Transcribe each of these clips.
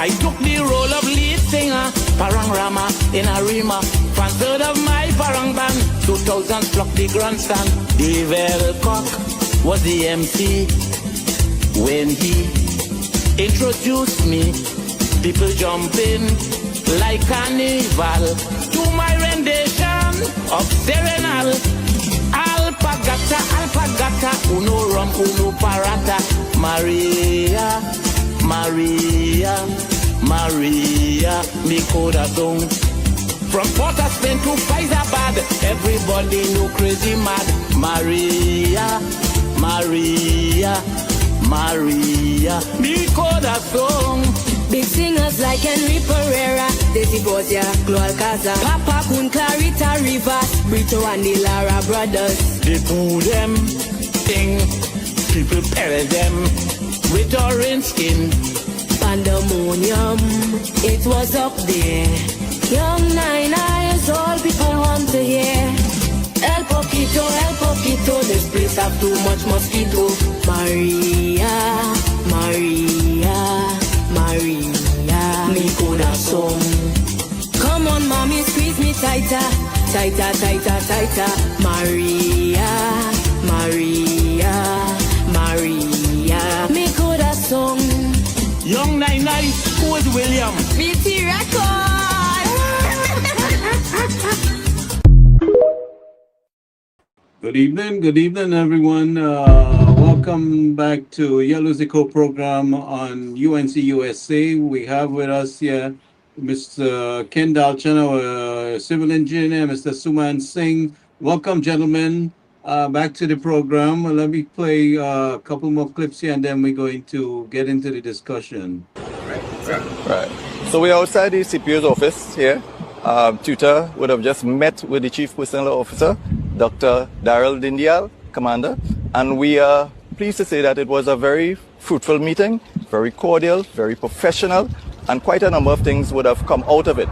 I took the role of lead singer, Parang Rama in a Rima. From third of my Parang band, 2000 struck the grandstand. Dave Elcock was the MC. When he introduced me, people jumping like carnival to my rendition of Serenal. Alpagata, alpagata, uno rum, uno parata. Maria, Maria, Maria, mi corazón. From Port of Spain to Faizabad, everybody know crazy mad. Maria, Maria, Maria, mi corazón. Big singers like Henry Pereira, Desi Bozia, Glo Alcazar, Papa Kun, Clarita Rivas, Brito and the Lara brothers. They do them thing, people perish them with orange skin. Pandemonium, it was up there. Young 9 eyes, all people want to hear. El Poquito, this place have too much mosquito. Maria, Maria, Maria, mi corazón. Come on, mommy, squeeze me tighter, tighter, tighter, tighter. Maria, Maria, Maria, mi corazón. Young 9 who is William? BT Record. Good evening, everyone. Welcome back to Yellow Zico program on UNC USA. We have with us here Mr. Ken Dalchan, our civil engineer, Mr. Suman Singh. Welcome, gentlemen, back to the program. Let me play a couple more clips here, and then we're going to get into the discussion. Right. So we're outside the CPO's office here. Tutor would have just met with the Chief Personnel Officer, Dr. Daryl Dindial, Commander, and we are pleased to say that it was a very fruitful meeting, very cordial, very professional, and quite a number of things would have come out of it.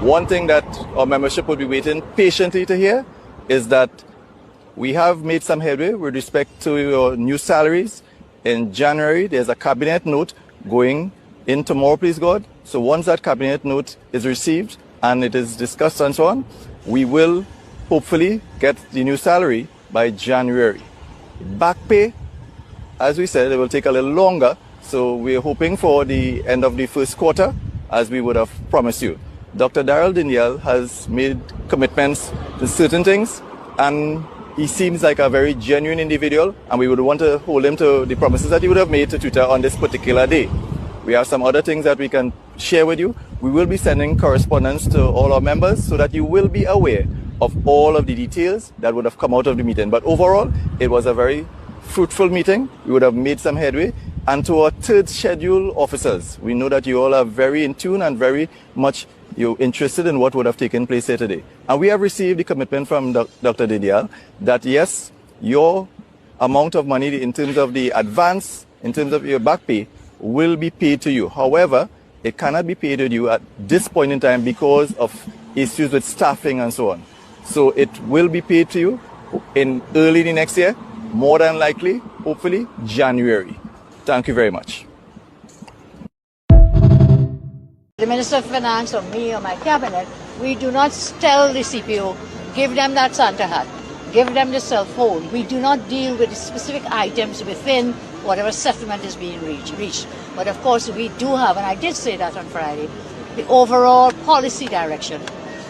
One thing that our membership would be waiting patiently to hear is that we have made some headway with respect to your new salaries. In January, there's a cabinet note going in tomorrow, please God. So once that cabinet note is received and it is discussed and so on, we will hopefully get the new salary by January. Back pay, as we said, it will take a little longer. So we're hoping for the end of the first quarter, as we would have promised you. Dr. Daryl Dindial has made commitments to certain things, and he seems like a very genuine individual, and we would want to hold him to the promises that he would have made to Twitter on this particular day. We have some other things that we can share with you. We will be sending correspondence to all our members so that you will be aware of all of the details that would have come out of the meeting. But overall, it was a very fruitful meeting. We would have made some headway. And to our third schedule officers, we know that you all are very in tune and very much interested in what would have taken place here today. And we have received the commitment from Dr. Didier that yes, your amount of money in terms of the advance, in terms of your back pay, will be paid to you. However, it cannot be paid to you at this point in time because of issues with staffing and so on. So it will be paid to you in early the next year, more than likely, hopefully, January. Thank you very much. The Minister of Finance or me or my cabinet, we do not tell the CPO, give them that Santa hat, give them the cell phone. We do not deal with the specific items within whatever settlement is being reached. But of course, we do have, and I did say that on Friday, the overall policy direction.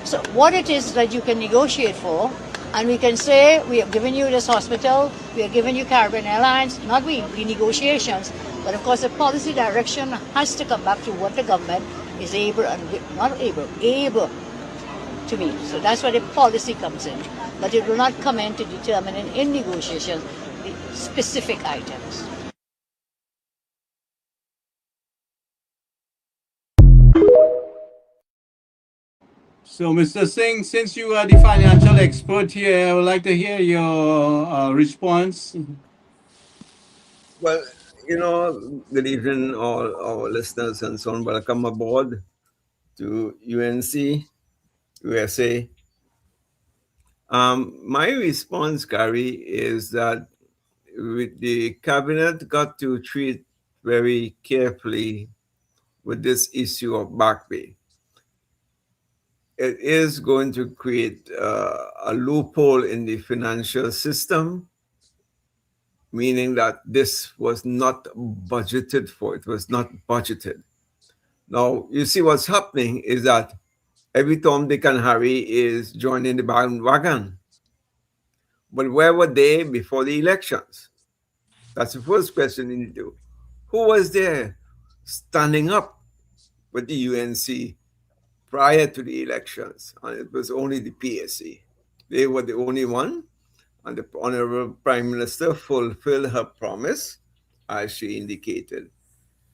So what it is that you can negotiate for, and we can say, we have given you this hospital, we have given you Caribbean Airlines, not we, the negotiations, but of course the policy direction has to come back to what the government is able to meet. So that's where the policy comes in. But it will not come in to determine in negotiations the specific items. So, Mr. Singh, since you are the financial expert here, I would like to hear your response. Well, good evening, all our listeners and so on. Welcome aboard to UNC USA. My response, Gary, is that the cabinet got to treat very carefully with this issue of back pay. It is going to create a loophole in the financial system, meaning that this was not budgeted for. It was not budgeted. Now, you see what's happening is that every Tom, Dick, and Harry is joining the bandwagon. But where were they before the elections? That's the first question you need to do. Who was there standing up with the UNC prior to the elections? And it was only the PSC. They were the only one. And the Honorable Prime Minister fulfilled her promise, as she indicated.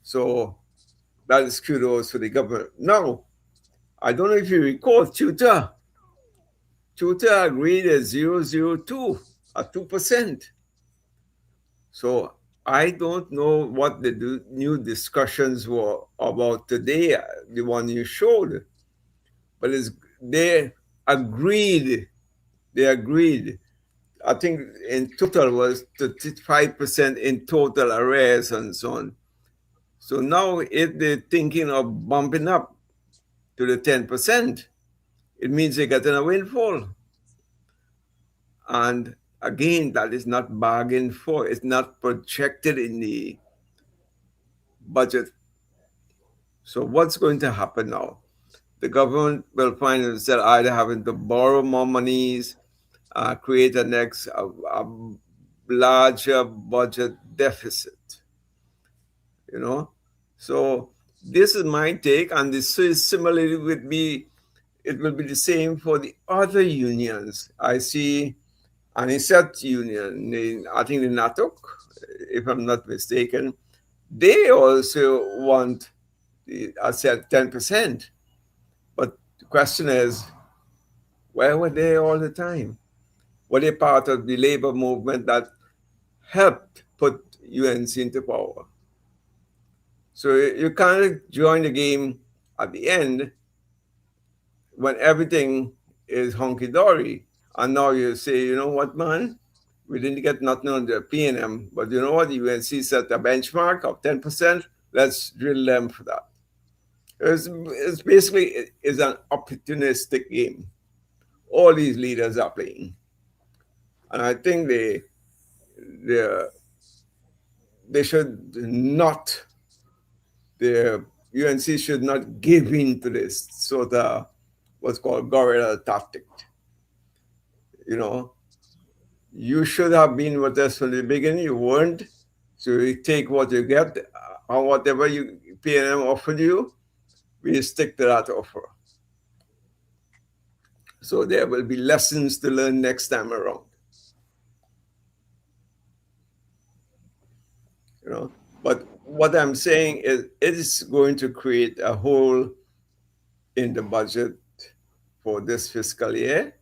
So that is kudos to the government. Now, I don't know if you recall, Tutor agreed at 002 at 2%. So I don't know what the new discussions were about today, the one you showed, but they agreed. They agreed. I think in total was 5% in total arrears and so on. So now if they're thinking of bumping up to the 10%, it means they're getting a windfall. And again, that is not bargained for. It's not projected in the budget. So what's going to happen now? The government will find itself either having to borrow more monies, create a larger budget deficit. You know, so this is my take, and this is similarly it will be the same for the other unions. I see ANICET union, I think the NATOC, if I'm not mistaken, they also want, I said 10%. But the question is, where were they all the time? Were they part of the labor movement that helped put UNC into power? So you can't join the game at the end when everything is hunky-dory. And now you say, you know what, man? We didn't get nothing on the P&M, but you know what? The UNC set a benchmark of 10%. Let's drill them for that. It's basically an opportunistic game. All these leaders are playing. And I think they should not, the UNC should not give in to this sort of what's called guerrilla tactic. You know, you should have been with us from the beginning. You weren't. So you take what you get, or whatever you P&M offered you, we stick to that offer. So there will be lessons to learn next time around. You know, but what I'm saying is it is going to create a hole in the budget for this fiscal year.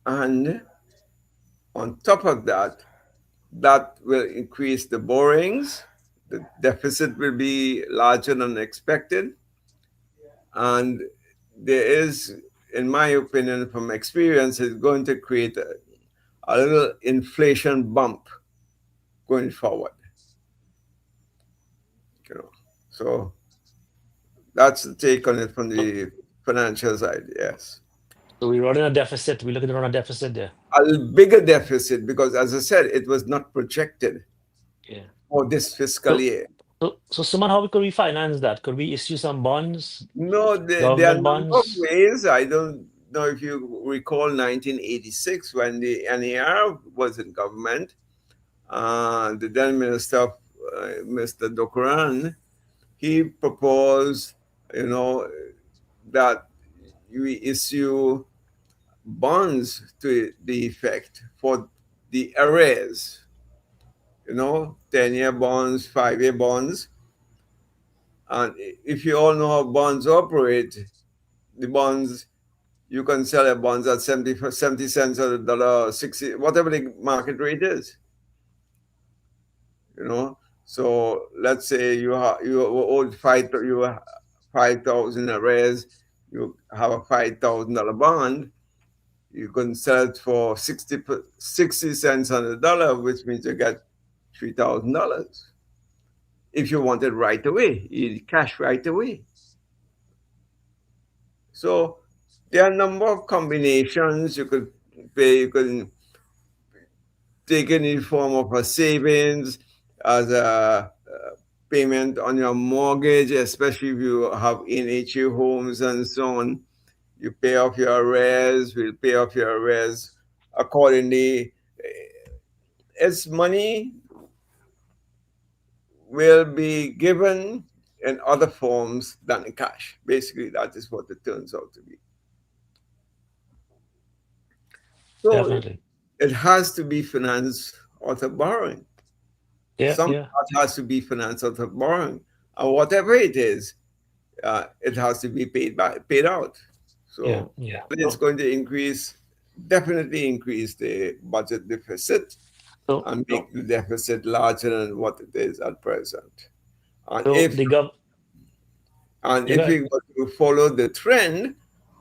And on top of that, that will increase the borrowings. The deficit will be larger than expected. And there is, in my opinion, from experience, is going to create a little inflation bump going forward. You know, so that's the take on it from the financial side, yes. So we're running a deficit. We're looking to run a deficit there. A bigger deficit because, as I said, it was not projected for this fiscal year. So Suman, how could we finance that? Could we issue some bonds? No, there are a number of ways. I don't know if you recall 1986 when the NAR was in government. The then Minister, Mr. Dokuran, he proposed, you know, that we issue bonds to the effect for the arrears, you know, 10-year bonds, 5-year bonds. And if you all know how bonds operate, the bonds, you can sell the bonds at 70 cents on the dollar, 60, whatever the market rate is. You know, so let's say you owed 5,000 arrears, you have a $5,000 bond, you can sell it for 60 cents on the dollar, which means you get $3,000. if you want it right away, you need cash right away. So there are a number of combinations you could pay. You can take it in the form of a savings, as a payment on your mortgage, especially if you have NHA homes and so on. You pay off your arrears, we'll pay off your arrears accordingly. It's money will be given in other forms than in cash. Basically, that is what it turns out to be. So Definitely. it has to be financed out of borrowing. Yeah, Some yeah. part has to be financed out of borrowing, and whatever it is, it has to be paid out. So Yeah, yeah. it's going to definitely increase the budget deficit So, and make the deficit larger than what it is at present. And so if the gov. if we were to follow the trend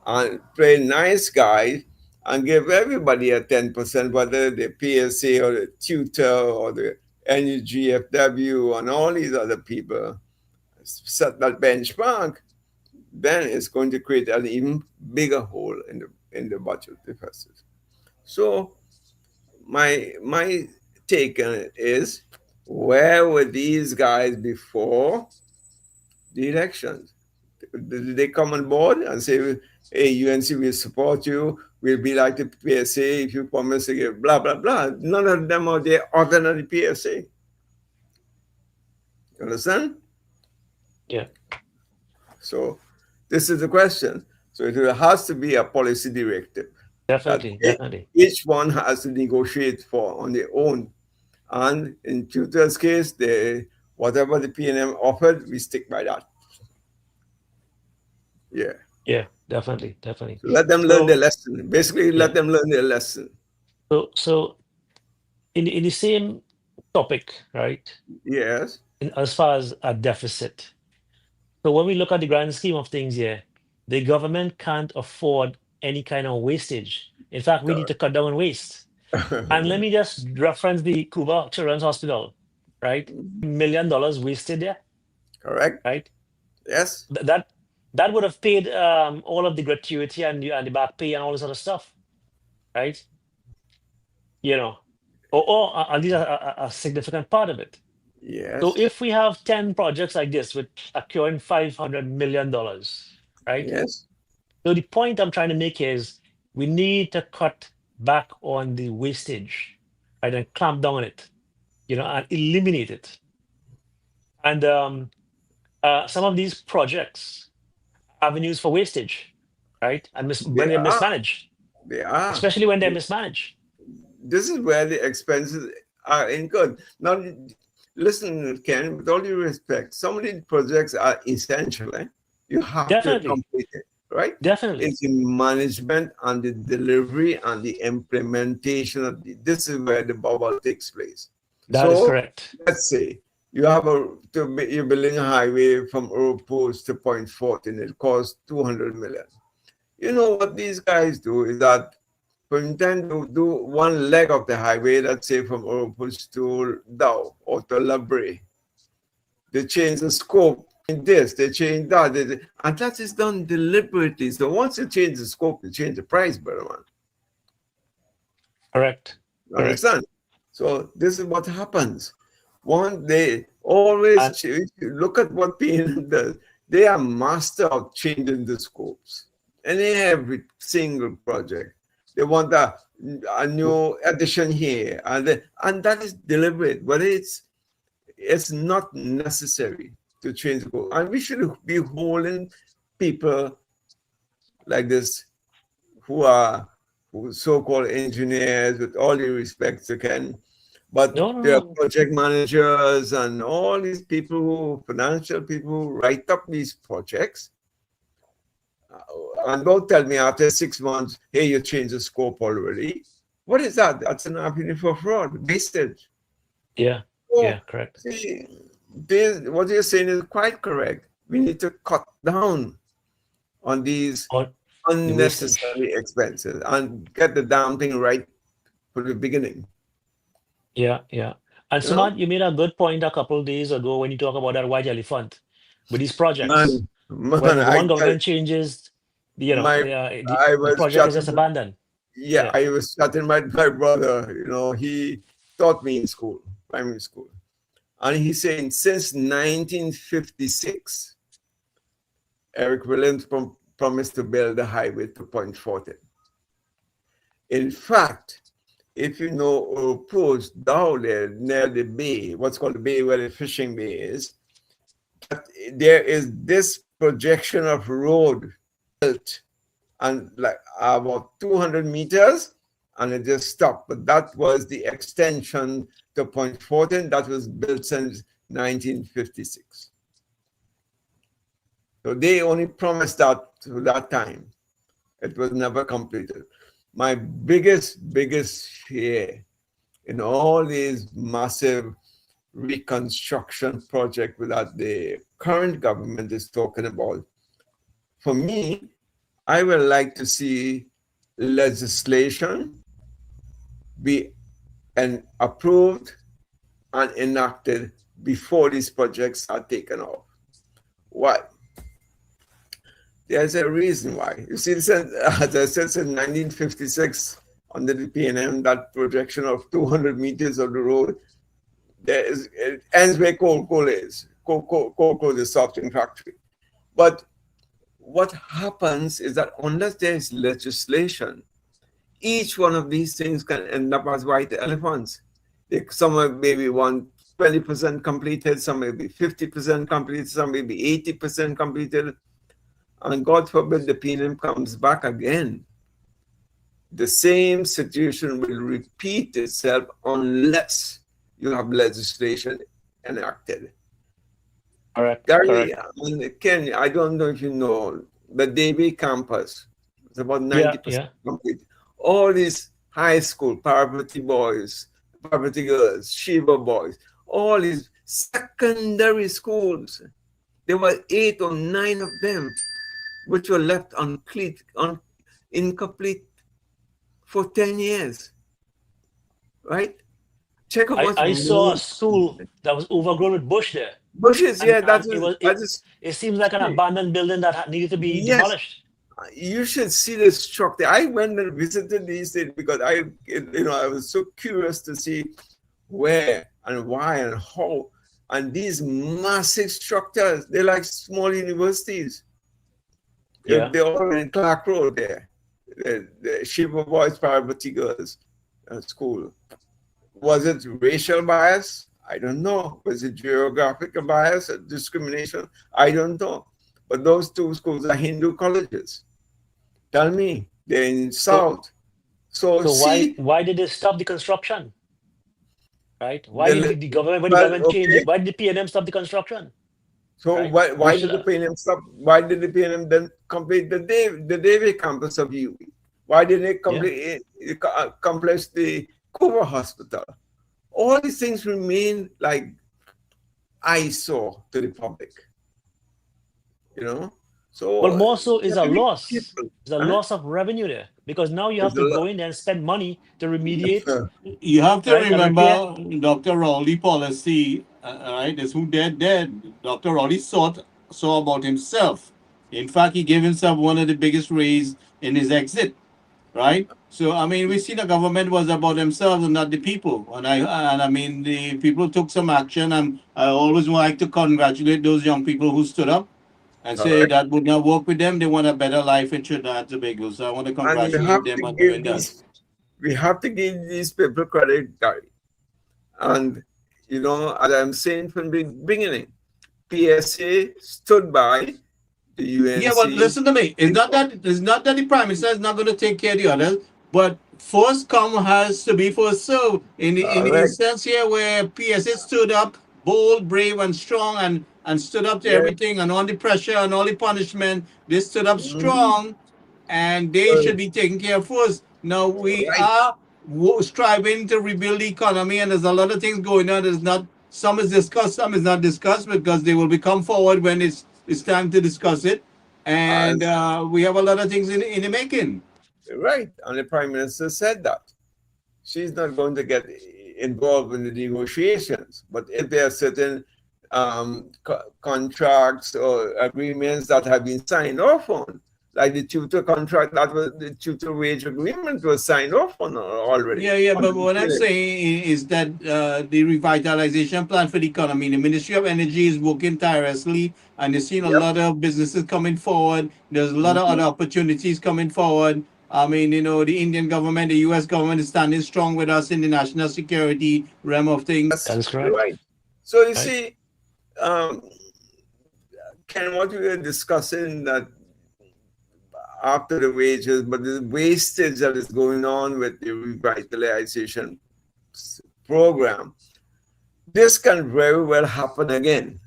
and play nice guy and give everybody a 10%, whether the PSA or the tutor or the NUGFW and all these other people set that benchmark, then it's going to create an even bigger hole in the budget deficit. So my take on it is, where were these guys before the elections? Did they come on board and say, hey, UNC will support you, we'll be like the PSA if you promise to give blah, blah, blah? None of them are there other than the PSA. You understand? Yeah. So this is the question. So it has to be a policy directive. Definitely, definitely. Each one has to negotiate for on their own. And in tutor's case, whatever the PNM offered, we stick by that. Yeah. Yeah, definitely, definitely. So let them learn their lesson. Basically, let them learn their lesson. So in the same topic, right? Yes. As far as a deficit. So when we look at the grand scheme of things here, the government can't afford any kind of wastage. In fact, we need to cut down on waste. And let me just reference the Cuba Children's Hospital, right? $1 million wasted there. Correct. Right? Yes. That would have paid all of the gratuity and the back pay and all this other stuff, right? You know, or at least a significant part of it. Yes. So if we have 10 projects like this with acquiring $500 million, right? Yes. So the point I'm trying to make is we need to cut back on the wastage, right, and clamp down on it, and eliminate it. And some of these projects, avenues for wastage, right, and when they're mismanaged. They are. Especially when they're mismanaged. This is where the expenses are incurred. Now, listen, Ken, with all due respect, some of these projects are essential. You have to complete it, right? Definitely. It's the management and the delivery and the implementation of this is where the bubble takes place. That is correct. Let's say you're building a highway from Europos to Point Fort, and it costs $200 million. You know what these guys do is that when you tend to do one leg of the highway, let's say from Europos to Dow or to La Brea, they change the scope in this, they change that, and that is done deliberately. So once you change the scope, you change the price, brother man. Correct. You understand? So this is what happens. They always look at what PNM does. They are master of changing the scopes. In every single project, they want a new addition here, and that is deliberate. But it's not necessary to change the scope. And we should be holding people like this who are so-called engineers, with all due respect to Ken. But there are project managers and all these people, financial people, who write up these projects. And don't tell me after 6 months, hey, you changed the scope already. What is that? That's an opportunity for fraud, wastage. Yeah, correct. See, what you're saying is quite correct. We need to cut down on these unnecessary expenses and get the damn thing right from the beginning. Yeah. And You know, Sumant, you made a good point a couple of days ago when you talk about that white elephant with these projects. man, When I one tell government changes, my I the was project is just chatting. abandoned. Yeah, Yeah. I was chatting with my brother. You know, he taught me in school, primary school, and he's saying since 1956, Eric Williams promised to build a highway to Point Fortin. In fact, if you know Oropos down there near the bay, what's called the bay where the fishing bay is, that there is this projection of road built and like about 200 meters and it just stopped. But that was the extension to Point Fortin that was built since 1956. So they only promised that to that time. It was never completed. My biggest fear in all these massive reconstruction projects that the current government is talking about, for me, I would like to see legislation be approved and enacted before these projects are taken off. Why? There's a reason why. You see, as I said, since 1956, under the PNM, that projection of 200 meters of the road, it ends where coal is. Coal is a soft drink factory. But what happens is that unless there is legislation, each one of these things can end up as white elephants. Some are maybe 20% completed, some may be 50% completed, some may be 80% completed. And God forbid the PNM comes back again. The same situation will repeat itself unless you have legislation enacted. Correct. Gary and Ken, I don't know if you know, the Davie campus, it's about 90% complete. All these high school, Parvati boys, Parvati girls, Shiva boys, all these secondary schools, there were 8 or 9 of them which were left incomplete for 10 years, right? Check out what's I saw a school that was overgrown with bush there. Bushes, yeah, it seems like an abandoned building that needed to be demolished. You should see the structure. I went and visited these things because I was so curious to see where and why and how. And these massive structures, they're like small universities. Yeah. They're all in Clark Road there. The Shiva Boys Parvati Girls School. Was it racial bias? I don't know. Was it geographical bias or discrimination? I don't know. But those 2 schools are Hindu colleges. Tell me, they're in South. So why did they stop the construction? Right? Why did the government change it? Why did the PNM stop the construction? So right? why did the PNM stop? Why did the PNM then complete the Davie campus of UWI? Why didn't they complete the Cooper Hospital? All these things remain like eyesore to the public. You know? So well, more so is a loss. It's a loss of revenue there because now you have to go in there and spend money to remediate. You have to remember Dr. Rowley policy, right? Is who dead. Dr. Rowley saw about himself. In fact, he gave himself one of the biggest raise in his exit, right? So I mean, we see the government was about themselves and not the people. And I mean, the people took some action. And I always like to congratulate those young people who stood up and say that would not work with them. They want a better life in Trinidad and Tobago. So I want to congratulate them on doing that. We have to give these people credit, Gary. And, you know, as I'm saying from the beginning, PSA stood by the UNC. Yeah, but listen to me. It's not that the Prime Minister is not going to take care of the others, but first come has to be first serve. In the instance here where PSA stood up, bold, brave, and strong, and stood up to everything, and all the pressure and all the punishment, they stood up strong, and they should be taken care of first. Now we are striving to rebuild the economy, and there's a lot of things going on. Some is discussed, some is not discussed, because they will come forward when it's time to discuss it. And we have a lot of things in the making. Right, and the Prime Minister said that she's not going to get involved in the negotiations. But if there are certain contracts or agreements that have been signed off on, like the tutor contract, that was the tutor wage agreement was signed off on already. Yeah, but what I'm saying is that the revitalization plan for the economy, the Ministry of Energy is working tirelessly, and they're seeing a lot of businesses coming forward. There's a lot of other opportunities coming forward. I mean, you know, the Indian government, the U.S. government is standing strong with us in the national security realm of things. That is correct. Right. So you see, Ken, what we were discussing that after the wages, but the wastage that is going on with the revitalization program, this can very well happen again.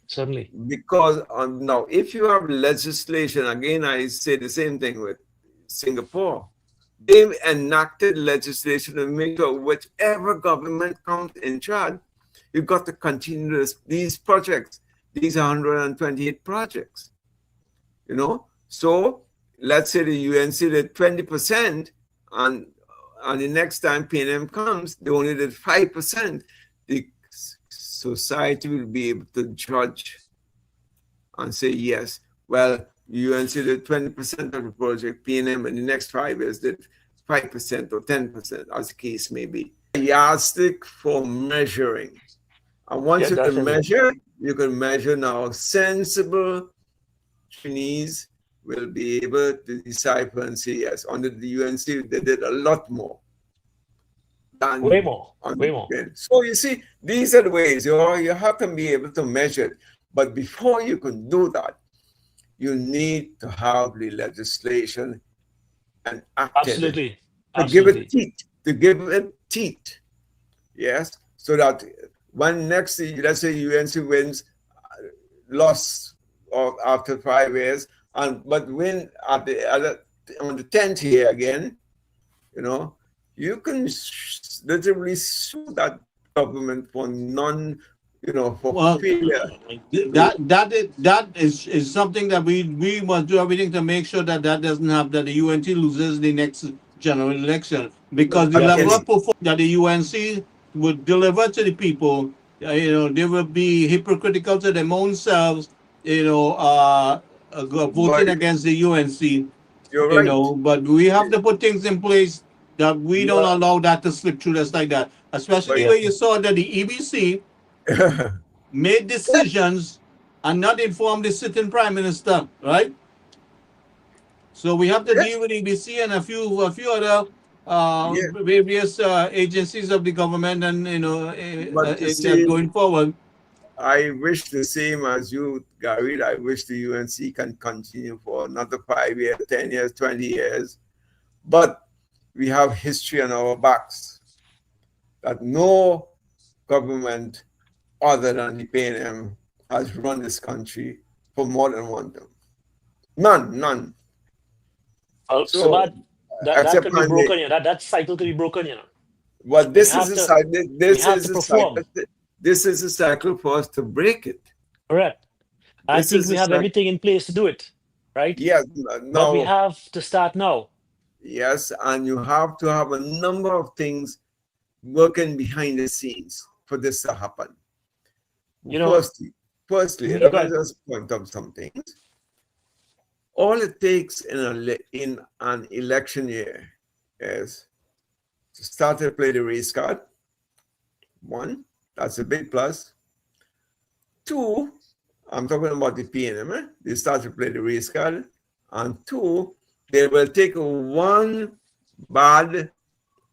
Certainly. Because now, if you have legislation, again, I say the same thing with Singapore. They've enacted legislation to make sure whichever government comes in charge, you've got to continue these projects, these 128 projects, you know? So let's say the UNC did 20%, and the next time PNM comes, they only did 5%. The society will be able to judge and say, yes, well, UNC did 20% of the project, PNM in the next 5 years did 5% or 10%, as the case may be. A yardstick for measuring. And once you can measure now sensible Chinese will be able to decipher and say, yes, under the UNC, they did a lot more. Way more. So you see, these are the ways you have to be able to measure it. But before you can do that, you need to have the legislation and act Absolutely. to give it teeth. Yes, so that when next, let's say UNC wins, lost after 5 years, but win on the 10th year again, you know, you can literally sue that government for failure. That is something that we must do everything to make sure that doesn't happen, that the UNC loses the next general election, because the level of performance that the UNC would deliver to the people, you know, they will be hypocritical to their own selves, you know, voting against the UNC. You're you right. know, but we have to put things in place that we don't allow that to slip through us like that. Especially when you saw that the EBC made decisions and not informed the sitting prime minister, right? So we have to deal with EBC and a few other various agencies of the government, and you know, going forward. I wish the same as you, Gary. I wish the UNC can continue for another 5 years, 10 years, 20 years. But we have history on our backs that no government other than the PNM has run this country for more than one term. None. So that could be broken, you know. That cycle could be broken, you know. Well, this is a cycle. This is a cycle for us to break it. Correct. I think we have everything in place to do it, right? Yes. But we have to start now. Yes, and you have to have a number of things working behind the scenes for this to happen. You know, firstly, let me just point out some things. All it takes in an election year is to start to play the race card. 1, that's a big plus. 2, I'm talking about the PNM. They start to play the race card. And 2, they will take one bad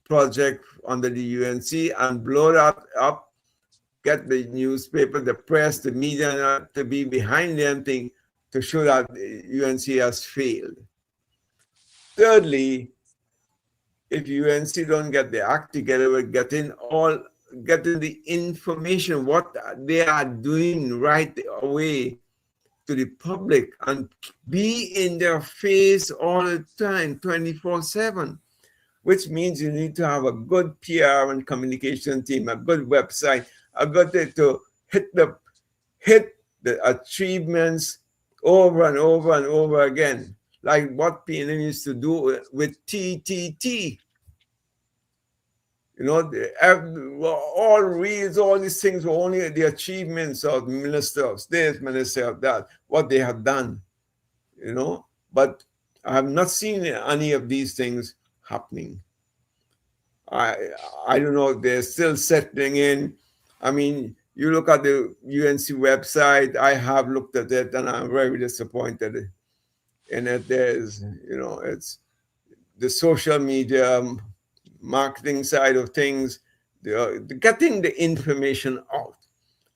project under the UNC and blow that up, get the newspaper, the press, the media to be behind them thing to show that UNC has failed. Thirdly, if UNC don't get the act together with getting the information, what they are doing right away to the public, and be in their face all the time, 24/7, which means you need to have a good PR and communication team, a good website, a good to hit the achievements over and over and over again, like what PNM used to do with TTT. You know, all reads, all these things were only the achievements of minister of this, minister of that, what they have done, you know. But I have not seen any of these things happening. I don't know, they're still settling in. I mean, you look at the UNC website, I have looked at it and I'm very disappointed in it. There's, you know, it's the social media marketing side of things, getting the information out.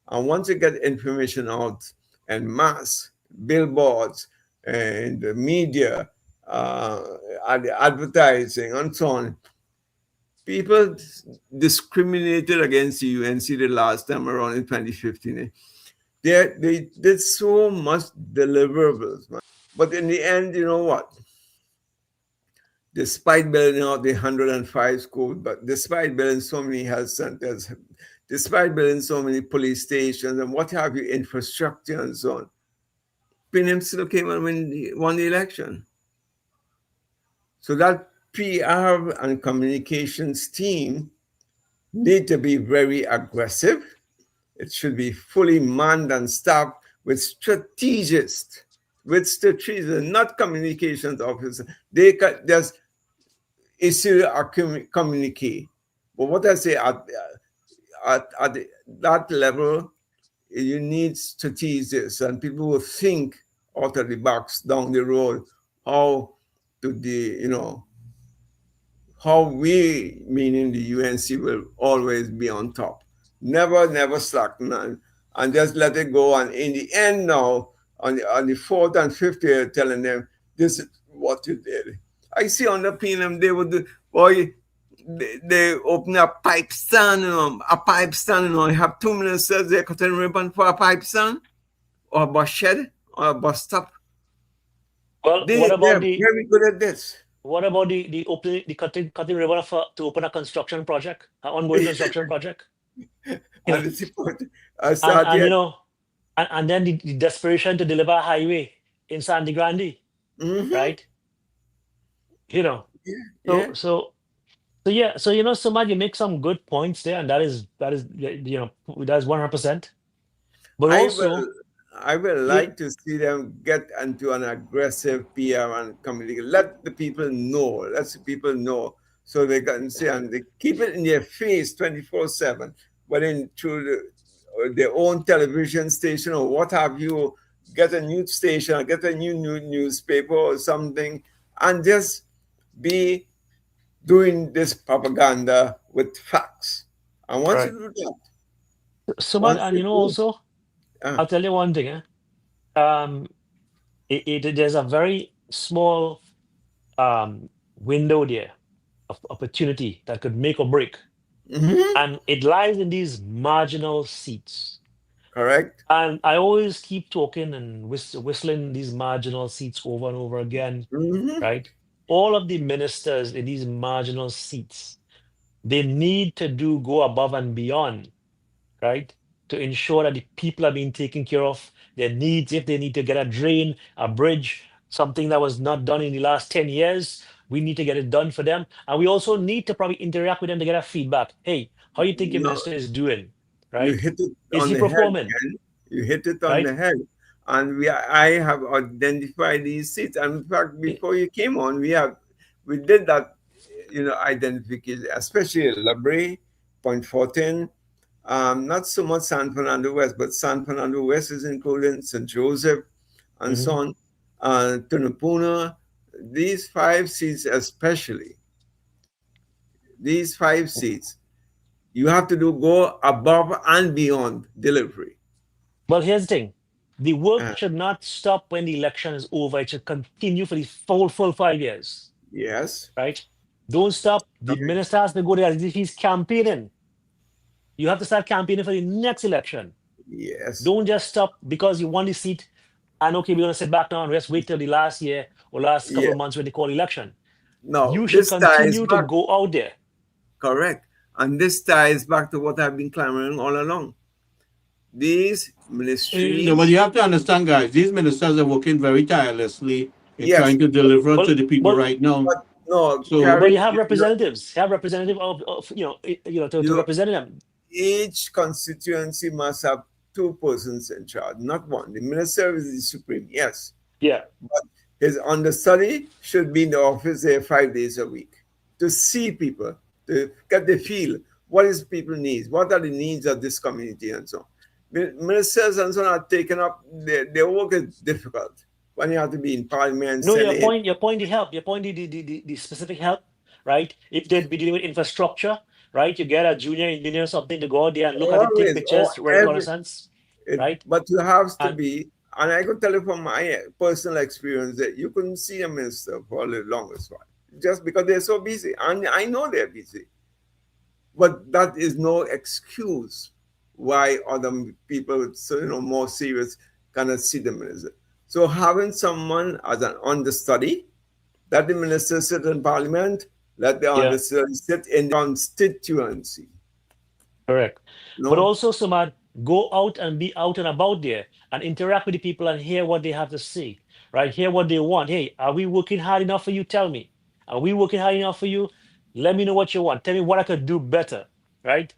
And once you get information out and mass, billboards and the media, advertising and so on, people discriminated against the UNC the last time around in 2015. They did so much deliverables, man. But in the end, you know what? Despite building out the 105 schools, but despite building so many health centers, despite building so many police stations and what have you, infrastructure and so on, PNM still came and won the election. So that PR and communications team need to be very aggressive. It should be fully manned and staffed with strategists, not communications officers. They can just issue a communique. But what I say, at that level, you need strategists and people who think out of the box down the road, how we, meaning the UNC, will always be on top. Never slacken and just let it go. And in the end now, on the fourth and fifth year, telling them, this is what you did. I see on the PNM, they would do, boy, they open a pipe stand, you have 2 ministers, they're cutting ribbon for a pipe stand, or a bus shed, or a bus stop. Well, They're very good at this. What about the cutting ribbon to open a construction project, an ongoing construction project? And then the desperation to deliver a highway in Sandy Grande, right? You know, so Sumad, you make some good points there, and that is 100%. But I will like to see them get into an aggressive PR and community. Let the people know, so they can see and they keep it in their face 24/7. But through their own television station or what have you, get a news station, get a new newspaper or something, and just be doing this propaganda with facts. I want you to do that. Sumad, and also, I'll tell you one thing. There's a very small window there of opportunity that could make or break. And it lies in these marginal seats. Correct. And I always keep talking and whistling these marginal seats over and over again, right? All of the ministers in these marginal seats, they need to go above and beyond, right? To ensure that the people are being taken care of, their needs, if they need to get a drain, a bridge, something that was not done in the last 10 years, we need to get it done for them. And we also need to probably interact with them to get a feedback. Hey, how do you think your minister is doing? Right? You hit it is on he the performing? Head, you hit it on the head. And I have identified these seats. And in fact, before you came on, we did that, identification, especially La Brea, Point Fortin, not so much San Fernando West, but San Fernando West is included, St. Joseph, and so on, Tunapuna. These 5 seats especially, you have to go above and beyond delivery. Well, here's the thing. The work should not stop when the election is over. It should continue for the full 5 years. Yes. Right? Don't stop. The minister has to go there as if he's campaigning. You have to start campaigning for the next election. Yes. Don't just stop because you won the seat and okay, we're going to sit back now and just wait till the last year or last couple of months when they call election. No, you should continue to go out there. Correct. And this ties back to what I've been clamoring all along. These ministries... but you have to understand, guys, these ministers are working very tirelessly in trying to deliver to the people right now. No, So- But Gary, you have representatives. You have representative to You- represent them. each constituency must have 2 persons in charge, not one. The minister is the supreme, yes. Yeah. But his understudy should be in the office there 5 days a week to see people, to get the feel. What is people needs? What are the needs of this community and so on. Ministers and so on are taken up, their work is difficult when you have to be in parliament. No, Senate. your point, the help, your point, the specific help, right? If they'd be dealing with infrastructure, right? You get a junior engineer or something to go out there and look at it, take Always, pictures, or run reconnaissance, right? But you have to And- be, and I could tell you from my personal experience that you couldn't see a minister for the longest while, just because they're so busy. And I know they're busy. But that is no excuse why other people with more serious cannot see the minister. So having someone as an understudy, let the minister sit in parliament, let the understudy sit in the constituency. Correct. No? But also, Samad, go out and be out and about there and interact with the people and hear what they have to say, right? Hear what they want. Hey, are we working hard enough for you? Tell me. Are we working hard enough for you? Let me know what you want. Tell me what I could do better, right?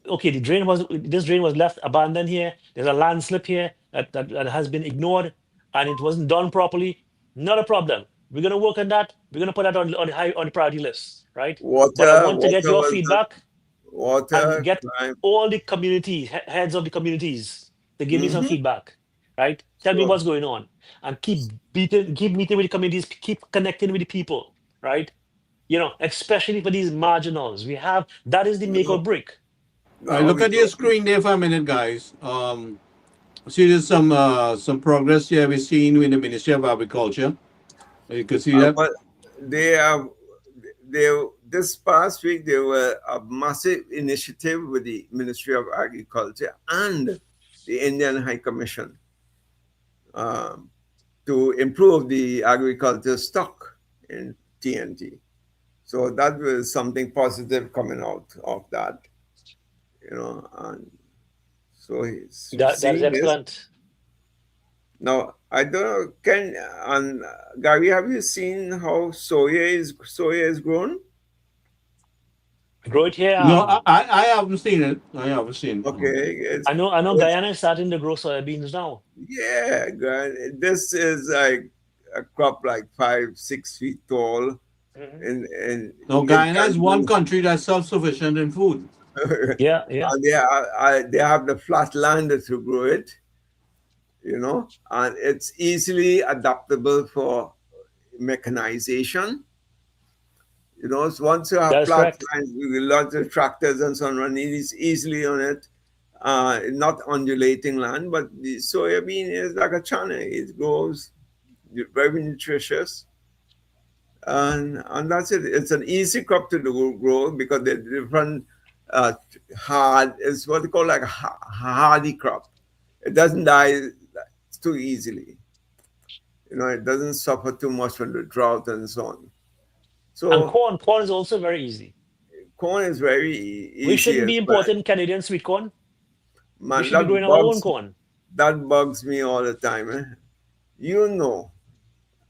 Okay, this drain was left abandoned here. There's a landslip here that has been ignored and it wasn't done properly. Not a problem. We're gonna work on that. We're gonna put that on the priority list, right? But I want to get your feedback and get all the community heads of the communities to give me some feedback, right? Tell me what's going on and keep meeting with the communities, keep connecting with the people, right? Especially for these marginals, that is the make or break. All right, look at your screen there for a minute, guys. See, there's some progress here we've seen with the Ministry of Agriculture. You can see that. But this past week, there were a massive initiative with the Ministry of Agriculture and the Indian High Commission to improve the agriculture stock in TNT. So that was something positive coming out of that, and so he's That's excellent. Now, I don't know, Gary, have you seen how soya is grown? Grow it here. No, I haven't seen it. I haven't seen it. Okay. I know Guyana is starting to grow soybeans now. Yeah, this is like a crop like 5-6 feet tall. And No, Guyana is one country that's self-sufficient in food. Yeah. And they have the flat land to grow it, and it's easily adaptable for mechanization. So once you have flat land, with lots of tractors and so on running easily on it, not undulating land, but the soybean is like a chana. It grows very nutritious. And that's it. It's an easy crop to grow because they're different hard. It's what they call like a hardy crop. It doesn't die too easily. It doesn't suffer too much from the drought and so on. So and corn is also very easy. Corn is very easy. We shouldn't be importing Canadian sweet corn. Man, we should be growing our own corn. That bugs me all the time.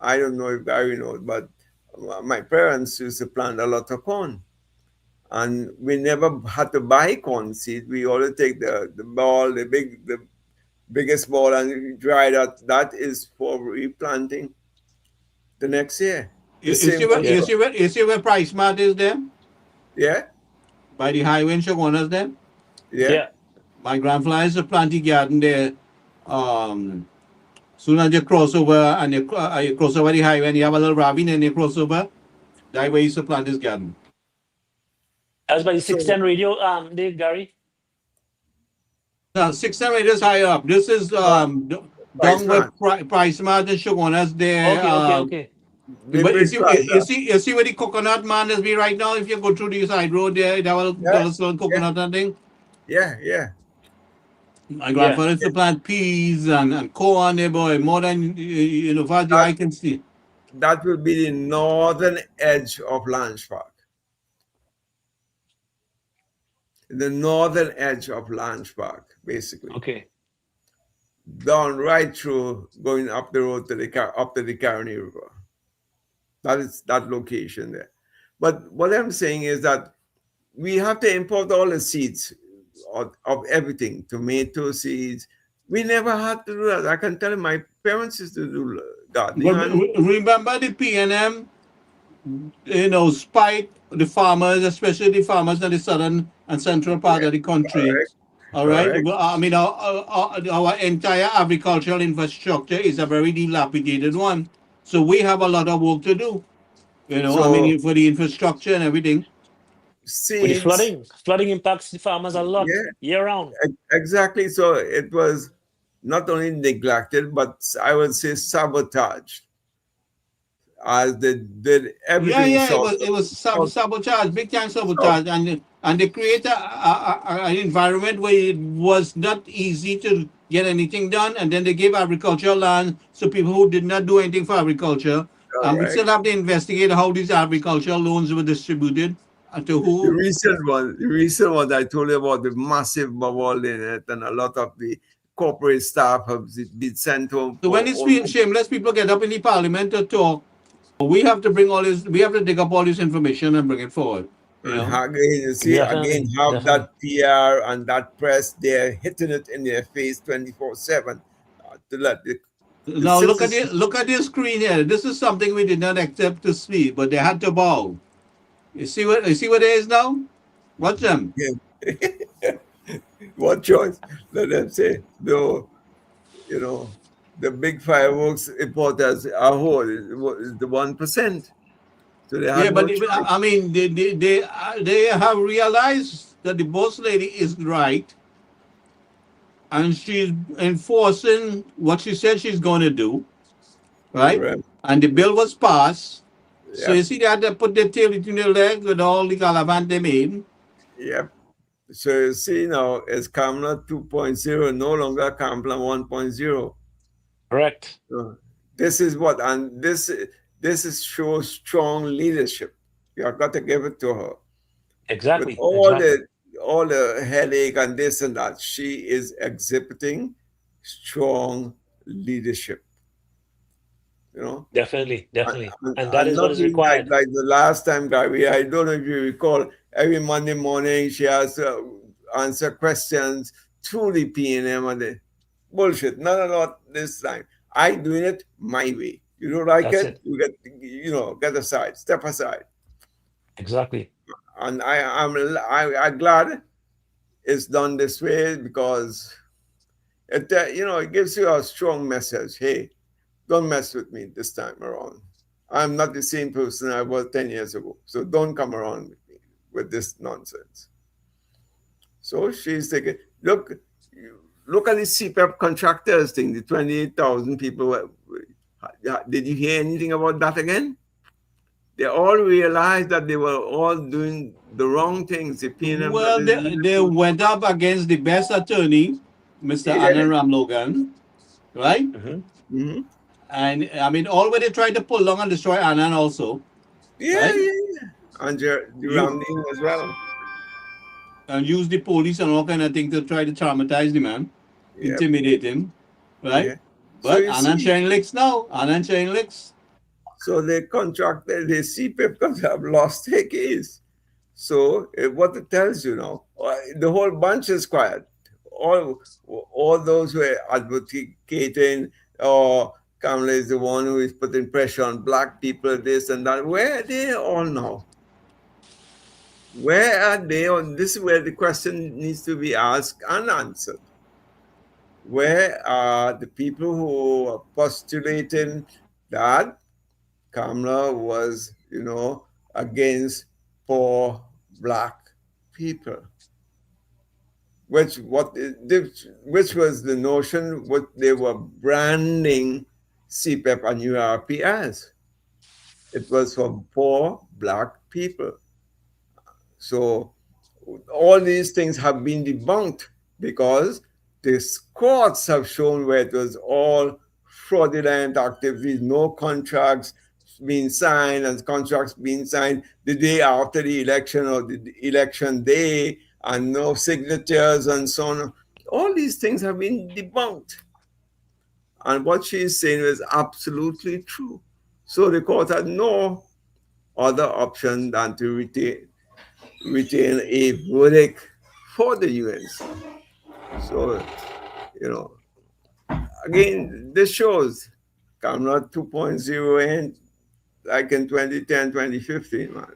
I don't know if Gary knows, but my parents used to plant a lot of corn. And we never had to buy corn seed. We always take the ball, the biggest ball, and dry that. That is for replanting the next year. You see where Price Mart is there? Yeah. By the highway in Shogunas there? Yeah. My grandfather used to plant the garden there. Soon as you cross over and you cross over the highway and you have a little ravine and you cross over, that way he used to plant his garden. As by the 610 radio, there, Gary? No, 610 radio is higher up. This is down where Price Mart and Shogunas there. Okay. But you see where the coconut man is be right now? If you go through the side road there, that will sell coconut and thing. Yeah. My grandfather used to plant peas and corn there, boy, more than far the eye can see. That will be the northern edge of Lange Park. The northern edge of Lange Park, basically. Okay. Down right through, going up the road to the Caroni River. That is that location there. But what I'm saying is that we have to import all the seeds of everything, tomato seeds. We never had to do that. I can tell you, my parents used to do gardening. But remember the PNM, spite the farmers, especially the farmers in the southern and central part of the country. Correct. All right. Correct. Well, I mean, our entire agricultural infrastructure is a very dilapidated one. So we have a lot of work to do. I mean, for the infrastructure and everything. With the Seeds, flooding impacts the farmers a lot Yeah. year round. exactly. So it was not only neglected, but I would say sabotaged, as they did everything. It was sabotage, big time sabotage, and they create an environment where it was not easy to get anything done, and then they gave agricultural land to people who did not do anything for agriculture, and we Correct. still have to investigate how these agricultural loans were distributed and to The who. recent one I told you about, the massive bubble in it, and a lot of the corporate staff have been sent home. So when these shameless people get up in the parliament to talk, we have to bring all this. We have to dig up all this information and bring it forward. And again, you see, Definitely, have that PR and that press, they're hitting it in their face 24/7 to let the Now look at citizens- it. Look at the screen here. This is something we did not accept to see, but they had to bow. You see what it is now? Watch them. What choice? Let them say, no, the big fireworks importers are whole, the 1%. So they have But no choice. I mean, they have realized that the boss lady is right, and she's enforcing what she said she's going to do, right? Correct. And the bill was passed. So Yeah. you see, they had to put their tail between their legs with all the galavant they made. Yep. So you see now, it's Kamla 2.0, no longer Kamla 1.0. Correct. So this is what, and this shows strong leadership. You have got to give it to her. Exactly. With all exactly. the headache and this and that, she is exhibiting strong leadership. Definitely. And that And is what not is being required. like the last time, Gary. I don't know if you recall. Every Monday morning, she has to answer questions through the PNM and the bullshit. Not this time. I doing it my way. You don't like That's it? You get aside, step aside. Exactly. And I'm glad it's done this way, because it gives you a strong message. Hey, don't mess with me this time around. I'm not the same person I was 10 years ago. So don't come around with me with this nonsense. So she's thinking, look at the CPEP contractors thing, the 28,000 people. Did you hear anything about that again? They all realized that they were all doing the wrong things. The PNM, Well, they went up against the best attorney, Mr. Yeah. Anand Ramlogan, right? Mhm. And I mean, all where they tried to pull along and destroy Anand also, Yeah, Right? yeah. And Ramdeen as well. and use the police and all kind of thing to try to traumatize the man, Yep. intimidate him, right? Yeah. But So you Anand see- sharing licks now. Anand sharing licks. So the CPEP have lost their case. So what it tells you now, the whole bunch is quiet. All those who are advocating, or Kamala is the one who is putting pressure on black people, this and that. Where are they all now? Where are they? This is where the question needs to be asked and answered. Where are the people who are postulating that Kamala was, against poor black people? Which was the notion what they were branding CPEP and URP as. It was for poor black people. So all these things have been debunked because the courts have shown where it was all fraudulent activities, no contracts being signed, and contracts being signed the day after the election or the election day, and no signatures and so on. All these things have been debunked. And what she is saying is absolutely true. So the court had no other option than to retain a verdict for the UNC. So, again, this shows CAMLA 2.0 and like in 2010, 2015, man.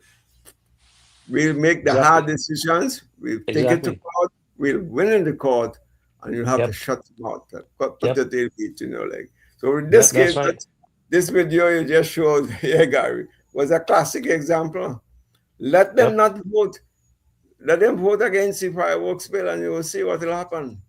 We'll make the hard decisions, we'll take it to court, we'll win in the court, and you'll have to shut them out. Put the tail beat in your leg. So in this case, this video you just showed here, Gary, was a classic example. Let them not vote. Let them vote against the fireworks bill and you will see what will happen.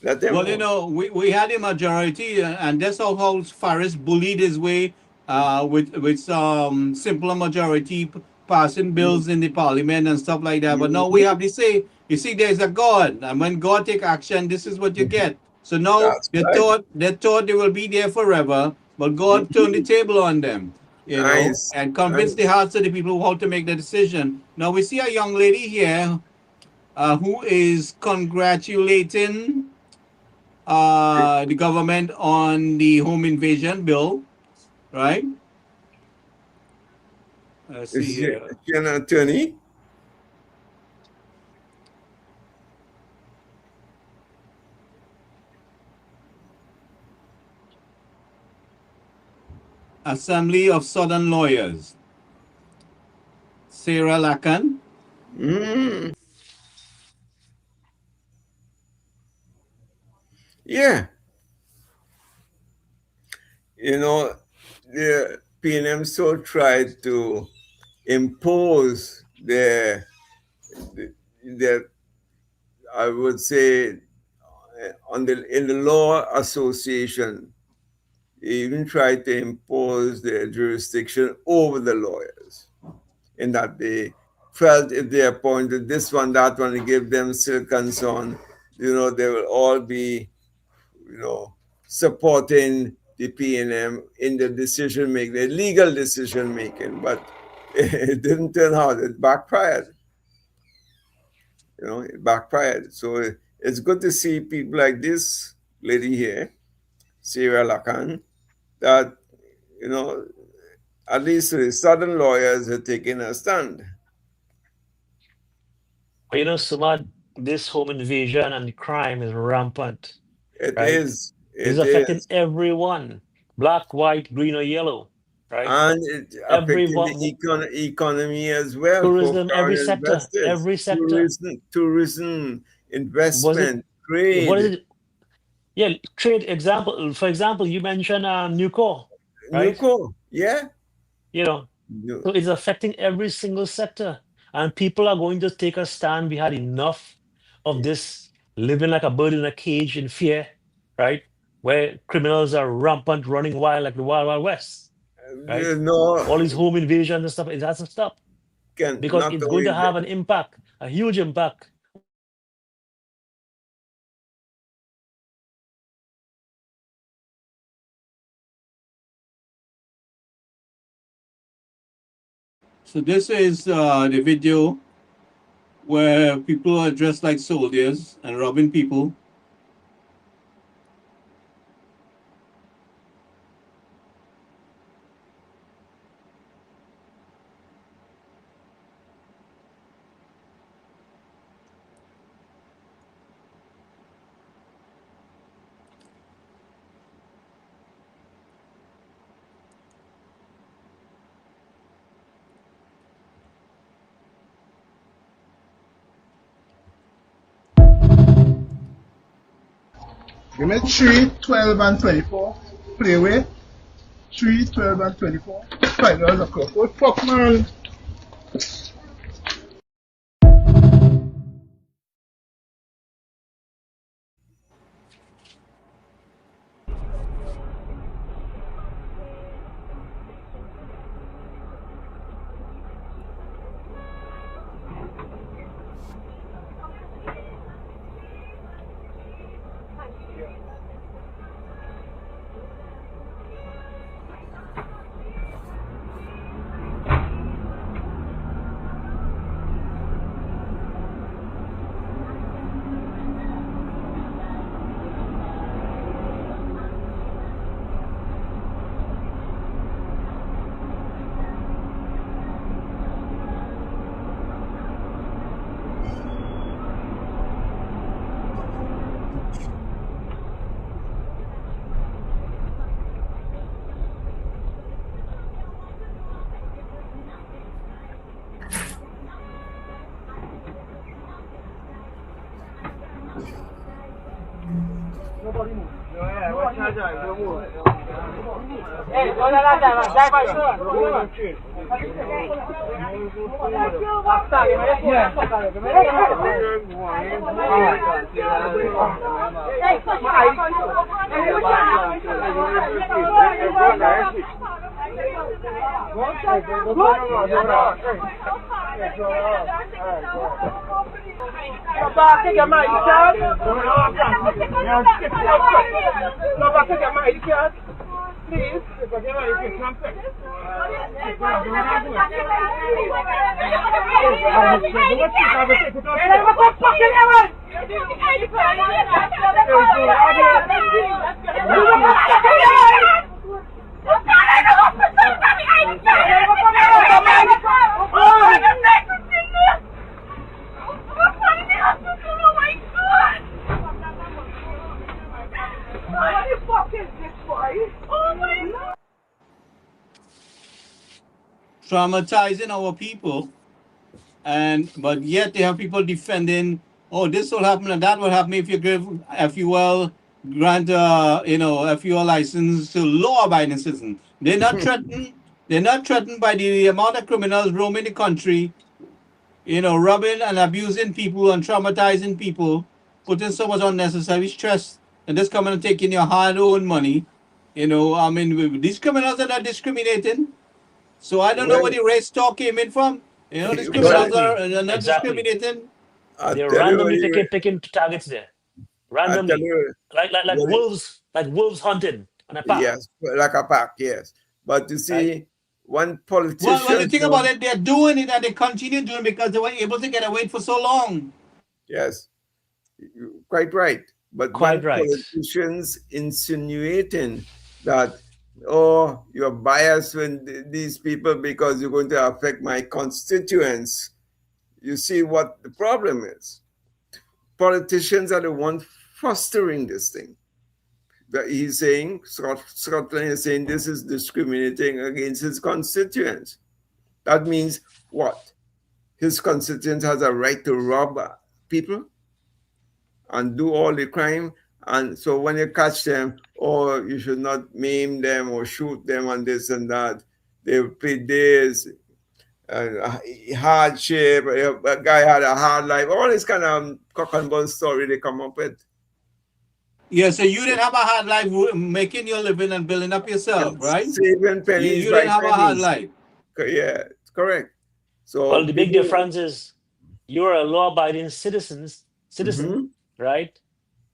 Let them vote. We had a majority and that's how Faris bullied his way with some simpler majority passing bills in the parliament and stuff like that. But now we have to say, you see, there's a God, and when God take action, this is what you get. So now they thought they will be there forever, but God turned the table on them, know, and convinced the hearts of the people how to make the decision. Now we see a young lady here who is congratulating the government on the home invasion bill, right? Let's see here. Is she an attorney? Assembly of Southern Lawyers. Sarah Lacan. Yeah. The PNM so tried to impose their I would say, in the law association, they even tried to impose their jurisdiction over the lawyers, in that they felt if they appointed this one, that one, and give them silk and so on, they will all be, supporting the PNM in the decision making, the legal decision making, but it didn't turn out. It backfired. It backfired. So it's good to see people like this lady here, Sarah Lacan, that, at least the Southern lawyers are taking a stand. But Sumad, this home invasion and crime is rampant. It is. It's affecting everyone, black, white, green, or yellow, right? And it affecting the economy as well. Tourism, every sector, Tourism, investment, trade. What is it? Yeah, trade. For example, you mentioned Nucor, right? Nucor, yeah. So it's affecting every single sector, and people are going to take a stand. We had enough of this living like a bird in a cage in fear, right? Where criminals are rampant, running wild like the Wild Wild West. Right? All these home invasions and stuff, it has to stop. Because it's going to have an impact, a huge impact. So this is the video where people are dressed like soldiers and robbing people. Give me 3, 12, and 24. Play away. 3, 12, and 24. $5 a crop. What fuck, man? Traumatizing our people, but yet they have people defending, oh, this will happen and that will happen if you give FUL grant FUL license to law-abiding citizens. They're not threatened. They're not threatened by the amount of criminals roaming the country, robbing and abusing people and traumatizing people, putting so much unnecessary stress, and just coming and taking your hard-earned money. These criminals are not discriminating. So I don't know where the race talk came in from. These criminals are not discriminating. They're randomly picking targets there. Randomly. Like wolves hunting on a pack. Yes, like a pack, yes. But you see, one politician... Well, the thing about it, they're doing it and they continue doing it because they were able to get away for so long. Yes, quite right. But politicians insinuating that, oh, you're biased with these people because you're going to affect my constituents. You see what the problem is. Politicians are the ones fostering this thing. That he's saying, Scotland is saying this is discriminating against his constituents. That means what? His constituents has a right to rob people and do all the crime. And so when you catch them, or you should not maim them or shoot them and this and that, they pay days, hardship, a guy had a hard life, all this kind of cock and bull story they come up with. Yeah, so you didn't have a hard life making your living and building up yourself, right? Saving pennies. You didn't have a hard life. Yeah, correct. So well, the big difference is you're a law-abiding citizen, right?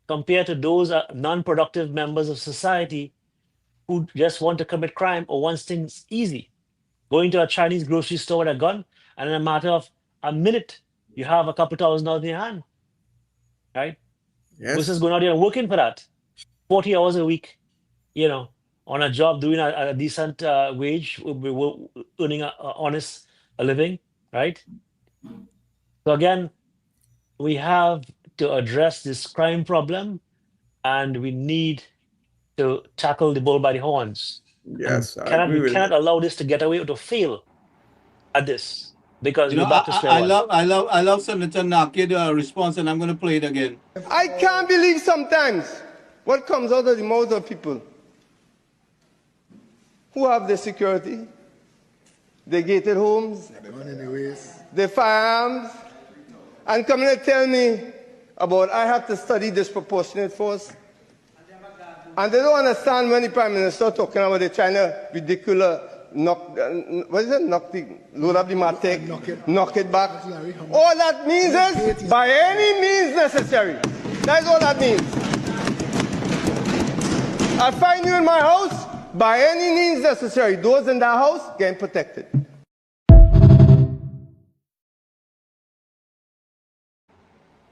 Compared to those non-productive members of society who just want to commit crime or want things easy. Going to a Chinese grocery store with a gun, and in a matter of a minute, you have a couple $1,000 in your hand, right? Yes. Versus going out there and working for that, 40 hours a week, on a job doing a decent wage, earning an honest living, right? So again, we have to address this crime problem, and we need to tackle the bull by the horns. Yes, we cannot allow this to get away or to fail at this, because we're back to square one. I love Senator Nakid's response, and I'm going to play it again. I can't believe sometimes what comes out of the mouths of people who have the security, the gated homes, the firearms, and coming to tell me about I have to study disproportionate force. And they don't understand when the Prime Minister talking about the China ridiculous load up the matic, knock it back. All that means is by any means necessary. That's all that means. I find you in my house, by any means necessary. Those in that house getting protected.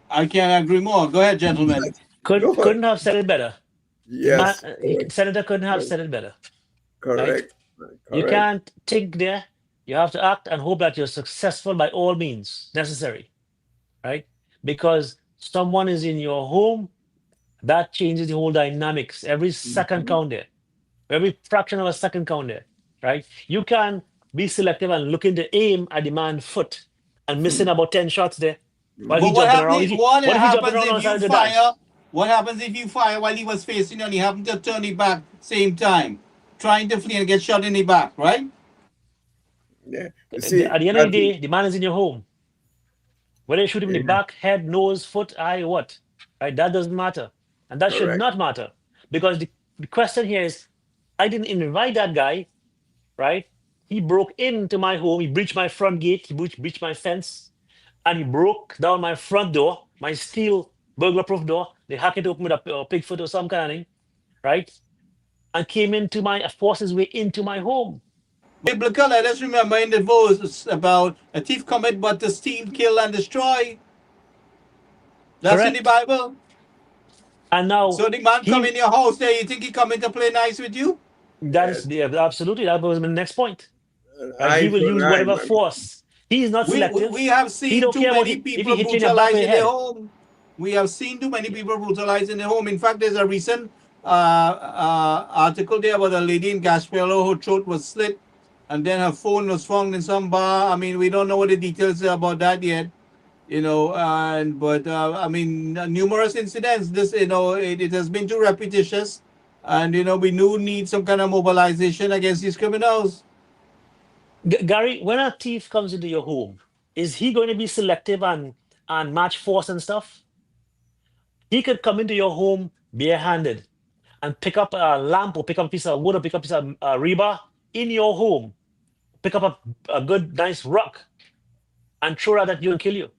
I can't agree more. Go ahead, gentlemen. Couldn't have said it better. Yes. Senator couldn't have said it better. Correct. Right? You can't think there. You have to act and hope that you're successful by all means necessary, right? Because someone is in your home, that changes the whole dynamics. Every second count there. Every fraction of a second count there, right? You can be selective and looking to aim at the man's foot and missing about 10 shots there. But what happens if What happens if you fire while he was facing you and he happened to turn it back same time, trying to flee and get shot in the back, right? Yeah. You At see, the end of the day, the man is in your home. Whether you shoot him in the back, head, nose, foot, eye, what, right? That doesn't matter, and that should correct. not matter, because the question here is, I didn't invite that guy, right? He broke into my home. He breached my front gate. He breached my fence, and he broke down my front door, my steel burglar-proof door. They hacked it open with a pig foot or some kind of thing, right? And came into forced his way into my home. Biblical, let us remember in the verse about a thief cometh but to steal, kill, and destroy. That's in the Correct. Bible. And now So the man come in your house there, you think he coming to play nice with you? that is absolutely, that was my next point. Eye He will for use an eye, whatever man. force. He is not selective. We have He seen don't too care many if people he hit you in the back brutalized of in your their head. home. We have seen too many people brutalized in their home. In fact, there's a recent article there about a lady in Gasparilla, her throat was slit, and then her phone was found in some bar. I mean, we don't know what the details are about that yet, you know. But I mean, numerous incidents. This, you know, it has been too repetitious, and you know, we do need some kind of mobilization against these criminals. Gary, when a thief comes into your home, is he going to be selective and match force and stuff? He could come into your home barehanded and pick up a lamp or pick up a piece of wood or pick up a piece of rebar in your home, pick up a good, nice rock and throw that at you and kill you,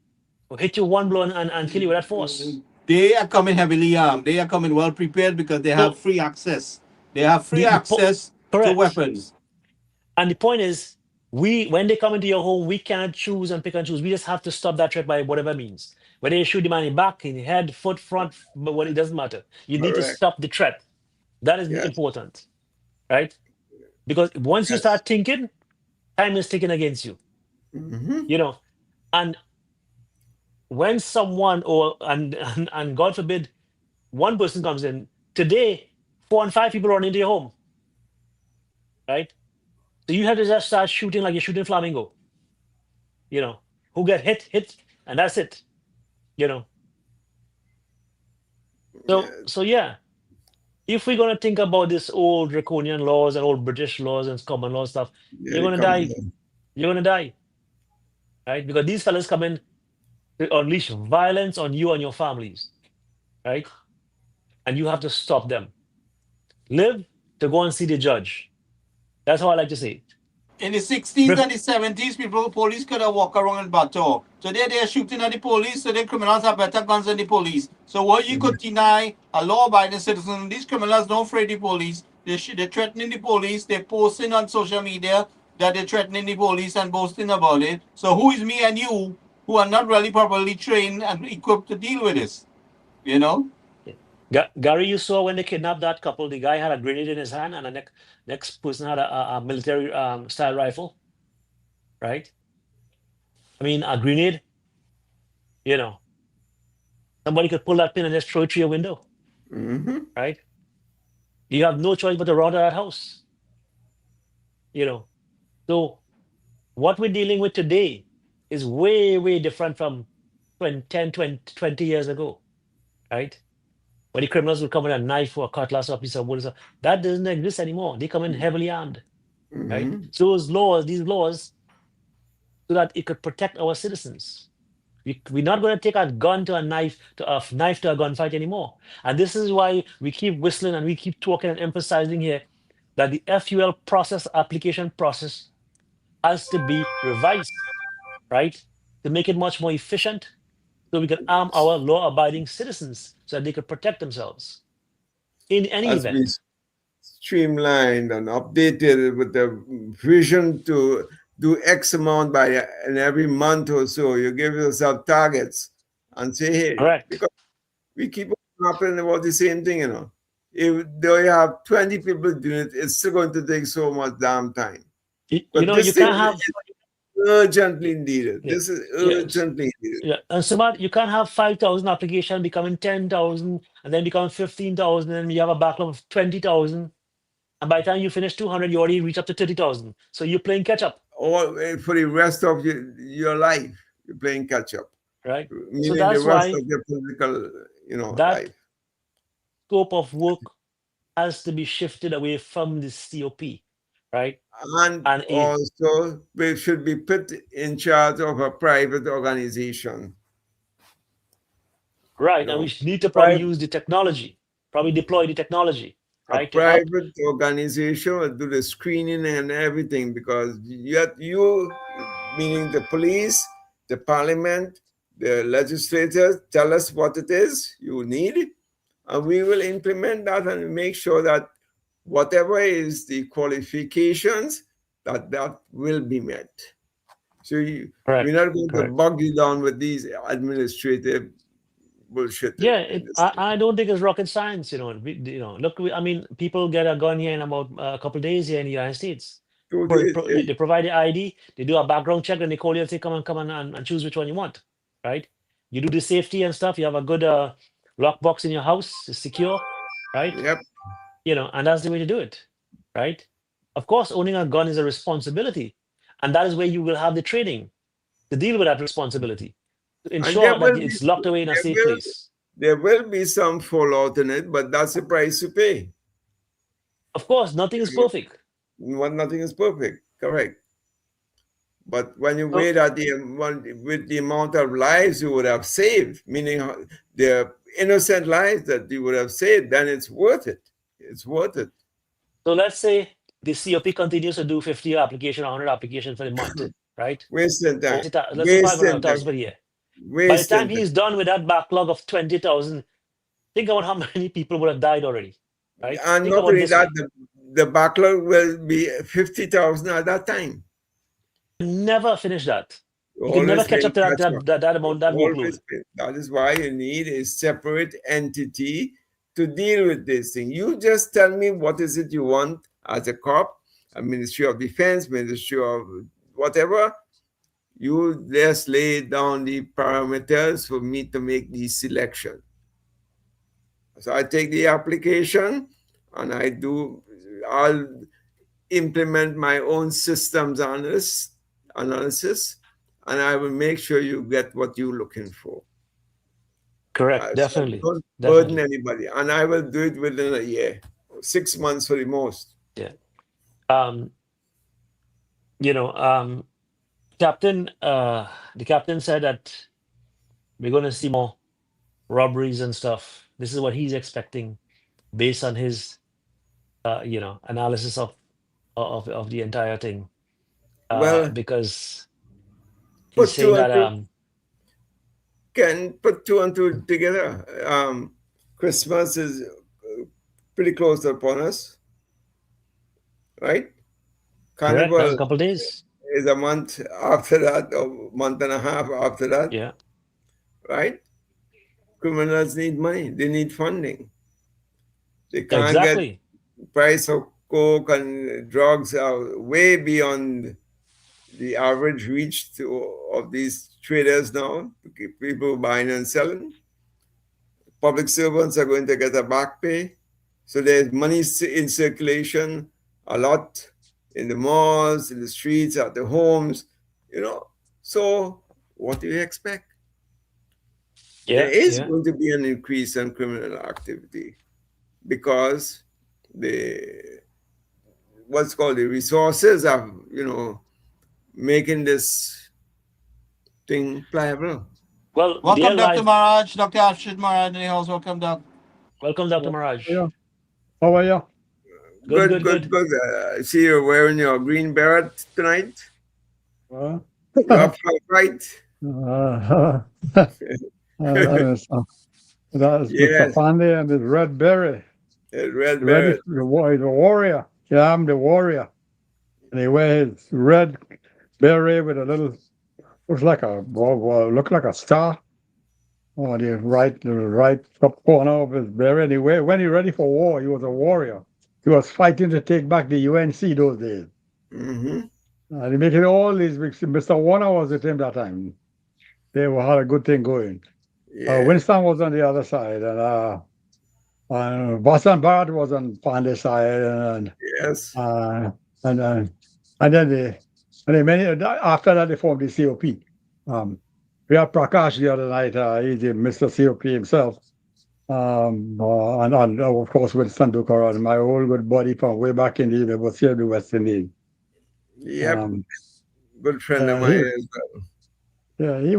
or hit you one blow and kill you with that force. They are coming heavily armed. They are coming well prepared because they have free access. They have free access to correct. weapons. And the point is, when they come into your home, we cannot choose and pick and choose. We just have to stop that threat by whatever means. Whether you shoot the man in the back, in the head, foot, front, but what, it doesn't matter. You need to Correct. stop the threat. That is Yes. important, right? Because once you start thinking, time is ticking against you. You know, and when someone and God forbid, one person comes in today, 4 and 5 people run into your home, right? So you have to just start shooting like you're shooting flamingo. You know, who get hit, and that's it. You know. So yeah, if we're gonna think about this old draconian laws and old British laws and common law stuff, you're gonna die. You're gonna die, right? Because these fellas come in to unleash violence on you and your families, right? And you have to stop them. Live to go and see the judge. That's how I like to say it. In the 60s and the 70s, police could have walked around in Bato. Today they're shooting at the police, so the criminals have better guns than the police. So what you could deny a law-abiding citizen, these criminals don't afraid the police. They're threatening the police. They're posting on social media that they're threatening the police and boasting about it. So who is me and you who are not really properly trained and equipped to deal with this? You know? Gary, you saw when they kidnapped that couple, the guy had a grenade in his hand and the next person had a military style rifle, right? I mean, a grenade, you know, somebody could pull that pin and just throw it through your window, right? You have no choice but to run to that house, you know. So what we're dealing with today is way, way different from 10, 20 years ago, right? When the criminals would come with a knife or a cutlass or a piece of wood, that doesn't exist anymore. They come in heavily armed, right? So these laws, so that it could protect our citizens. We're not going to take a gun to a knife to a gunfight anymore. And this is why we keep whistling and we keep talking and emphasizing here that the FUL application process has to be revised, right? To make it much more efficient, so we can arm our law-abiding citizens so that they could protect themselves in any Has event. been streamlined and updated with the vision to do X amount in every month or so. You give yourself targets and say, hey, Correct. because we keep on happening about the same thing, you know. If they have 20 people doing it, it's still going to take so much damn time. You know, you can't have urgently needed. Yeah. This is urgently needed. Yeah, and so you can't have 5,000 applications becoming 10,000 and then becoming 15,000, and you have a backlog of 20,000. And by the time you finish 200, you already reach up to 30,000. So you're playing catch up. Or for the rest of your life, you're playing catch up. Right. Meaning so that's the rest why of your political, life. scope of work has to be shifted away from the COP, right? And And also, we should be put in charge of a private organization. right, and No, we need to probably private, use the technology, probably deploy the technology, a right, to help. private organization will do the screening and everything, because you, meaning the police, the parliament, the legislators, tell us what it is you need, and we will implement that and make sure that whatever is the qualifications, that will be met. So we're Correct, not going to correct. bog you down with these administrative bullshit. Yeah, in this thing. I don't think it's rocket science, Look, I mean, people get a gun here in about a couple of days here in the United States. So They provide the ID, they do a background check, and they call you and say, come on, and choose which one you want, right? You do the safety and stuff. You have a good lockbox in your house, it's secure, right? Yep. And that's the way to do it, right? Of course, owning a gun is a responsibility, and that is where you will have the training to deal with that responsibility, to And ensure that it's locked away in a safe place. there will be some fallout in it, but that's the price to pay. Of course, nothing is perfect. Nothing is perfect, correct. But when you weigh that with the amount of lives you would have saved, meaning the innocent lives that you would have saved, then it's worth it. It's worth it. So let's say the COP continues to do 50 applications, 100 applications for the month, right? Wasting time. Let's say 500,000 per year. By the time he's done with that backlog of 20,000, think about how many people would have died already, right? And Think not about only this that, way. the backlog will be 50,000 at that time. Never finish that. You can Always never catch up to catch up. that amount, that workload. That is why you need a separate entity to deal with this thing. You just tell me what is it you want as a cop, a Ministry of Defense, Ministry of whatever. You just lay down the parameters for me to make the selection. So I take the application and I'll implement my own systems analysis, and I will make sure you get what you're looking for. Correct, definitely. So don't Definitely. burden anybody, and I will do it within a year, 6 months for the most. Yeah. The captain said that we're going to see more robberies and stuff. This is what he's expecting based on his, analysis of the entire thing. Well, Because put he's saying two and that two, can put two and two together. Christmas is pretty close upon us, right? correct, that's Carnival a couple of days. is a month after that, or month and a half after that, Yeah. right? Criminals need money. They need funding. They can't Exactly. get price of coke and drugs are way beyond the average reach of these traders now. People buying and selling. Public servants are going to get a back pay. So there's money in circulation, a lot in the malls, in the streets, at the homes, So what do you expect? Yeah. There is Yeah. going to be an increase in criminal activity because what's called the resources are, making this thing pliable. Well, Welcome, their Dr. life. Maraj, Dr. Arshid Maraj in the house. Welcome, Doc. Welcome, Dr. Maraj. Yeah. How are you? Good. I see you're wearing your green beret tonight. Uh, You up for a fight? That's Yes. Mr. Pandey and his red berry. Red Ready beret. for he's a warrior. Yeah, I'm the warrior. And he wears red beret with a little, look like a star. On the right top corner of his beret. And when he ready for war, he was a warrior. He was fighting to take back the UNC those days. Mm-hmm. And he making all these. Mr. Warner was with him that time. They had a good thing going. Yeah. Winston was on the other side, and Boston Barrett was on Pandey's side, and Yes. then after that they formed the COP. We had Prakash the other night. He's the Mr. COP himself, and of course Winston Ducaron, my old good buddy from way back in the University of the West Indies. Yep, Um, good friend of he, mine as well. yeah, he's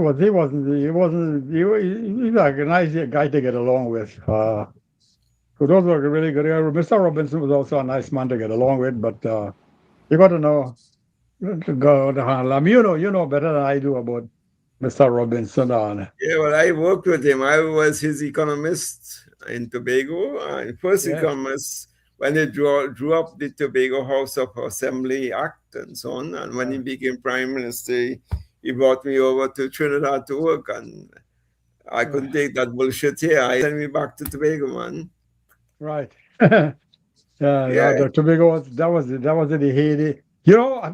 like a nice guy to get along with. So those were really good. Mr. Robinson was also a nice man to get along with, but you got to know to go to handle him. You know better than I do about Mr. Robinson. Yeah, well, I worked with him. I was his economist in Tobago, and first Yes. economist when they drew up the Tobago House of Assembly Act and so on. And when he became prime minister, he brought me over to Trinidad to work, and I couldn't take that bullshit here. I sent me back to Tobago, man. Right. Yeah, the Tobago was that was in the heyday. You know, I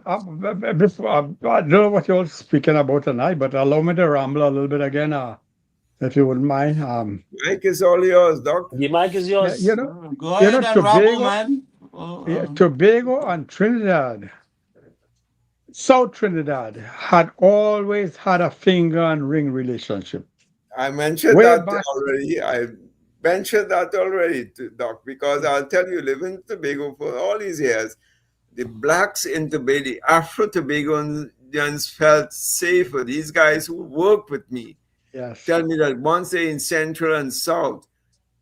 don't know what you're speaking about tonight, but allow me to ramble a little bit again, if you wouldn't mind. Mike is all yours, Doc. The mic is yours. You know, Go ahead and Tobago, ramble, man. Tobago and Trinidad, South Trinidad had always had a finger and ring relationship. I mentioned Way that back- already. I mentioned that already, Doc, because I'll tell you, living in Tobago for all these years, the blacks in Tobago, the Afro-Tobagonians felt safer. These guys who worked with me Yes. tell me that once they're in Central and South,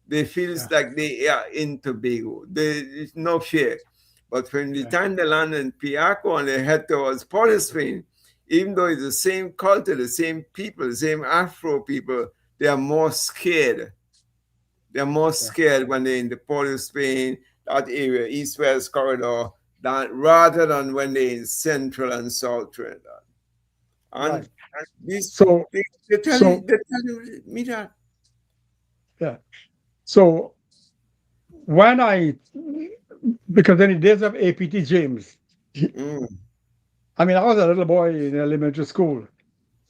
they feel like they are in Tobago. There's no fear. But when the time they land in Piaco and they head towards Port of Spain, even though it's the same culture, the same people, the same Afro people, they are more scared. They're more scared when they're in the Port of Spain, that area, East-West corridor, rather than when they're in Central and South Trinidad. And Right. these, So they tell me that. Yeah. So because in the days of APT James, I mean, I was a little boy in elementary school.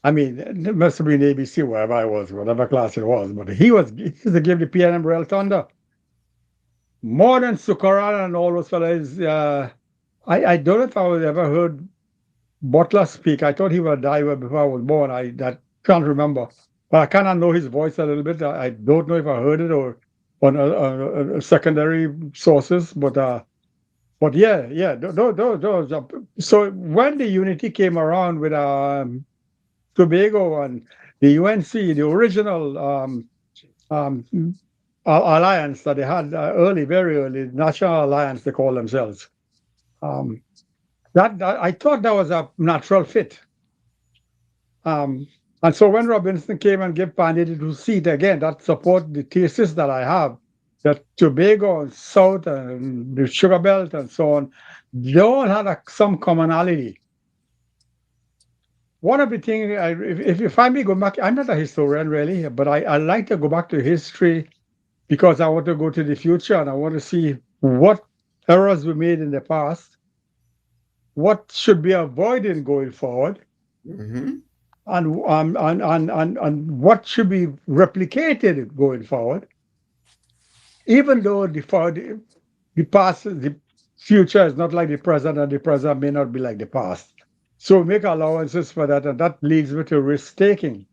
I mean, it must have been ABC, wherever I was, whatever class it was, but he used to give the PNM Real Thunder. More than Sukaran and all those fellas. I don't know if I was ever heard Butler speak. I thought he would die before I was born. I can't remember. But I kind of know his voice a little bit. I don't know if I heard it or on secondary sources, but yeah. Those. So when the unity came around with Tobago and the UNC, the original alliance that they had very early, National Alliance, they call themselves. That I thought that was a natural fit. And so when Robinson came and gave Pandy to seat again, that support the thesis that I have, that Tobago and South and the Sugar Belt and so on, they all had some commonality. One of the things, if you find me go back, I'm not a historian really, but I like to go back to history because I want to go to the future and I want to see what errors we made in the past, what should be avoided going forward, and what should be replicated going forward. Even though the past, the future is not like the present, and the present may not be like the past. So make allowances for that, and that leads me to risk taking.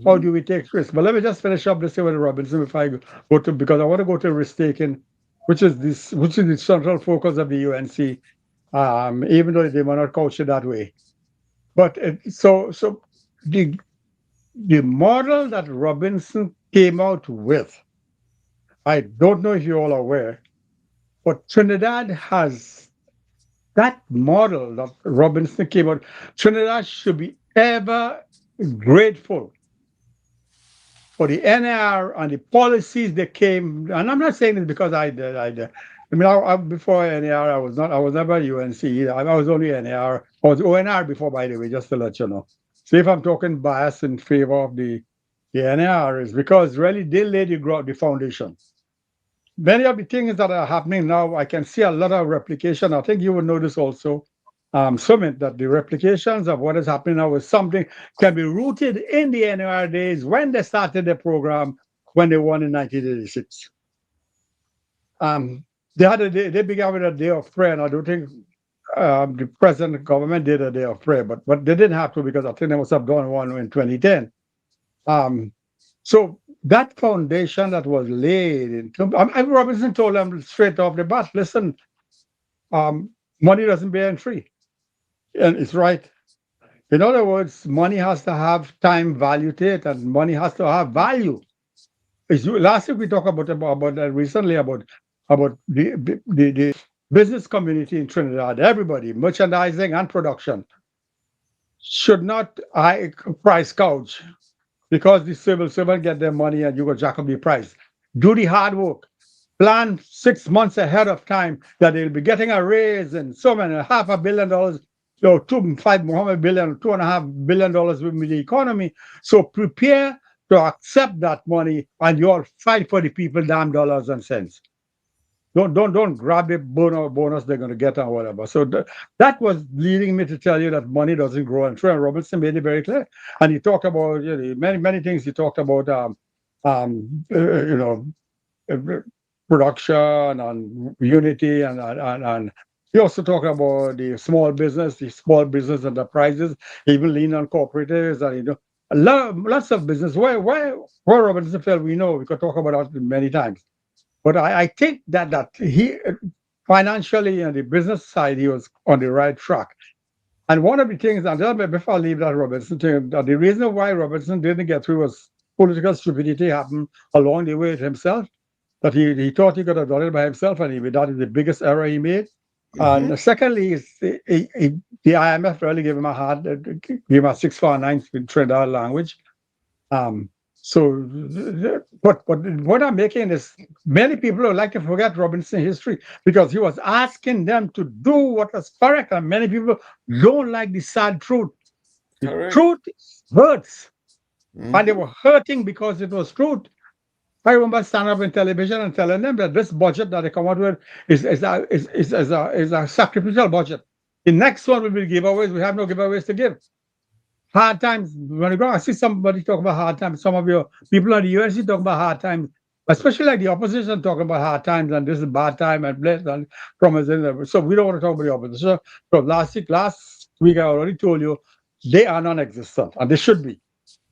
How do we take risks? But let me just finish up this with Robinson before I go to, because I want to go to risk taking, which is the central focus of the UNC, even though they may not couch it that way. But so the model that Robinson came out with, I don't know if you're all aware, but Trinidad has that model that Robinson came out. Trinidad should be ever grateful for the NAR and the policies that came. And I'm not saying this because I did. I mean, before NAR, I was never UNC either. I was only NAR. I was ONR before, by the way, just to let you know. So if I'm talking bias in favor of the NAR, is because really they laid the foundation. Many of the things that are happening now, I can see a lot of replication. I think you will notice also, Sumit, that the replications of what is happening now is something can be rooted in the NAR days when they started the program, when they won in 1986. They began with a day of prayer, and I don't think the present government did a day of prayer, but they didn't have to because I think they must have done one in 2010. So that foundation that was laid in Robinson told them straight off the bat, listen, money doesn't bear free. And it's right. In other words, money has to have time value to it, and money has to have value. Last week we talked about that recently about the business community in Trinidad. Everybody, merchandising and production, should not price gouge because the civil servant get their money and you go jack up the price. Do the hard work. Plan 6 months ahead of time that they'll be getting a raise and so many $500 million, $2.5 billion, $2.5 billion with the economy. So prepare to accept that money and you'll fight for the people damn dollars and cents. Don't grab the bonus they're going to get or whatever. So that was leading me to tell you that money doesn't grow. And Trent Robinson made it very clear. And he talked about many things. He talked about production and unity, and he also talked about the small business enterprises, even lean on cooperatives, and lots of business. Where Robinson felt we could talk about that many times. But I think that he financially and the business side, he was on the right track. And one of the things, and before I leave that Robinson thing, that the reason why Robinson didn't get through was political stupidity happened along the way himself, that he thought he could have done it by himself, and that is the biggest error he made. And secondly, the IMF really gave him gave him a 6 for 9 in Trinidad language. But what I'm making is many people would like to forget Robinson's history because he was asking them to do what was correct, and many people don't like the sad truth. The truth hurts, and they were hurting because it was truth. I remember standing up in television and telling them that this budget that they come out with is a sacrificial budget. The next one will be giveaways. We have no giveaways to give. Hard times. When you go, I see somebody talking about hard times. Some of your people on the UNC talking about hard times, especially like the opposition talking about hard times and this is bad time and blessed and promising. So we don't want to talk about the opposition. So last week I already told you they are non-existent and they should be.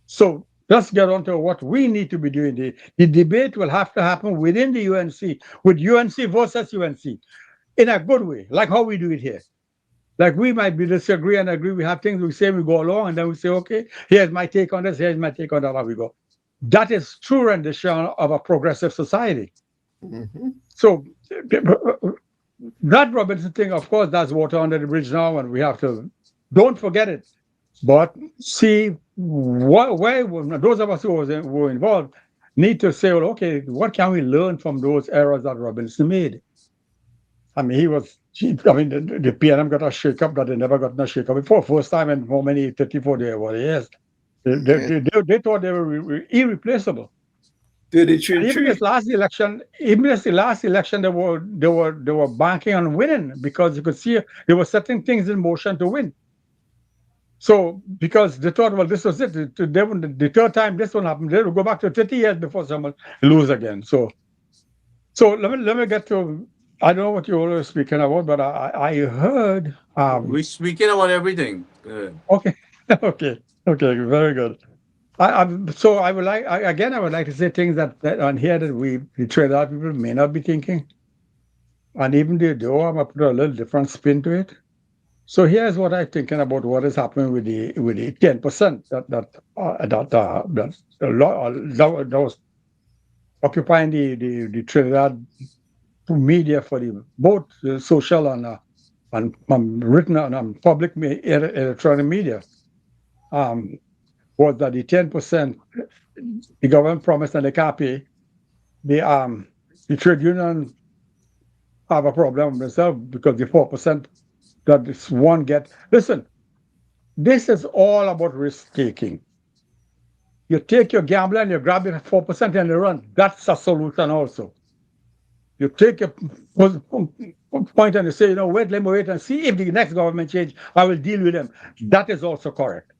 So let's get on to what we need to be doing. The debate will have to happen within the UNC, with UNC versus UNC, in a good way, like how we do it here. Like we might be disagree and agree. We have things we say, we go along, and then we say, okay, here's my take on this, here's my take on that, how we go. That is true rendition of a progressive society. Mm-hmm. So that Robinson thing, of course, that's water under the bridge now, and we have to, don't forget it. But see, where those of us who were involved need to say, well, okay, what can we learn from those errors that Robinson made? I mean, the PNM got a shake-up that they never got a shake-up before. First time in how many, 34 years. They thought they were irreplaceable. Even this last election, they were banking on winning because you could see they were setting things in motion to win. So because they thought, well, this was it. The third time this one happened, they would go back to 30 years before someone lose again. So let me get to. I don't know what you were speaking about, but I heard. We're speaking about everything. Good. Okay, very good. I would like to say things that on here that the Trinidad people may not be thinking, and even I'm gonna put a little different spin to it. So here's what I'm thinking about what is happening with the 10% that was occupying the Trinidad media for both social and written and public electronic media. Was that the 10% the government promised and they can't pay? The trade union have a problem with themselves because the 4% that this one get. Listen, this is all about risk taking. You take your gambler and you grab it at 4% and you run. That's a solution also. You take a point and you say, let me wait and see if the next government change, I will deal with them. That is also correct.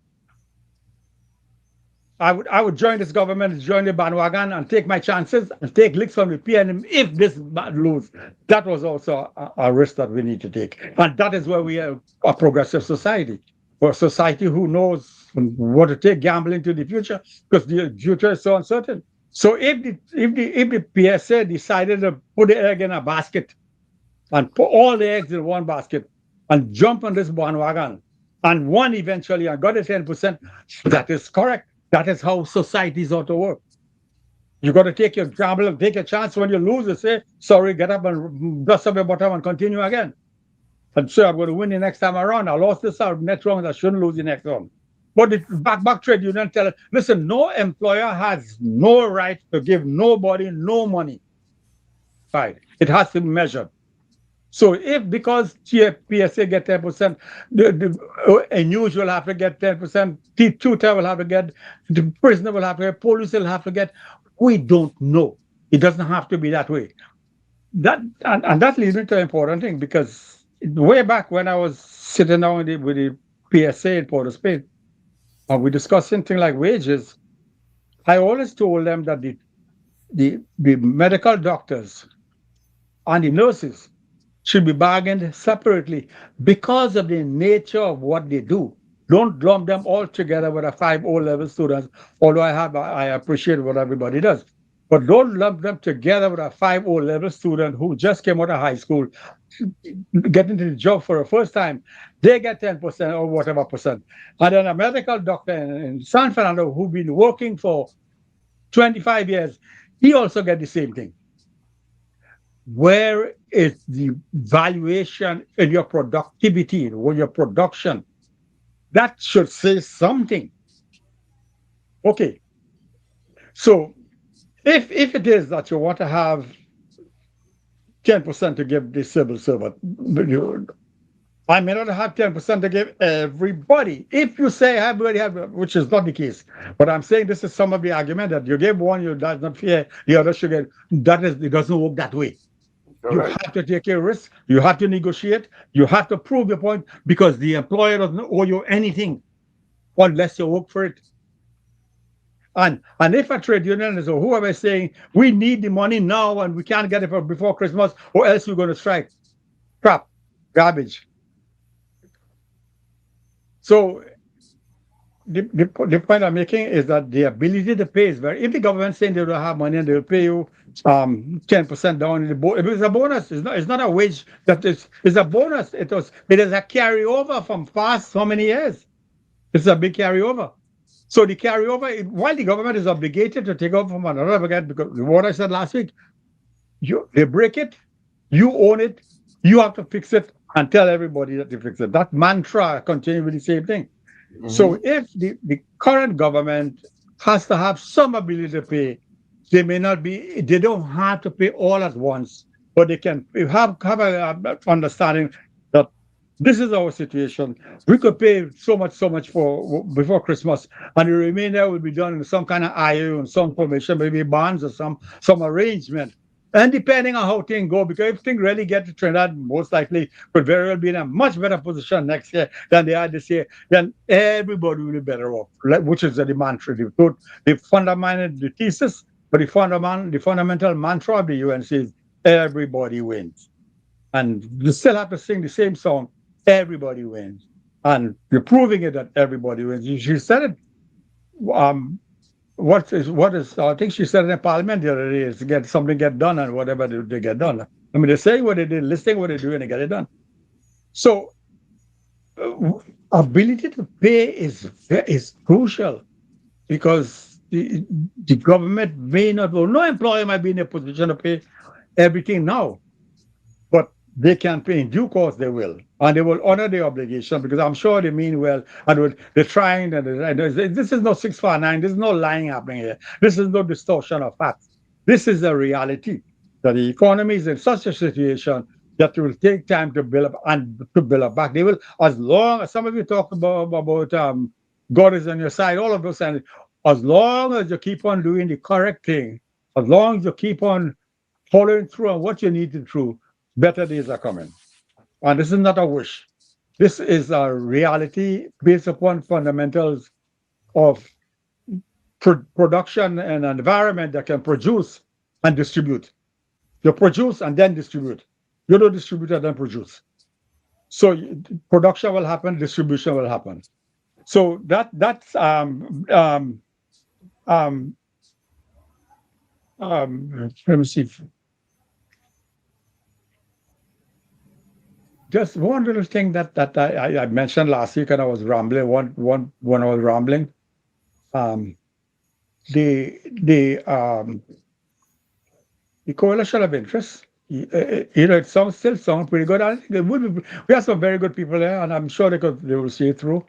I would join this government, join the bandwagon and take my chances and take licks from the PNM if this lose. That was also a risk that we need to take. And that is where we are a progressive society, or a society who knows what to take gambling to the future, because the future is so uncertain. So if the PSA decided to put the egg in a basket and put all the eggs in one basket and jump on this bandwagon and won eventually and got a 10%, that is correct. That is how societies ought to work. You got to take your gamble, take a chance. When you lose, you say, sorry, get up and dust up your bottom and continue again. And so I'm going to win the next time around. I lost this next round, I shouldn't lose the next round. But the back trade union tell us, listen, no employer has no right to give nobody no money. Right. It has to be measured. So if because PSA get 10%, a news will have to get 10%, the tutor will have to get, the prisoner will have to get, police will have to get. We don't know. It doesn't have to be that way. And that leads me to an important thing, because way back when I was sitting down with the PSA in Port of Spain, and we discussed something like wages, I always told them that the medical doctors and the nurses should be bargained separately because of the nature of what they do. Don't lump them all together with a 5 O-level students, although I appreciate what everybody does. But don't lump them together with a 5 O-level student who just came out of high school, get into the job for the first time. They get 10% or whatever percent. And then a medical doctor in San Fernando who's been working for 25 years, he also get the same thing. Where is the valuation in your productivity or your production? That should say something. Okay. So if it is that you want to have 10% to give the civil servant, I may not have 10% to give everybody. If you say everybody have, which is not the case, but I'm saying this is some of the argument that you give one, that's not fair, the other should get. It doesn't work that way. You have to take a risk. You have to negotiate. You have to prove your point, because the employer doesn't owe you anything unless you work for it. And if a trade union is or whoever is saying we need the money now and we can't get it before Christmas or else we're going to strike, crap, garbage. So the point I'm making is that the ability to pay is very. If the government saying they don't have money and they'll pay you 10% down in the it is a bonus. It's not a wage. It's a bonus. It is a carryover from past so many years. It's a big carryover. So the carryover, while the government is obligated to take over from another again, because what I said last week, they break it, you own it, you have to fix it and tell everybody that you fix it. That mantra continues with the same thing. Mm-hmm. So if the current government has to have some ability to pay, they don't have to pay all at once, but they can have a understanding that this is our situation. We could pay so much for before Christmas, and the remainder will be done in some kind of IO and some formation, maybe bonds or some arrangement. And depending on how things go, because if things really get to Trinidad, most likely could very well be in a much better position next year than they are this year, then everybody will be better off, which is the mantra. The fundamental thesis, but the fundamental mantra of the UNC is everybody wins. And you still have to sing the same song, everybody wins. And you're proving it that everybody wins. She said it. What is I think she said in Parliament the other day is to get something get done and whatever they get done. I mean, they're saying what they did, listing what they do, and they get it done. So ability to pay is crucial, because the government may not, well, no employer might be in a position to pay everything now, but they can pay in due course. They will, and they will honor their obligation, because I'm sure they mean well, and they're trying. And this is no 649. This is no lying happening here. This is no distortion of facts. This is a reality that the economy is in such a situation that it will take time to build up and to build up back. They will, as long as some of you talk about God is on your side, all of those things. As long as you keep on doing the correct thing, as long as you keep on following through on what you need to do, better days are coming. And this is not a wish. This is a reality based upon fundamentals of production and an environment that can produce and distribute. You produce and then distribute. You don't distribute and then produce. So production will happen, distribution will happen. So that's Let me see. Just one little thing that I mentioned last week, and I was rambling. When I was rambling, um, the coalition of interest. It still sounds pretty good. I think it would be, we have some very good people there, and I'm sure they will see it through.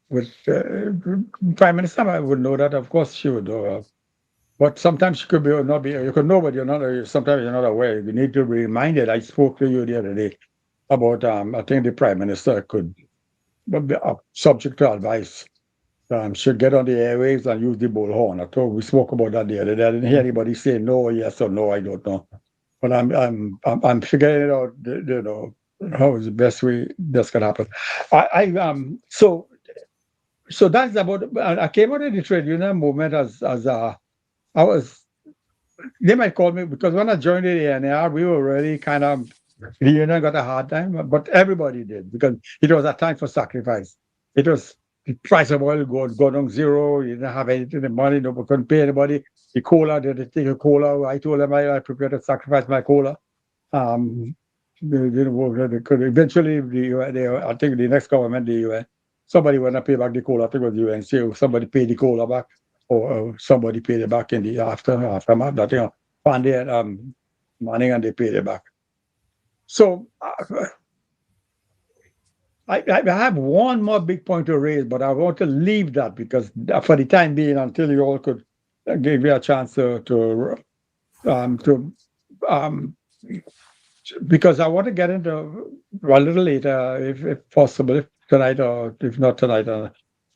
With Prime Minister, I would know that. Of course, she would know. But sometimes you could not be. You could know, but you're not. Sometimes you're not aware. You need to be reminded. I spoke to you the other day about. I think the Prime Minister could be subject to advice. Should get on the airwaves and use the bullhorn. I thought we spoke about that the other day. I didn't hear anybody say no, yes or no. I don't know. But I'm figuring it out. How is the best way this can happen. So that's about. I came out of the trade union movement as I was. They might call me because when I joined the ANR, we were really kind of. The union got a hard time, but everybody did because it was a time for sacrifice. It was the price of oil go down zero. You didn't have anything, the money, nobody couldn't pay anybody. The cola, they take a cola. I told them I prepared to sacrifice my cola. They could eventually. I think the next government, the UN, somebody went to pay back the cola. I think it was the UN. So somebody paid the cola back, or somebody paid it back in the aftermath. That Pandy and Manning, and they paid it back. So I have one more big point to raise, but I want to leave that because for the time being, until you all could give me a chance because I want to get into a little later, if possible, if tonight or if not tonight.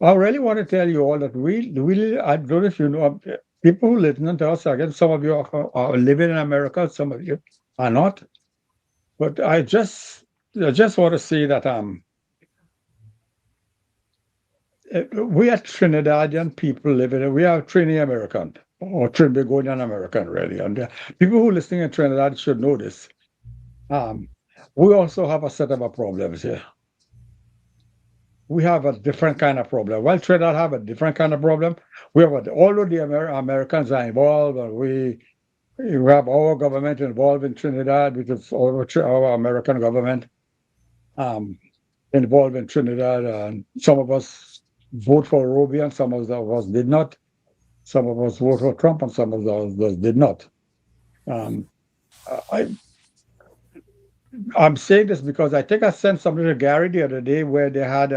I really want to tell you all that we I don't know if you know, people who listen to us, again, some of you are living in America, some of you are not. But I just want to say that we are Trinidadian people living. We are Trini American or Trinbagonian American, really. And people who are listening in Trinidad should know this. We also have a set of problems here. We have a different kind of problem. While Trinidad have a different kind of problem, we have although the Americans are involved, and we have our government involved in Trinidad because our American government involved in Trinidad, and some of us vote for Roby and some of us did not. Some of us vote for Trump and some of us did not. I'm saying this because I think I sent something to Gary the other day where they had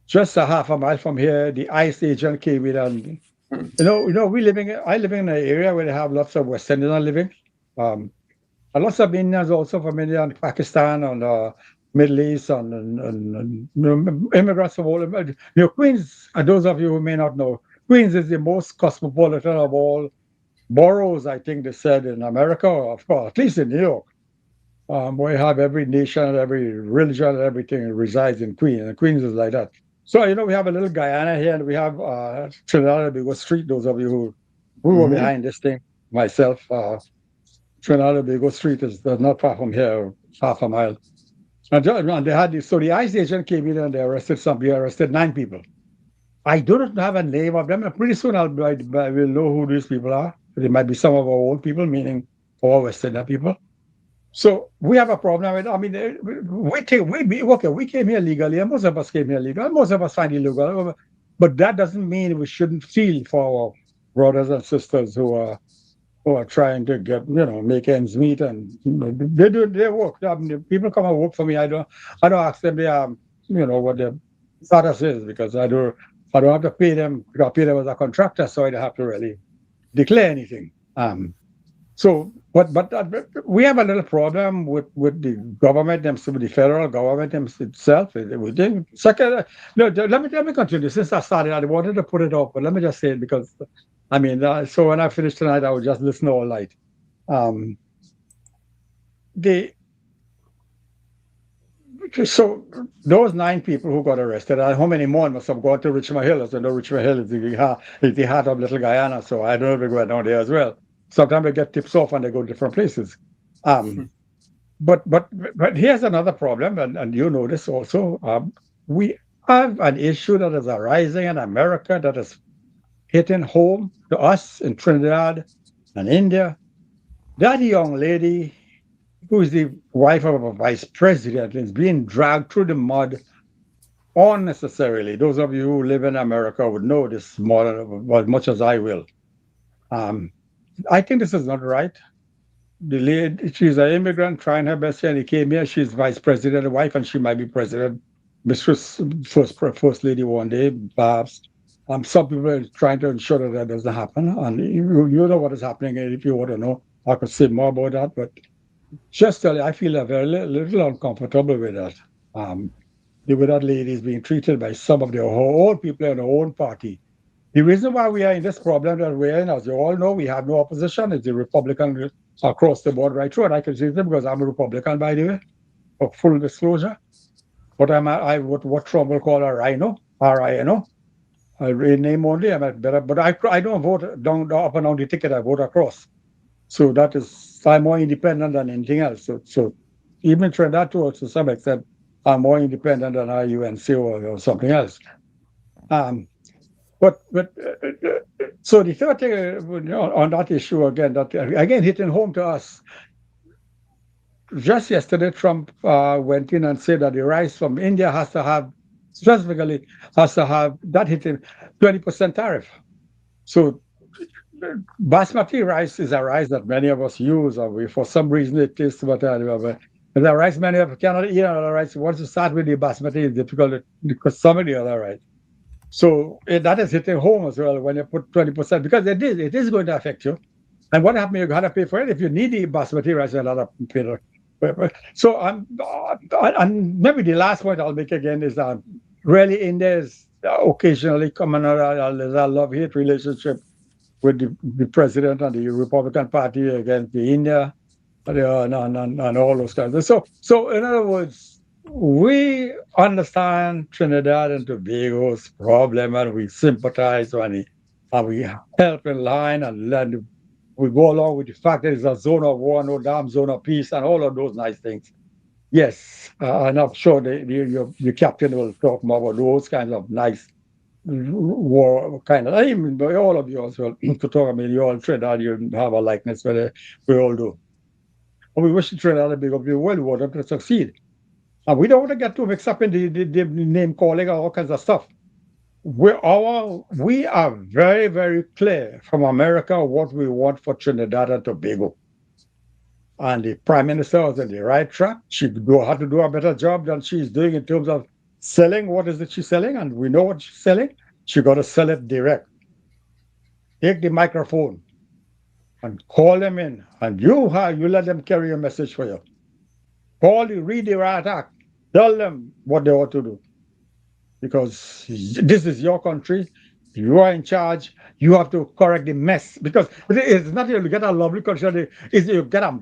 just a half a mile from here, the ICE agent came in and I live in an area where they have lots of West Indians living. And lots of Indians also from India and Pakistan and Middle East and immigrants from all. Queens, and those of you who may not know, Queens is the most cosmopolitan of all boroughs, I think they said, in America, or at least in New York. Where you have every nation, every religion, and everything resides in Queens, and Queens is like that. So, we have a little Guyana here, and we have Trinidad and Tobago Street, those of you who were behind this thing, myself. Trinidad and Tobago Street is not far from here, half a mile. And they had the ICE agent came in and they arrested 9 people. I do not have a name of them, and pretty soon I will know who these people are. They might be some of our old people, meaning our West Indian people. So we have a problem with. We came here legally, and most of us came here legally, and most of us find illegal. But that doesn't mean we shouldn't feel for our brothers and sisters who are trying to get make ends meet, and they do their work. People come and work for me. I don't ask them what their status is because I don't have to pay them. I pay them as a contractor, so I don't have to really declare anything. So, but we have a little problem with the government, with the federal government itself. Second, let me continue. Since I started, I wanted to put it off, but let me just say it because, so when I finish tonight, I will just listen all night. So those 9 people who got arrested, how many more must have gone to Richmond Hill? As I know, Richmond Hill is the heart of Little Guyana, so I don't know if they go down there as well. Sometimes they get tips off and they go to different places. But here's another problem, and you know this also. We have an issue that is arising in America that is hitting home to us in Trinidad and India. That young lady, who is the wife of a vice president, is being dragged through the mud unnecessarily. Those of you who live in America would know this more as much as I will. I think this is not right. The lady, she's an immigrant trying her best here, and he came here. She's vice president, wife, and she might be president, mistress, first lady one day, perhaps. Some people are trying to ensure that that doesn't happen, and you know what is happening. And if you want to know, I could say more about that. But just tell you, I feel a very little uncomfortable with that. The way that lady is being treated by some of their own people in their own party. The reason why we are in this problem that we're in, as you all know, we have no opposition. It's the Republican across the board right through. And I can say them because I'm a Republican, by the way, for full disclosure. But I'm what Trump will call a rhino, R-I-N-O. I read name only. But I don't vote down up and down the ticket. I vote across. So that is, I'm more independent than anything else. So even Trinidad to some extent, I'm more independent than UNC or something else. So the third thing on that issue again, hitting home to us. Just yesterday, Trump went in and said that the rice from India specifically has to have that hitting 20% tariff. So basmati rice is a rice that many of us use, or for some reason it tastes better. But the rice many of us cannot eat other rice. Once you start with the basmati, it's difficult because some of the other rice. So that is hitting home as well when you put 20%, because it is going to affect you. And what happens, you're going to pay for it. If you need the basmati rice, you're not pay. So and maybe the last point I'll make again is that really India is occasionally coming out as a love-hate relationship with the president and the Republican Party against the India and all those kinds. So in other words, we understand Trinidad and Tobago's problem, and we sympathize and we help in line, and we go along with the fact that it's a zone of war, no damn zone of peace, and all of those nice things. Yes, and I'm sure the captain will talk more about those kinds of nice war kind of. Even all of you as well to talk. I mean, you all Trinidad, you have a likeness where we all do. And we wish Trinidad and Tobago the world want them to succeed. And we don't want to get too mixed up in the name calling and all kinds of stuff. We are very, very clear from America what we want for Trinidad and Tobago. And the Prime Minister was on the right track. She had to do a better job than she's doing in terms of selling. What is it she's selling? And we know what she's selling. She got to sell it direct. Take the microphone and call them in. And you let them carry your message for you. Read the right act. Tell them what they ought to do. Because this is your country. You are in charge. You have to correct the mess. Because it's not you get a lovely country. You get a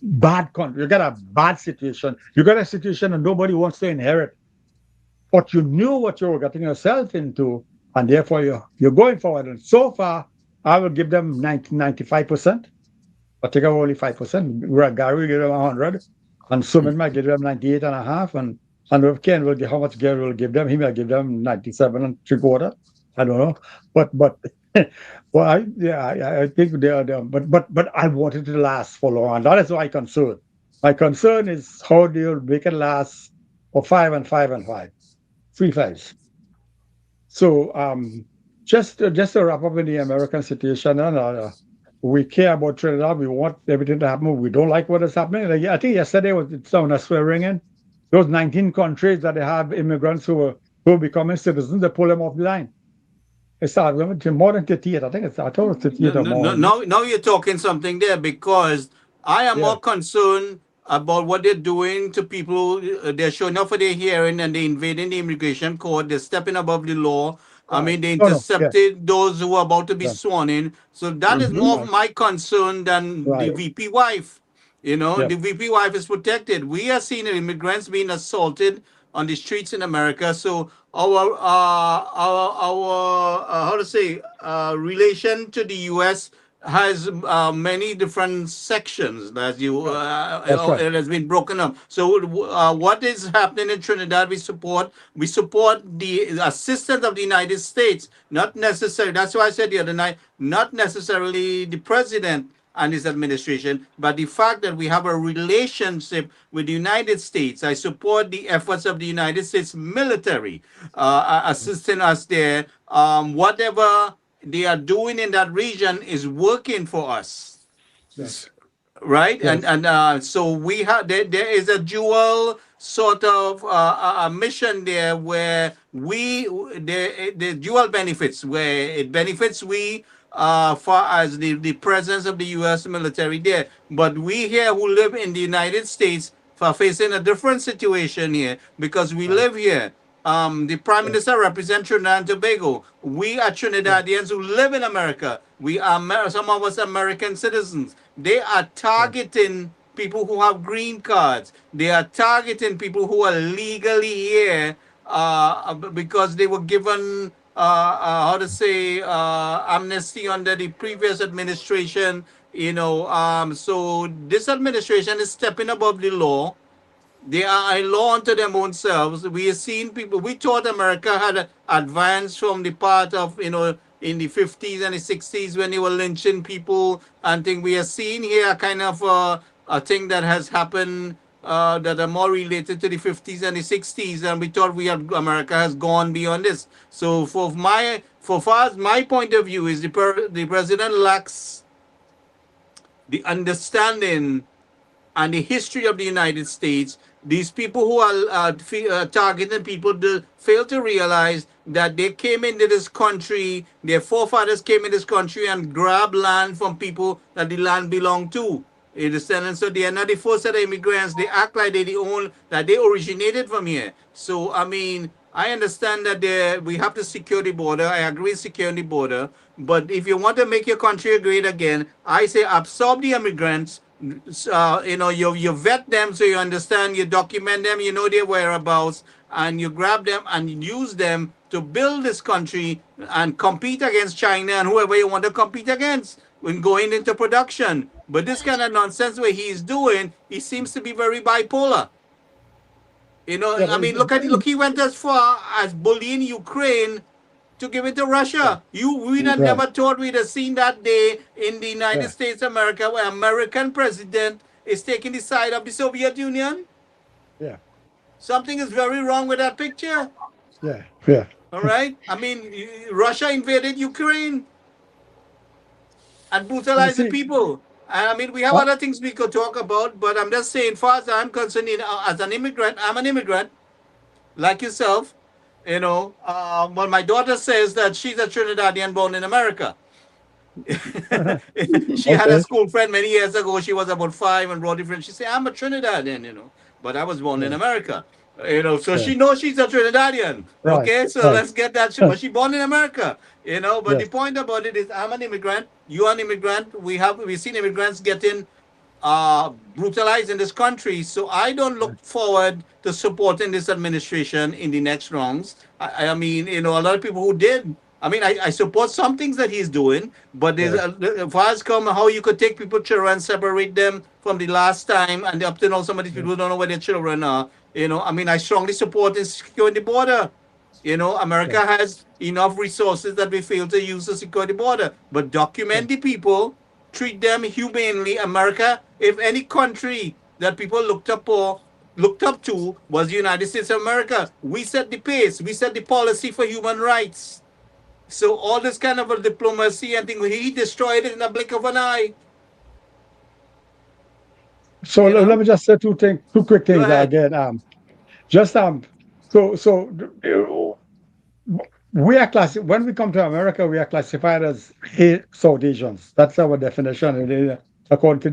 bad country. You get a bad situation. You get a situation that nobody wants to inherit. But you knew what you were getting yourself into. And therefore, you're going forward. And so far, I will give them 95%. But take only 5%. Gary will give them 100. And Suman might give them 98.5, and with Ken will give how much Gary will give them. He might give them 97 3/4. I don't know, but well, I think they are there. But I want it to last for long, and that is my concern. My concern is how do you make it last for 5 and 5 and 5, 3 5s. So just to wrap up in the American situation, and we care about Trinidad. We want everything to happen. We don't like what is happening. I think yesterday was someone swearing in. Those 19 countries that they have immigrants who are becoming citizens, they pull them off the line. It's more than 38. I think I told 38 or more. Now you're talking something there, because I am more concerned about what they're doing to people. They're showing up for their hearing and they're invading the immigration court. They're stepping above the law. I mean, they intercepted those who are about to be sworn in. So that is more of my concern than the VP wife. The VP wife is protected. We are seeing immigrants being assaulted on the streets in America. So our relation to the U.S. has many different sections that That's right. it has been broken up. So what is happening in Trinidad? We support the assistance of the United States, not necessarily. That's why I said the other night, not necessarily the president and his administration, but the fact that we have a relationship with the United States. I support the efforts of the United States military assisting us there. Whatever they are doing in that region is working for us, Yes. right? Yes. And so we have there is a dual sort of a mission there where the dual benefits where it benefits we far as the presence of the U.S. military there, but we here who live in the United States are facing a different situation here because we Right. live here. The Prime Yes. Minister represents Trinidad and Tobago. We are Yes. Trinidadians who live in America. We are some of us American citizens. They are Yes. targeting people who have green cards. They are targeting people who are legally here because they were given how to say amnesty under the previous administration. So this administration is stepping above the law. They are a law unto them own selves. We have seen people. We thought America had advanced from the part of in the 50s and the 60s when they were lynching people and thing. We are seeing here kind of a thing that has happened that are more related to the 50s and the 60s, and we thought America has gone beyond this. So for far as my point of view is the president lacks the understanding and the history of the United States. These people who are targeting people fail to realize that they came into this country, their forefathers came in this country and grabbed land from people that the land belonged to. You understand? And so they are not the first set of immigrants. They act like that they originated from here. So, I mean, I understand that we have to secure the border. I agree securing the border. But if you want to make your country great again, I say absorb the immigrants. You vet them so you understand, you document them, you know their whereabouts, and you grab them and use them to build this country and compete against China and whoever you want to compete against when going into production. But this kind of nonsense what he's doing, he seems to be very bipolar. Yeah, I mean, look, he went as far as bullying Ukraine to give it to Russia. We'd have Right. never thought we'd have seen that day in the United Yeah. States of America where American president is taking the side of the Soviet Union. Yeah. Something is very wrong with that picture. Yeah. Yeah. All right. I mean, Russia invaded Ukraine and brutalized the see- people. And I mean, we have What? other things we could talk about, but I'm just saying, far as I'm concerned, as an immigrant, I'm an immigrant, like yourself. Well, my daughter says that she's a Trinidadian born in America. She had a Okay. school friend many years ago. She was about 5 and brought it friend. She said, I'm a Trinidadian, but I was born in America. So Yeah. she knows she's a Trinidadian. Right, Okay, so right. let's get that. But she born in America, but the Yes. point about it is I'm an immigrant, you're an immigrant. We've seen immigrants getting brutalized in this country. So I don't look forward to supporting this administration in the next rounds. I mean, a lot of people who did. I mean, I support some things that he's doing, but there's as far as come how you could take people children, separate them from the last time, and up to now some of these people don't know where their children are. I mean, I strongly support in securing the border. America has enough resources that we fail to use to secure the border, but document the people, treat them humanely. America, if any country that people looked up to was the United States of America. We set the pace. We set the policy for human rights. So all this kind of a diplomacy and thing, he destroyed it in a blink of an eye. So You know? let me just say two quick things ahead. again. So we are when we come to America, we are classified as South Asians. That's our definition according to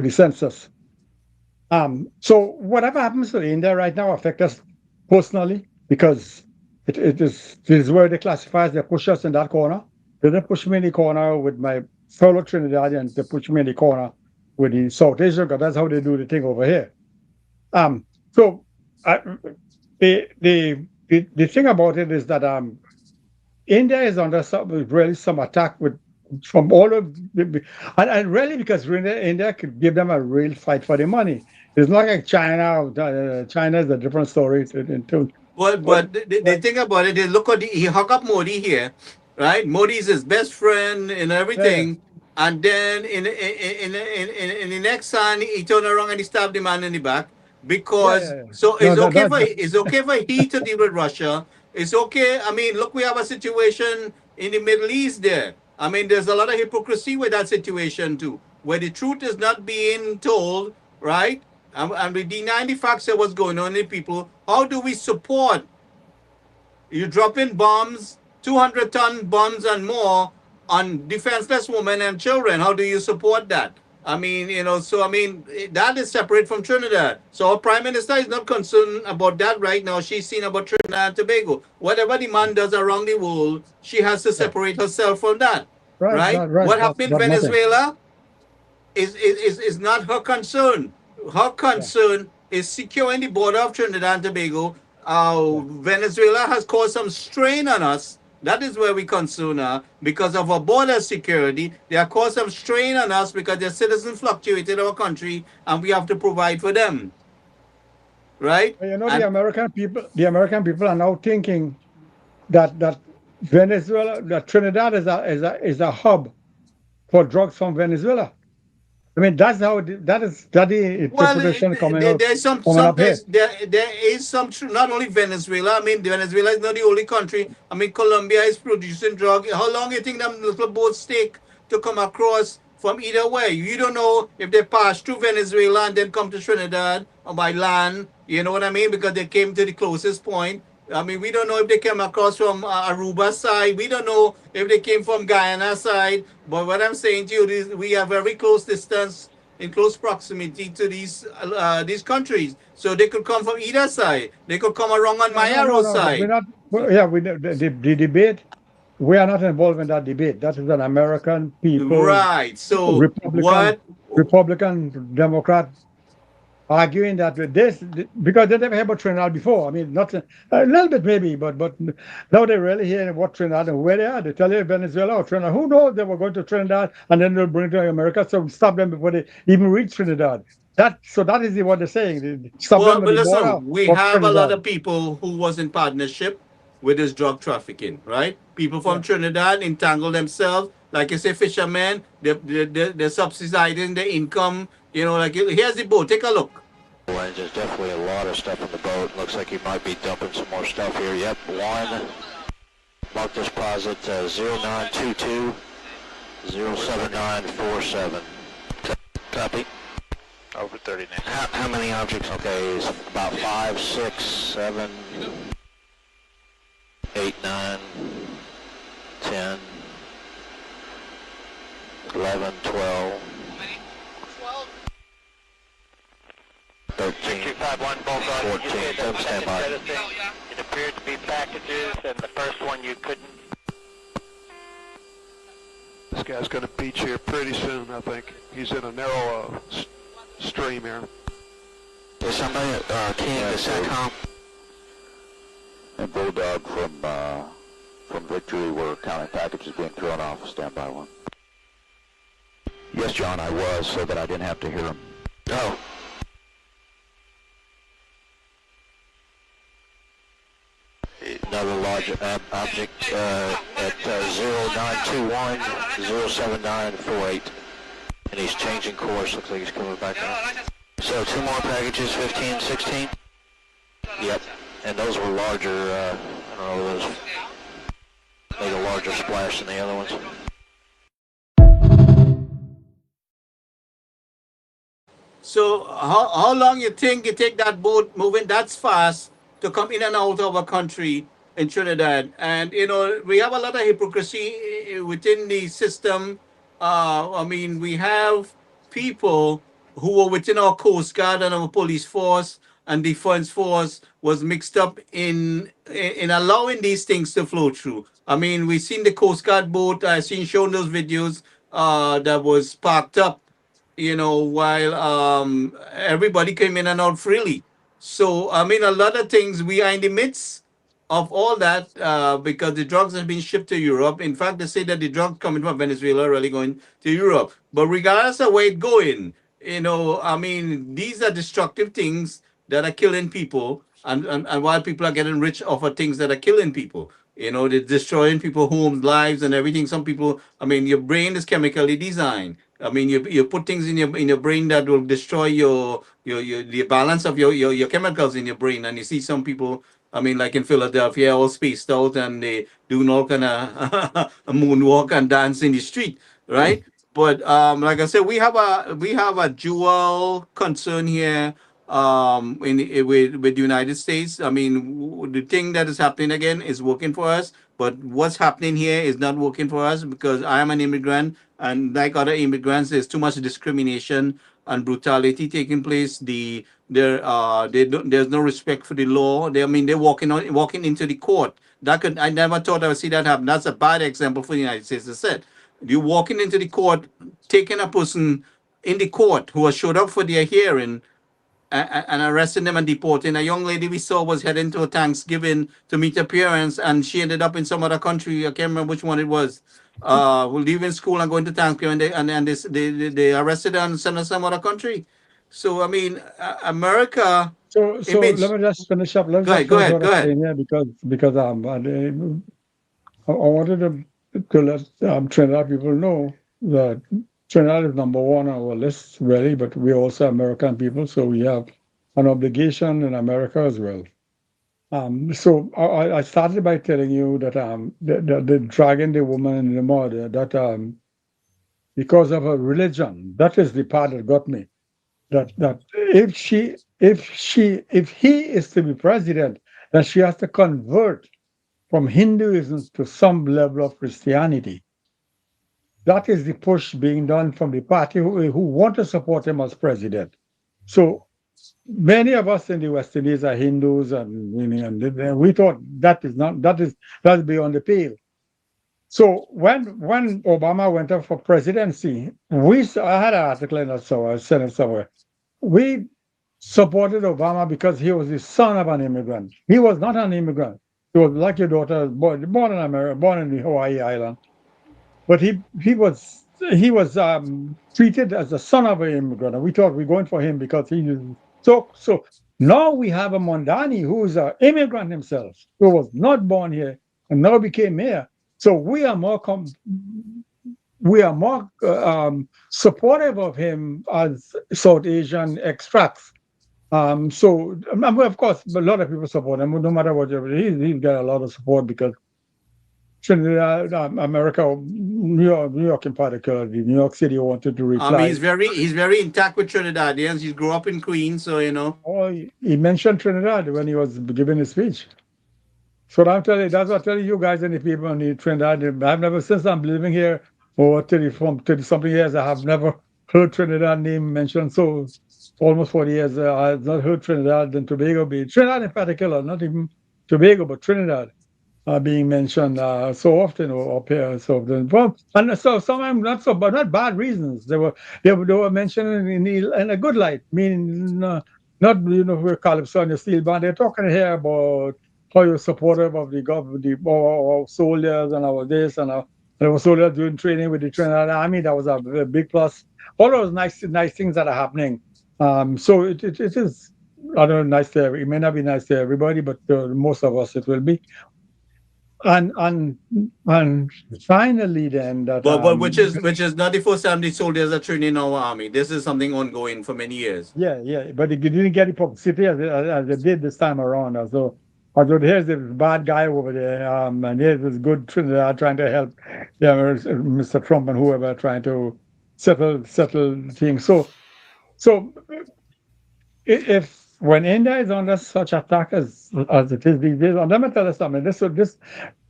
the census. So whatever happens to India right now affects us personally because it is where they classify us. They push us in that corner. They didn't push me in the corner with my fellow Trinidadians. They push me in the corner with the South Asia because that's how they do the thing over here. So the thing about it is that India is under some attack with from all of and really because India could give them a real fight for the money. It's not like China. China is a different story. Well, but the thing about it is, look at he hung up Modi here, right? Modi is his best friend and everything, and then in the next time he turned around and he stabbed the man in the back because so it's okay for it's okay for he to deal with Russia. It's okay. I mean, look, we have a situation in the Middle East there. I mean, there's a lot of hypocrisy with that situation too, where the truth is not being told, right? And we deny the facts of what's going on in people. How do we support you dropping bombs, 200-ton bombs and more on defenseless women and children? How do you support that? I mean, so I mean, that is separate from Trinidad. So our prime minister is not concerned about that right now. She's seen about Trinidad and Tobago. Whatever the man does around the world, she has to separate herself from that. Right? What happened in Venezuela is not her concern. Her concern is securing the border of Trinidad and Tobago. Venezuela has caused some strain on us. That is where we concern her because of our border security. They have caused some strain on us because their citizens fluctuate in our country and we have to provide for them. Right? The American people are now thinking that Venezuela, that Trinidad is a hub for drugs from Venezuela. I mean, that's how that is the interpretation coming out. There is some truth. Not only Venezuela. I mean, Venezuela is not the only country. I mean, Colombia is producing drugs. How long do you think them little boats take to come across from either way? You don't know if they pass through Venezuela and then come to Trinidad or by land. You know what I mean? Because they came to the closest point. I mean, we don't know if they came across from Aruba side. We don't know if they came from Guyana side. But what I'm saying to you is we have very close distance, in close proximity to these countries. So they could come from either side. They could come around on Mayaro side. The debate, we are not involved in that debate. That is an American people. Right. So Republican, Democrat, arguing that with this, because they never heard about Trinidad before. I mean, not a little bit maybe, but now they really hear what Trinidad and where they are. They tell you Venezuela or Trinidad. Who knows they were going to Trinidad and then they'll bring it to America, so stop them before they even reach Trinidad. That is what they're saying. Well, but listen, we have a lot of people who was in partnership with this drug trafficking, right? People from Trinidad entangle themselves. Like you say, fishermen, they're subsidizing their income. You know, like here's the boat. Take a look. There's definitely a lot of stuff in the boat. Looks like he might be dumping some more stuff here. Yep, one. Mark this deposit 0922 07947. Copy. Over 30 now. How many objects? Okay, it's about 5, 6, 7, 8, 9, 10, 11, 12. 13, 14, 7, stand by. It appeared to be packages, and the first one you couldn't. This guy's going to beach here pretty soon, I think. He's in a narrow stream here. Is somebody keying the SATCOM? And Bulldog from Victory, where counting packages being thrown off. Stand by one. Yes, John, I was, so that I didn't have to hear him. Oh. Another large object at 0921 07948. And he's changing course. Looks like he's coming back up. So 2 more packages, 15, 16? Yep. And those were larger, I don't know, those made a larger splash than the other ones. So how long you think you take that boat moving that fast to come in and out of our country in Trinidad? And, you know, we have a lot of hypocrisy within the system. I mean, we have people who were within our Coast Guard and our police force and defense force was mixed up in allowing these things to flow through. I mean, we've seen the Coast Guard boat. I've seen shown those videos that was parked up, you know, while everybody came in and out freely. So, I mean, a lot of things, we are in the midst of all that, because the drugs have been shipped to Europe. In fact, they say that the drugs coming from Venezuela are really going to Europe. But regardless of where it's going, I mean, these are destructive things that are killing people, and while people are getting rich off of things that are killing people. They're destroying people's homes, lives, and everything. Some people, I mean, your brain is chemically designed. I mean, you put things in your brain that will destroy your the balance of your chemicals in your brain. And you see some people, I mean, like in Philadelphia, all spaced out, and they doing all kind of moonwalk and dance in the street, right? But like I said, we have a dual concern here with the United States. I mean, the thing that is happening again is working for us, but what's happening here is not working for us because I am an immigrant, and like other immigrants, there's too much discrimination and brutality taking place. There's no respect for the law. I mean, they're walking into the court. I never thought I would see that happen. That's a bad example for the United States. I said, you walking into the court, taking a person in the court who has showed up for their hearing, and arresting them and deporting. A young lady we saw was heading to a Thanksgiving to meet her parents, and she ended up in some other country. I can't remember which one it was. Leaving school and going to Thanksgiving, they arrested her and sent her to some other country. So I mean, America. So image. let me just finish up. Let me Go ahead, just go finish ahead, what go I'm ahead. saying here because I wanted to let Trinidad people know that Trinidad is number one on our list, really, but we're also American people, so we have an obligation in America as well. So I started by telling you that the dragging the woman in the mud, that because of her religion, that is the part that got me. That if he is to be president, then she has to convert from Hinduism to some level of Christianity. That is the push being done from the party who want to support him as president. So many of us in the West Indies are Hindus, and we thought that's beyond the pale. So when Obama went up for presidency, I had an article in I sent it somewhere. We supported Obama because he was the son of an immigrant. He was not an immigrant. He was like your daughter, born in America, born in the Hawaii Island. But he was treated as the son of an immigrant, and we thought we're going for him because he is so. Now we have a Mondani who is an immigrant himself, who was not born here and now became mayor. So we are more supportive of him as South Asian extracts. So of course, a lot of people support him, no matter what. He's got a lot of support because Trinidad, America, New York in particular, New York City wanted to reply. He's very intact with Trinidadians. He grew up in Queens, so Oh, he mentioned Trinidad when he was giving his speech. So that's what I'm telling you guys and the people in Trinidad. I've never, since I'm living here for 30 something years, I have never heard Trinidad name mentioned. So almost 40 years, I have not heard Trinidad and Tobago Trinidad in particular, not even Tobago, but Trinidad being mentioned so often up here. So and so sometimes but not bad reasons. They were mentioned in a good light, meaning not we're Calypso and the Steel Band. They're talking here about how you're supportive of our soldiers and our this and our soldiers doing training with the Trinidad Army. That was a big plus. All those nice things that are happening. So it is, I don't know, nice to it may not be nice to everybody, but most of us it will be. And finally, then that. But which is not the first time the soldiers are training in our army. This is something ongoing for many years. Yeah, but they didn't get the publicity as they did this time around. So here's the bad guy over there, and here's this good Trinidad trying to help, Mr. Trump and whoever trying to settle things. So if when India is under such attack as it is these days, and let me tell you something. This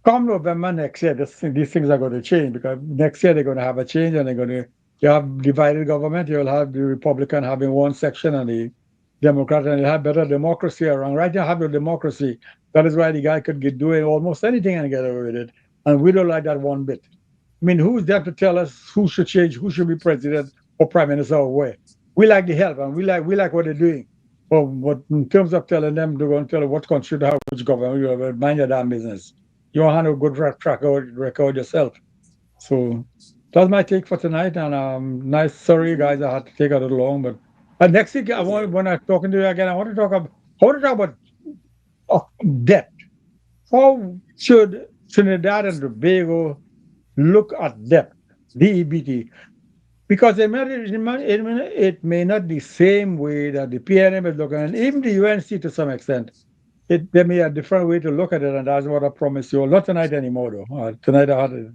come November next year, these things are going to change because next year they're going to have a change, and you have divided government. You'll have the Republican having one section and the Democrat, and you'll have better democracy around. Right now, have your democracy. That is why the guy could get doing almost anything and get away with it, and we don't like that one bit. I mean, who's there to tell us who should change, who should be president or prime minister or where? We like the help, and we like what they're doing. But in terms of telling them to go and tell them what country to have which government, you mind your damn business. You don't have a good record yourself. So that's my take for tonight. And nice, sorry guys, I had to take a little long. But next week, when I'm talking to you again, I want to talk about debt. How should Trinidad and Tobago look at debt, DEBT? Because it may not be the same way that the PNM is looking, and even the UNC to some extent. There may be a different way to look at it, and that's what I promise you. Not tonight anymore, though. Tonight I had it.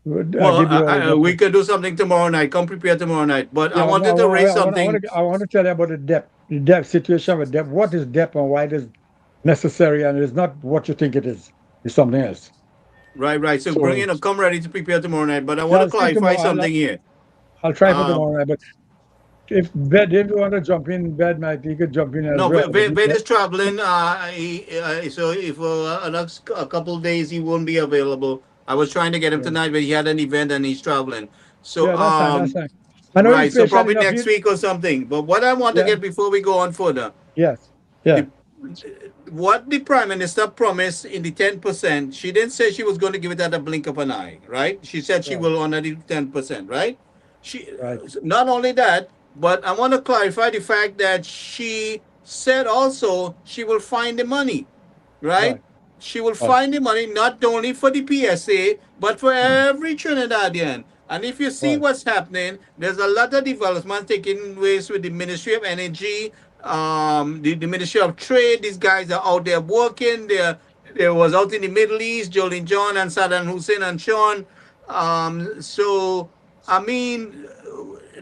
Well, we could do something tomorrow night. Come prepare tomorrow night. But I wanted to raise something. I want to tell you about the debt situation with debt. What is debt and why it is necessary, and it's not what you think it is. It's something else. Right. So bring in come ready to prepare tomorrow night. But I want to clarify something here. I'll try for tomorrow night, but if you want to jump in, he could jump in as well. No, Ben is traveling. So if a couple of days he won't be available. I was trying to get him tonight, but he had an event and he's traveling. So that's fine. I know right. So probably next week or something. But what I want to get before we go on further. Yes. What the Prime Minister promised in the 10%, she didn't say she was going to give it at a blink of an eye, right? She said she will honor the 10%, right? Not only that, but I want to clarify the fact that she said also she will find the money, right? She will find the money not only for the PSA, but for every Trinidadian. And if you see what's happening, there's a lot of development taking place with the Ministry of Energy, the Ministry of Trade. These guys are out there working. There was out in the Middle East, Jolene John and Saddam Hussein and Sean. So, I mean,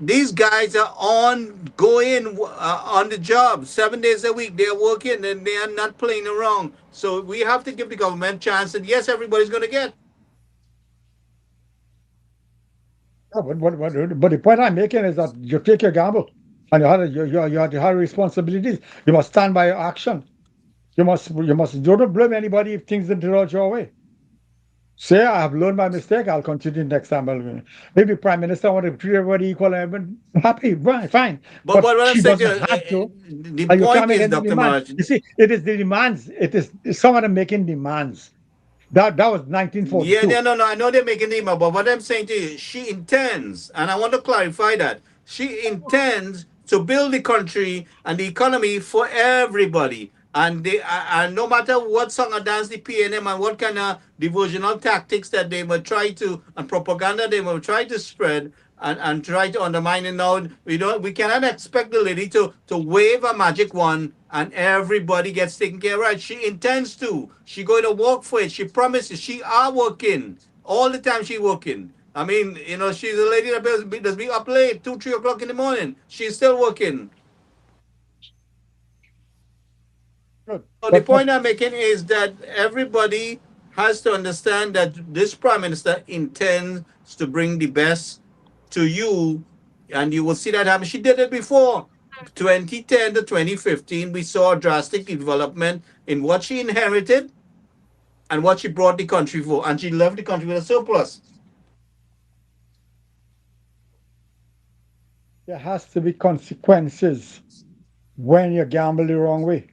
these guys are on the job 7 days a week. They're working and they are not playing around. So we have to give the government a chance. And yes, everybody's going to get. But the point I'm making is that you take your gamble and you have responsibilities. You must stand by your action. You must don't blame anybody if things didn't turn out your way. Say, I have learned my mistake, I'll continue next time. Maybe Prime Minister want to treat everybody equal. I'm happy, fine. But what I'm saying the point is, Dr. March. You see, it is the demands. It is some of them making demands. That was 1942. Yeah, no, I know they're making demand, but what I'm saying to you, she intends, and I want to clarify that, she intends to build the country and the economy for everybody. And no matter what song or dance the PNM and what kind of diversional tactics that they will try to, and propaganda they will try to spread and try to undermine it now, we cannot expect the lady to wave a magic wand and everybody gets taken care of. Right? She intends to. She going to work for it. She promises. She are working. All the time she working. I mean, she's a lady that does be up late, 2, 3 o'clock in the morning. She's still working. So the point I'm making is that everybody has to understand that this Prime Minister intends to bring the best to you, and you will see that happen. She did it before. 2010 to 2015, we saw a drastic development in what she inherited and what she brought the country for, and she left the country with a surplus. There has to be consequences when you gamble the wrong way.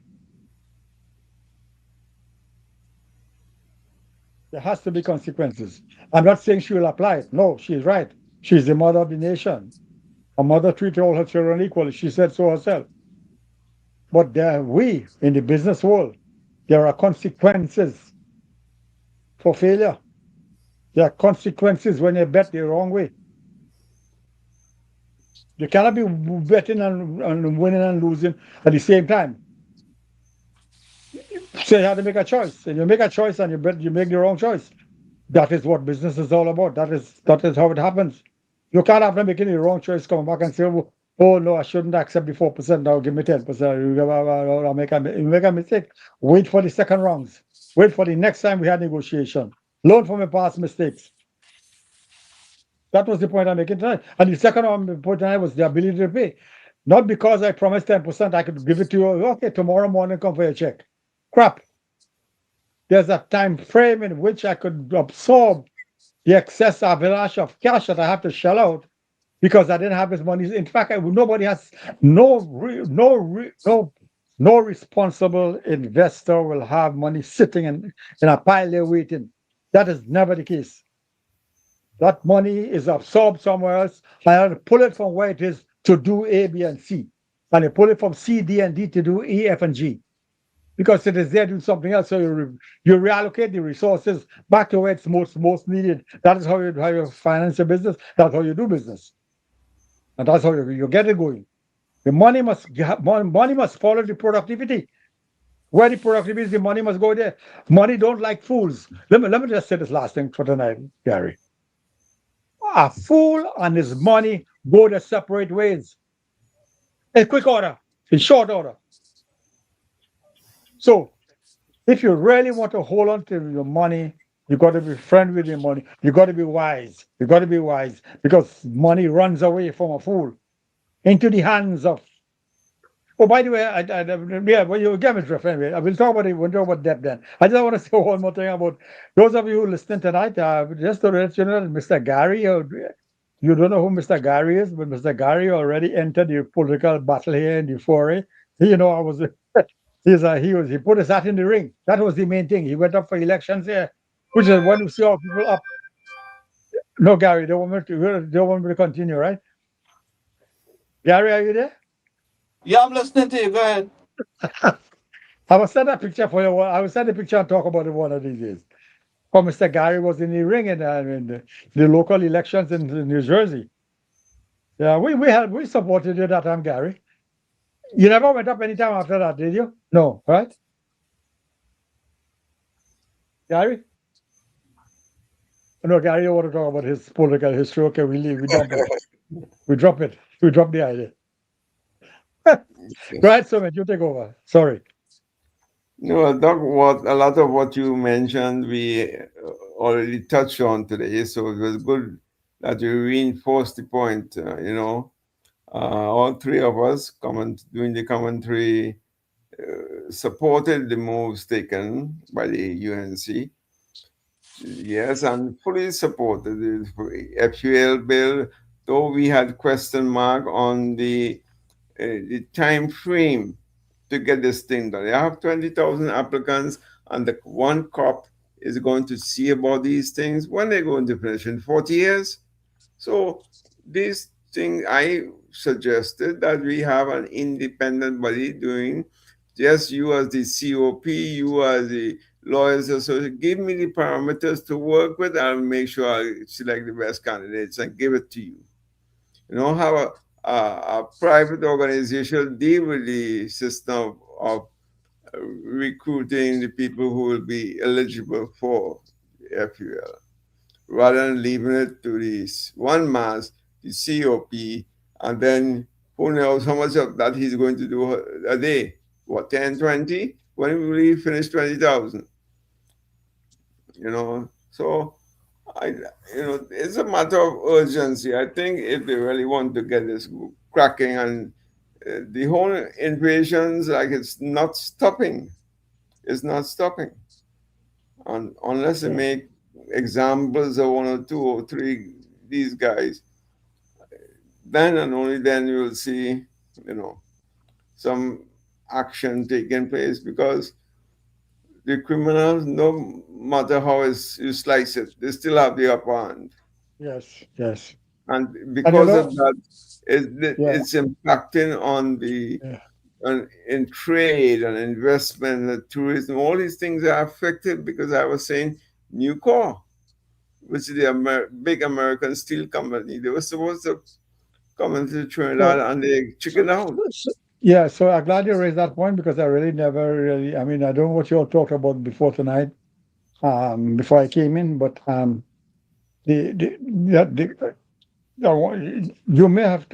There has to be consequences. I'm not saying she will apply it. No, she's right. She's the mother of the nation. Her mother treated all her children equally. She said so herself. But we, in the business world, there are consequences for failure. There are consequences when you bet the wrong way. You cannot be betting and winning and losing at the same time. So you have to make a choice. And you make a choice and you make the wrong choice. That is what business is all about. That is how it happens. You can't have them making the wrong choice, come back and say, oh no, I shouldn't accept the 4%, now give me 10%. You make a mistake. Wait for the second rounds. Wait for the next time we have negotiation. Learn from your past mistakes. That was the point I'm making tonight. And the second point tonight was the ability to pay. Not because I promised 10%, I could give it to you. Okay, tomorrow morning, come for your check. Crap. There's a time frame in which I could absorb the excess avalanche of cash that I have to shell out because I didn't have his money. In fact, nobody has no responsible investor will have money sitting in a pile there waiting. That is never the case. That money is absorbed somewhere else. I had to pull it from where it is to do A, B, and C. And you pull it from C, D, and D to do E, F, and G. Because it is there doing something else. So you reallocate the resources back to where it's most needed. That is how you finance your business. That's how you do business. And that's how you get it going. The money must follow the productivity. Where the productivity is, the money must go there. Money don't like fools. Let me just say this last thing for tonight, Gary. A fool and his money go their separate ways. In quick order, in short order. So, if you really want to hold on to your money, you got to be friendly with your money. You got to be wise. You got to be wise because money runs away from a fool into the hands of. Oh, by the way, when you get me to friend, I will talk about it. We'll talk about debt then. I just want to say one more thing about those of you who listen tonight. Just to let you know, Mr. Gary, you don't know who Mr. Gary is, but Mr. Gary already entered the political battle here in the foray. You know, I was. He put his hat in the ring. That was the main thing. He went up for elections here, which is when you see all people up. No, Gary, they want me to continue, right? Gary, are you there? Yeah, I'm listening to you. Go ahead. I will send a picture for you. I will send a picture and talk about it one of these days. Oh, Mr. Gary was in the ring in the local elections in New Jersey. Yeah, we supported you that time, Gary. You never went up any time after that, did you? No, right? Gary? No, Gary, you want to talk about his political history. Okay, we leave. We dump it. We drop it. We drop the idea. Go ahead, Sumit. You take over. Sorry. No, Doc, a lot of what you mentioned, we already touched on today. So it was good that you reinforced the point. All three of us doing the commentary supported the moves taken by the UNC. Yes, and fully supported the FUL bill, though we had question mark on the time frame to get this thing done. You have 20,000 applicants, and the one cop is going to see about these things. When they're going to finish in 40 years? So this thing, I suggested that we have an independent body doing, just you as the COP, you as the lawyers association, give me the parameters to work with. I'll make sure I select the best candidates and give it to you. Have a private organization deal with the system of recruiting the people who will be eligible for FUL, rather than leaving it to this one mass, the COP, and then who knows how much of that he's going to do a day. What, 10, 20? When will he finish 20,000? So it's a matter of urgency. I think if they really want to get this cracking, and the whole invasions, like, it's not stopping. It's not stopping. Unless they make examples of 1 or 2 or 3 these guys, then and only then you will see, some action taking place, because the criminals, no matter how you slice it, they still have the upper hand. Yes. And because of that, it's impacting on in trade and investment and tourism. All these things are affected because I was saying Nucor, which is the big American steel company, they were supposed to come into Trinidad and they chickened out. Yeah, so I'm glad you raised that point, because I really never I don't know what you all talked about before tonight, before I came in, but you may have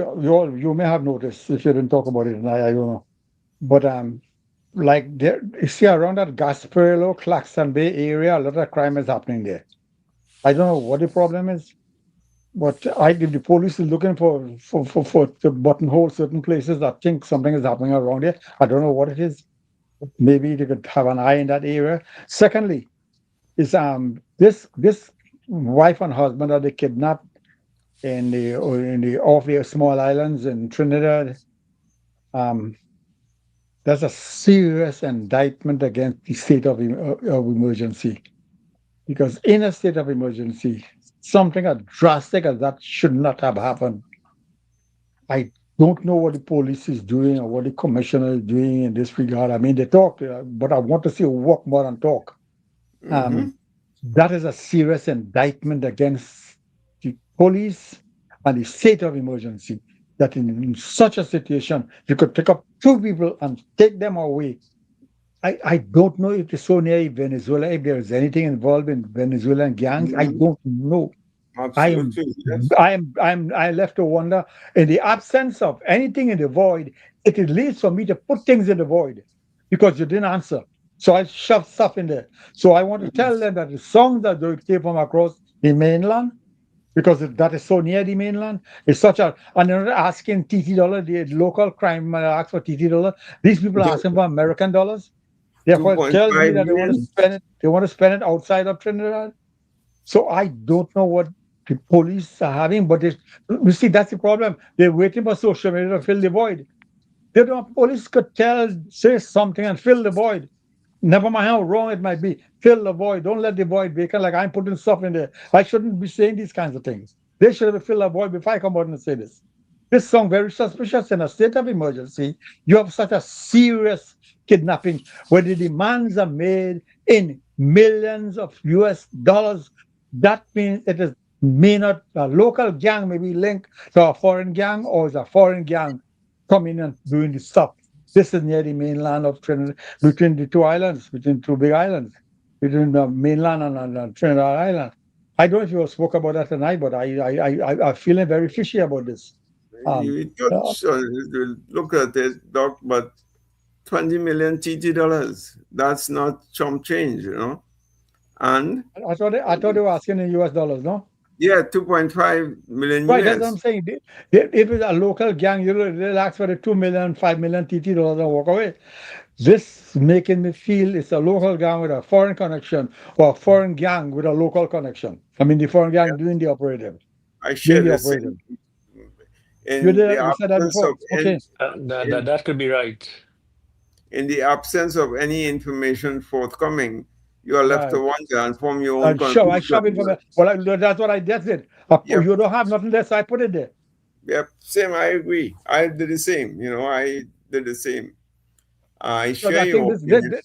noticed, if you didn't talk about it tonight, I don't know, but like there, you see around that Gasparillo, Claxton Bay area, a lot of crime is happening there. I don't know what the problem is, but if the police is looking for to buttonhole certain places, I think something is happening around there. I don't know what it is. Maybe they could have an eye in that area. Secondly, is this wife and husband that they kidnapped in the off the small islands in Trinidad. That's a serious indictment against the state of emergency, because in a state of emergency, something as drastic as that should not have happened. I don't know what the police is doing or what the commissioner is doing in this regard. I mean, they talk, but I want to see work more than talk. That is a serious indictment against the police and the state of emergency, that in such a situation, you could pick up two people and take them away. I don't know if it's so near Venezuela, if there is anything involved in Venezuelan gangs. I don't know. Absolutely. Yes. I left to wonder, in the absence of anything in the void, it is least for me to put things in the void because you didn't answer. So I shoved stuff in there. So I want to tell them that the songs that they came from across the mainland, because that is so near the mainland, is such a, and they're not asking TT dollar, the local crime asks for TT dollar. These people are asking for American dollars. Therefore, it tells me that they want to spend it outside of Trinidad. So I don't know what the police are having, but you see, that's the problem. They're waiting for social media to fill the void. They don't. Police could say something and fill the void. Never mind how wrong it might be. Fill the void. Don't let the void vacant like I'm putting stuff in there. I shouldn't be saying these kinds of things. They should have filled the void before I come out and say this. This song very suspicious. In a state of emergency, you have such a serious kidnapping where the demands are made in millions of US dollars. That means it is may not, a local gang may be linked to a foreign gang, or is a foreign gang coming and doing the stuff. This is near the mainland of Trinidad, between the two islands, between two big islands, between the mainland and Trinidad Island. I don't know if you spoke about that tonight, but I'm feeling very fishy about this. You look at it, Doc, but 20 million TT dollars, that's not chump change, you know. And I thought they were asking in US dollars, no? Yeah, 2.5 million. Right, that's what I'm saying. If it's a local gang, they'll ask for the 2 million, 5 million TT dollars and walk away. This making me feel it's a local gang with a foreign connection, or a foreign gang with a local connection. I mean, the foreign gang doing the operative. I share the same. That could be right. In the absence of any information forthcoming, you are left to wonder and form your own conclusion. I shove it from well, that's what I just did. You don't have nothing less, I put it there. Yep, same, I agree. I did the same, you know, I did the same. I share your opinion.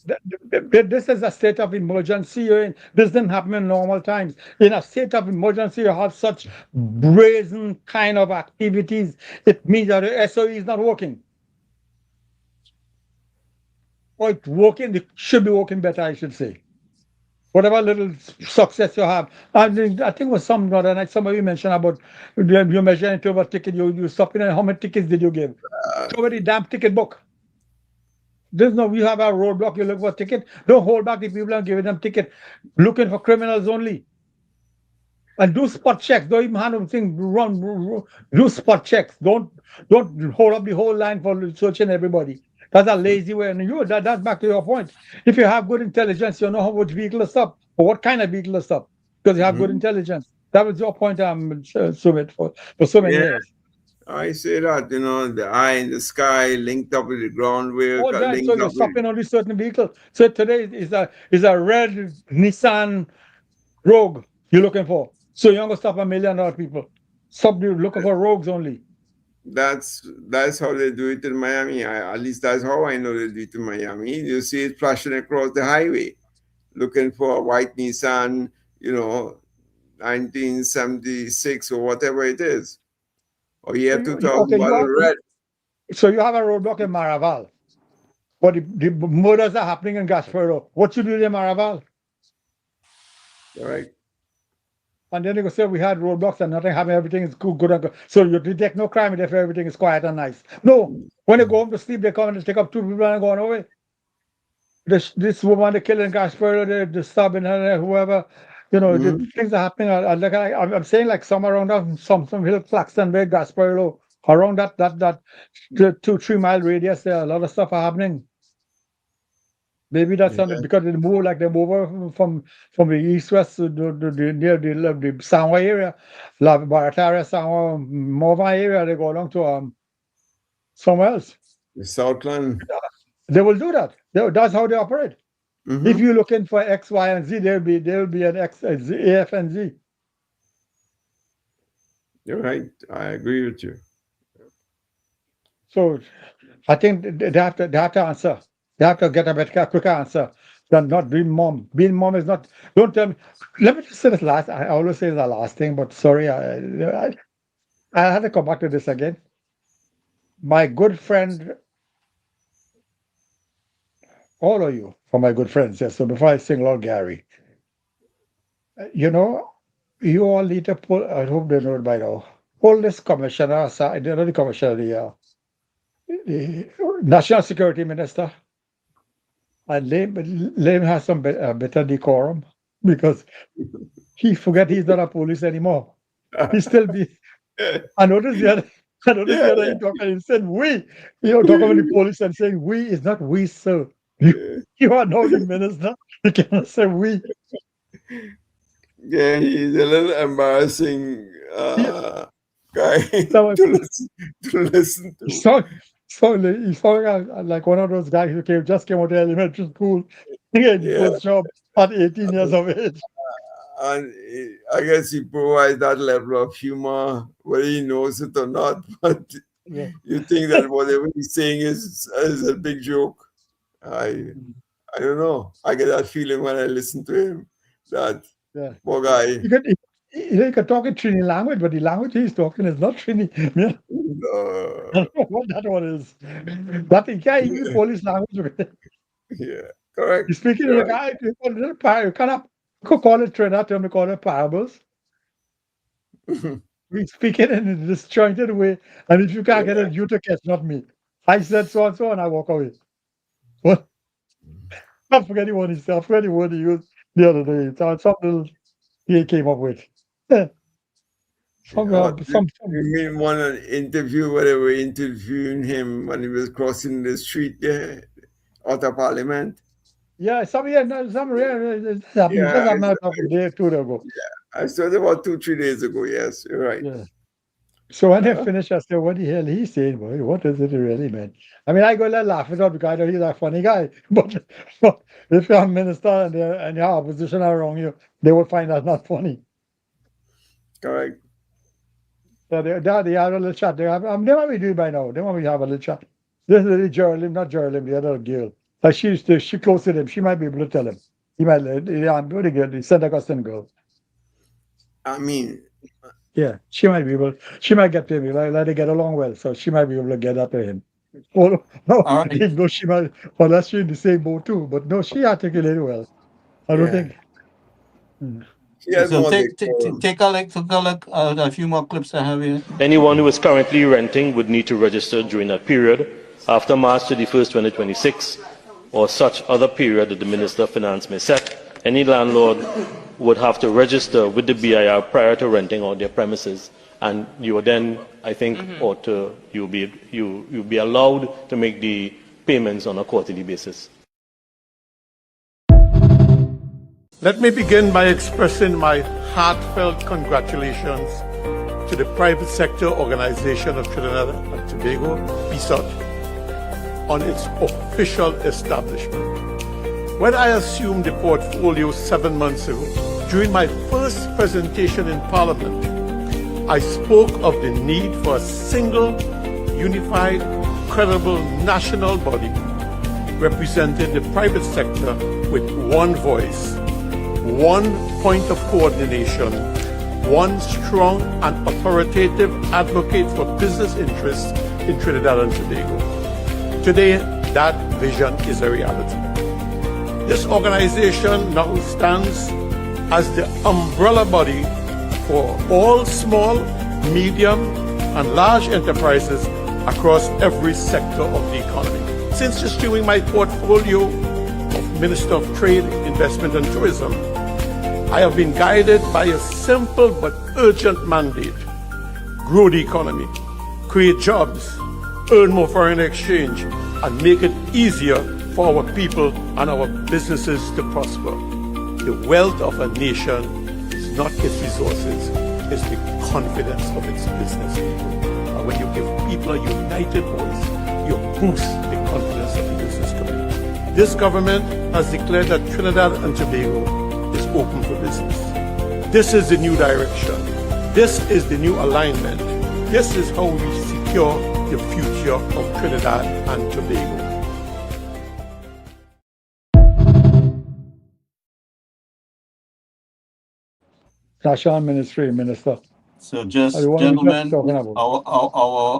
This is a state of emergency. This doesn't happen in normal times. In a state of emergency, you have such brazen kind of activities. It means that the SOE is not working. Or it's working, it should be working better, I should say. Whatever little success you have. I think it was some other night, somebody mentioned about you measuring to a ticket, you stopping, and how many tickets did you give? Show me the damn ticket book. There's no, you have a roadblock, you look for a ticket. Don't hold back the people and give them ticket. Looking for criminals only. And do spot checks. Don't even handle things. Do spot checks. Don't hold up the whole line for searching everybody. That's a lazy way. And that's back to your point. If you have good intelligence, you know how much vehicle to stop, or what kind of vehicle to stop, because you have good intelligence. That was your point, Sumit, for so many years. I say that, you know, the eye in the sky linked up with the ground where. Oh, right. So you're stopping only certain vehicles. So today is a red Nissan Rogue you're looking for. So you're going to stop 1 million other people. Stop looking for rogues only. That's how they do it in Miami. At least that's how I know they do it in Miami. You see it flashing across the highway, looking for a white Nissan, you know, 1976 or whatever it is. Or year 2000, red. So you have a roadblock in Maraval, but the murders are happening in Gaspereau. What you do in Maraval? All right. And then they go say we had roadblocks and nothing happened, everything is good and good. So you detect no crime if everything is quiet and nice. No, when they go home to sleep, they come and take up 2 people and go on away. This woman they kill in Gaspereau, they stabbing her, whoever. You know, the things are happening. I'm saying like some around some hill, Claxton, Bay, Gaspereau, around that 2-3 mile radius. There, a lot of stuff are happening. Maybe that's something because they move like they move over from the east-west to near the Sanwa area, La Barataria, Sanwa, Mova area. They go along to somewhere else. The Southland. They will do that. That's how they operate. Mhm. If you're looking for X, Y, and Z, there will be an X, a Z, A, F, and Z. You're right. I agree with you. So I think they have to answer. They have to get a quicker answer than not being mom. Being mom is not. Don't tell me. Let me just say this last. I always say the last thing, but sorry, I had to come back to this again. My good friend, all of you are my good friends. Yes. So before I single out Gary, you know, you all need to pull. I hope they know it by now. Pull this commissioner aside. Not the commissioner, the National Security Minister. And let him have some better decorum because he forget he's not a police anymore. He still be. I noticed the other he talking. He said we. Talking about the police and saying we is not we, sir. You are now the minister. You cannot say we. Yeah, he's a little embarrassing guy to listen to. So he's like one of those guys who just came out of elementary school, getting first job at 18 years of age. And I guess he provides that level of humor, whether he knows it or not. But you think that whatever he's saying is a big joke. I don't know. I get that feeling when I listen to him. That poor guy. You can talk in Trini language, but the language he's talking is not Trini. I don't know what that one is. But he can't even Polish language. Yeah, correct. He's speaking in a guy, you could call it Trinidad, we call it parables. He's speaking in a disjointed way, and if you can't get it, you to catch, not me. I said so and so, and I walk away. What? I'm forgetting what he said. I'm forgetting what he used the other day. It's something he came up with. You mean one interview where they were interviewing him when he was crossing the street there out of Parliament? Yeah, some happened a day or two ago. Yeah, I saw it about 2-3 days ago. Yes, you're right. Yeah. So when they finished, I said, what the hell he saying, boy? What does it really mean? I mean, I go and laugh it up because I know he's a funny guy. But if you're a minister and you have opposition around you, they will find that not funny. Correct. So they have a little chat. They might be doing by now. They might have a little chat. This is Geraldine, not Geraldine, the other girl. Like she close to him. She might be able to tell him. He might, the St. Augustine girl. I mean, yeah, she might be able. She might get to him. Like they get along well, so she might be able to get up to him. Oh, no, no, she might. Well, that's she in the same boat too. But no, she articulated well. I don't think. So take a look at a few more clips I have here. Anyone who is currently renting would need to register during that period after March 31st, 2026, or such other period that the Minister of Finance may set. Any landlord would have to register with the BIR prior to renting out their premises, and you would then, I think, you'll be allowed to make the payments on a quarterly basis. Let me begin by expressing my heartfelt congratulations to the Private Sector Organization of Trinidad and Tobago, PSOT, on its official establishment. When I assumed the portfolio 7 months ago, during my first presentation in Parliament, I spoke of the need for a single, unified, credible national body representing the private sector with one voice, one point of coordination, one strong and authoritative advocate for business interests in Trinidad and Tobago. Today, that vision is a reality. This organization now stands as the umbrella body for all small, medium, and large enterprises across every sector of the economy. Since assuming my portfolio of Minister of Trade, Investment and Tourism, I have been guided by a simple but urgent mandate: grow the economy, create jobs, earn more foreign exchange, and make it easier for our people and our businesses to prosper. The wealth of a nation is not its resources, it's the confidence of its business people. And when you give people a united voice, you boost the confidence of the business community. This government has declared that Trinidad and Tobago is open for business. This is the new direction. This is the new alignment. This is how we secure the future of Trinidad and Tobago. National Ministry, Minister. So just, The one we just gentlemen, talking about.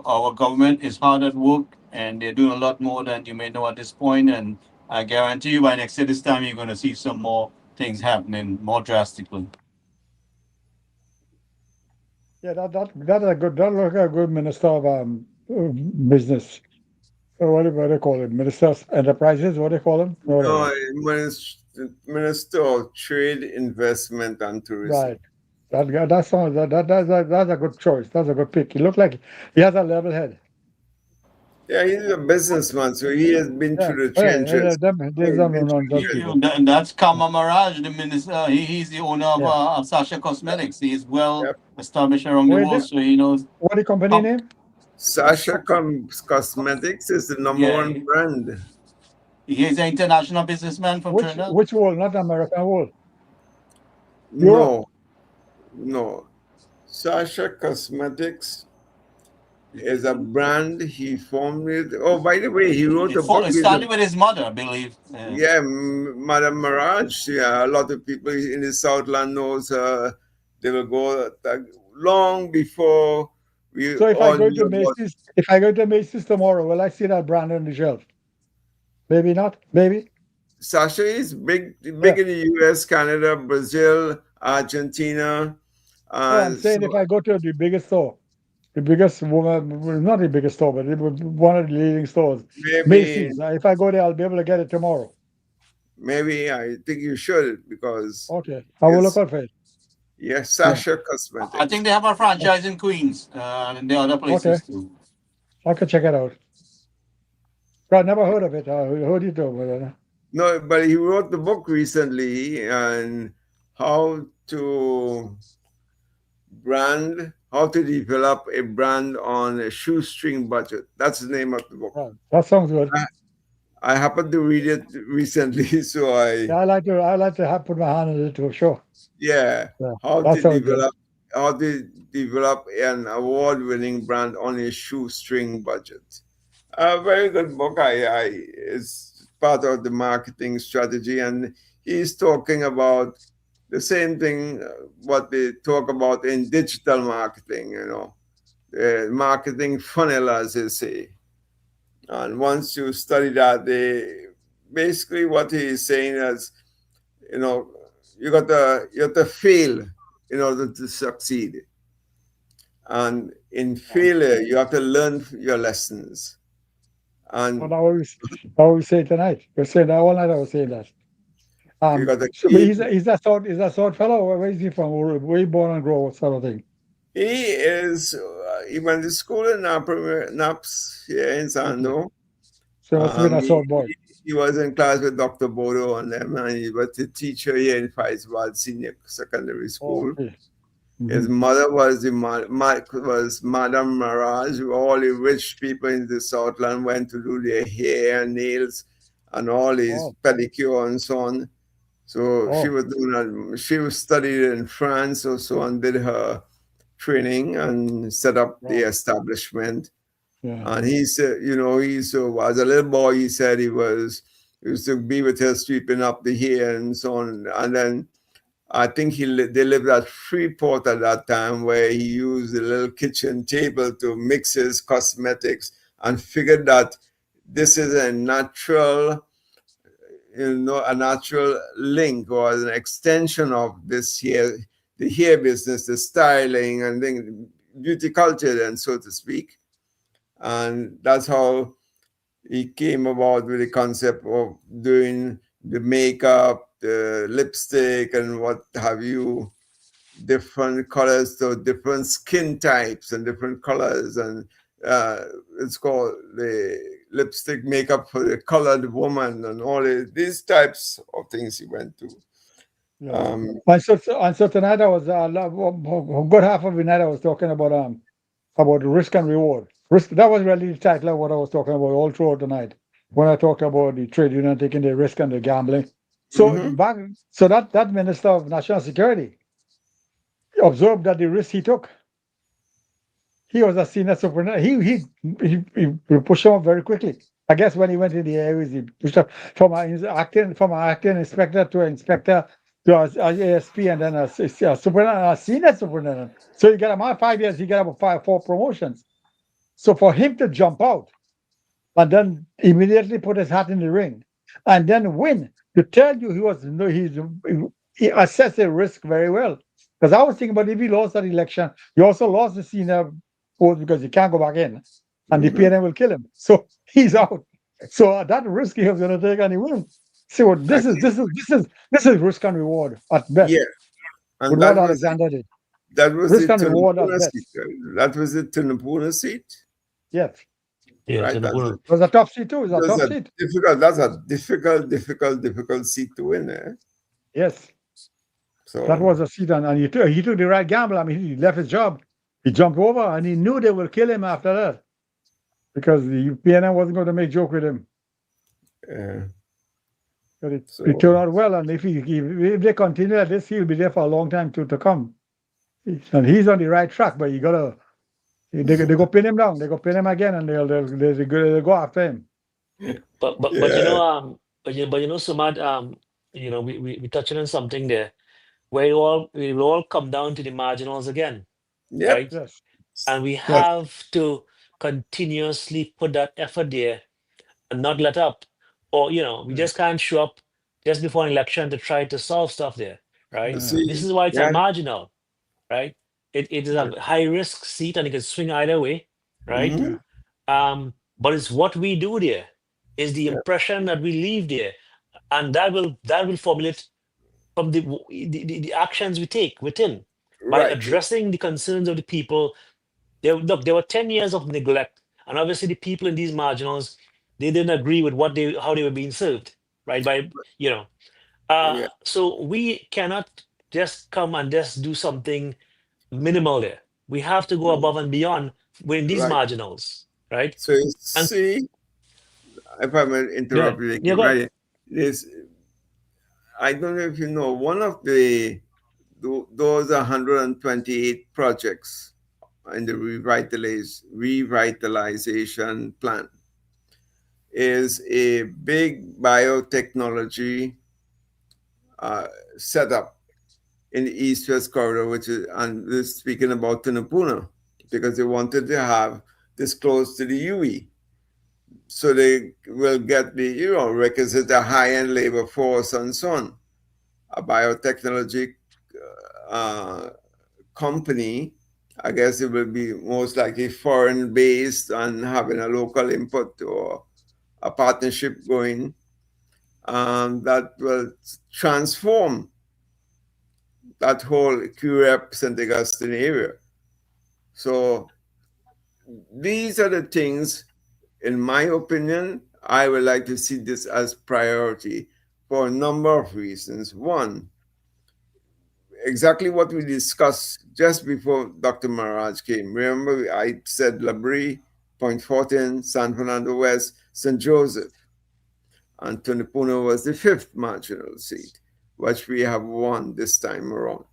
our government is hard at work and they're doing a lot more than you may know at this point. And I guarantee you by next year this time, you're going to see some more things happening more drastically. Yeah, that is a good. That look like a good minister of business. What do they call it? Minister of Enterprises. What do they call him? No, Minister of Trade, Investment, and Tourism. Right. That's a good choice. That's a good pick. He looked like he has a level head. Yeah, he's a businessman, so he has been through the trenches. And that's Kama Mirage, the minister. He's the owner of Sasha Cosmetics. He is well established around the world, so he knows. What the company name? Sasha Cosmetics is the number one brand. He's an international businessman from Trinidad. Which world? Not American world. No. Sasha Cosmetics is a brand he formed with. Oh, by the way, he wrote a book. It started with his mother, I believe. Yeah, Madame Mirage. Yeah, a lot of people in the Southland knows her. They will go long before we. So if I go to Macy's tomorrow, will I see that brand on the shelf? Maybe not. Maybe. Sasha is big in the U.S., Canada, Brazil, Argentina. I'm saying if I go to the biggest store, the biggest woman, not the biggest store, but one of the leading stores, Macy's. If I go there, I'll be able to get it tomorrow. Maybe I think you should because. Okay, I will look out for it. Yes, Sasha Cosmetics. I think they have a franchise in Queens and the other places too. I could check it out. I never heard of it. I heard you talk about it. No, but he wrote the book recently on how to develop a brand on a shoestring budget. That's the name of the book. Oh, that sounds good. I happened to read it recently, so I like to put my hand on it for sure. Yeah, how to develop an award-winning brand on a shoestring budget. A very good book. It's part of the marketing strategy, and he's talking about the same thing what they talk about in digital marketing. Marketing funnel, as they say. And once you study that, basically what he is saying is, you have to fail in order to succeed. And in failure, you have to learn your lessons. And I always say tonight. You're saying that all night. I was saying that. He's that sort fellow. Where is he from? Where he born and grow? What sort of thing? He went to school in Naps here in Sando. So must have been a sort boy. He was in class with Dr. Bodo and them, and he was a teacher here in Faisal Senior Secondary School. Okay. His mother was Madame Mirage. All the rich people in the Southland went to do their hair and nails and all these pedicure and so on. So she was studied in France or so and did her training and set up the establishment. Yeah. And he said, as a little boy, he said he used to be with her sweeping up the hair and so on. And then I think they lived at Freeport at that time, where he used a little kitchen table to mix his cosmetics and figured that this is a natural link or an extension of this hair, the hair business, the styling and beauty culture, then, so to speak. And that's how he came about with the concept of doing the makeup, the lipstick, and what have you, different colors, so different skin types and different colors. And it's called the lipstick makeup for the colored woman and all these types of things he went to. Yeah. And so tonight I was a good half of the night I was talking about risk and reward. Risk, that was really the title of what I was talking about all throughout the night when I talked about the trade union taking the risk and the gambling. So that Minister of National Security observed that the risk he took. He was a senior superintendent. He pushed him up very quickly. I guess when he went in the areas, he pushed up from an acting inspector to an inspector to an ASP and then a senior superintendent. So you get him out 5 years, he got about 4 promotions. So for him to jump out and then immediately put his hat in the ring and then win, to tell you he assessed the risk very well. Because I was thinking about if he lost that election, he also lost the senior post because he can't go back in, and the PNM will kill him. So he's out. So that risk he was going to take, and he will. So this is risk and reward at best. Yeah, and with what Alexander did. That was risk the and reward at best. seat. That was the Tunapuna seat. Yes. Yeah, right. Tunapuna. It was a tough seat too. It was a tough seat. That's a difficult seat to win. Eh? Yes. So that was a seat, and he took the right gamble. I mean, he left his job, he jumped over, and he knew they would kill him after that because the PNM wasn't going to make joke with him. But it turned out well, and if they continue like this, he'll be there for a long time to come. And he's on the right track, but you gotta they go pin him down, they go pin him again, and they'll go after him. But you know Sumad, you know we touching on something there. Where it will all come down to the marginals again, right? Yes. And we have to continuously put that effort there and not let up. Or, we just can't show up just before an election to try to solve stuff there, right? This is why it's a marginal, right? It is a high risk seat and it can swing either way, right? But it's what we do there, is the impression that we leave there, and that will formulate from the actions we take within by addressing the concerns of the people. There were 10 years of neglect, and obviously the people in these marginals, they didn't agree with how they were being served, right? So we cannot just come and just do something minimal there. We have to go above and beyond when these marginals, right? So see, if I may interrupt you, I don't know if you know, one of those 128 projects in the revitalization plan is a big biotechnology setup in the East-West corridor, and we're speaking about Tunapuna, because they wanted to have this close to the UE. So they will get the requisite high-end labor force and so on. A biotechnology company, I guess it will be most likely foreign-based and having a local input or a partnership going that will transform that whole QREP St. Augustine area. So these are the things, in my opinion, I would like to see this as priority for a number of reasons. One, exactly what we discussed just before Dr. Maharaj came. Remember, I said Labrie, Point Fortin, San Fernando West, St. Joseph, and Tunapuna was the 5th marginal seat, which we have won this time around.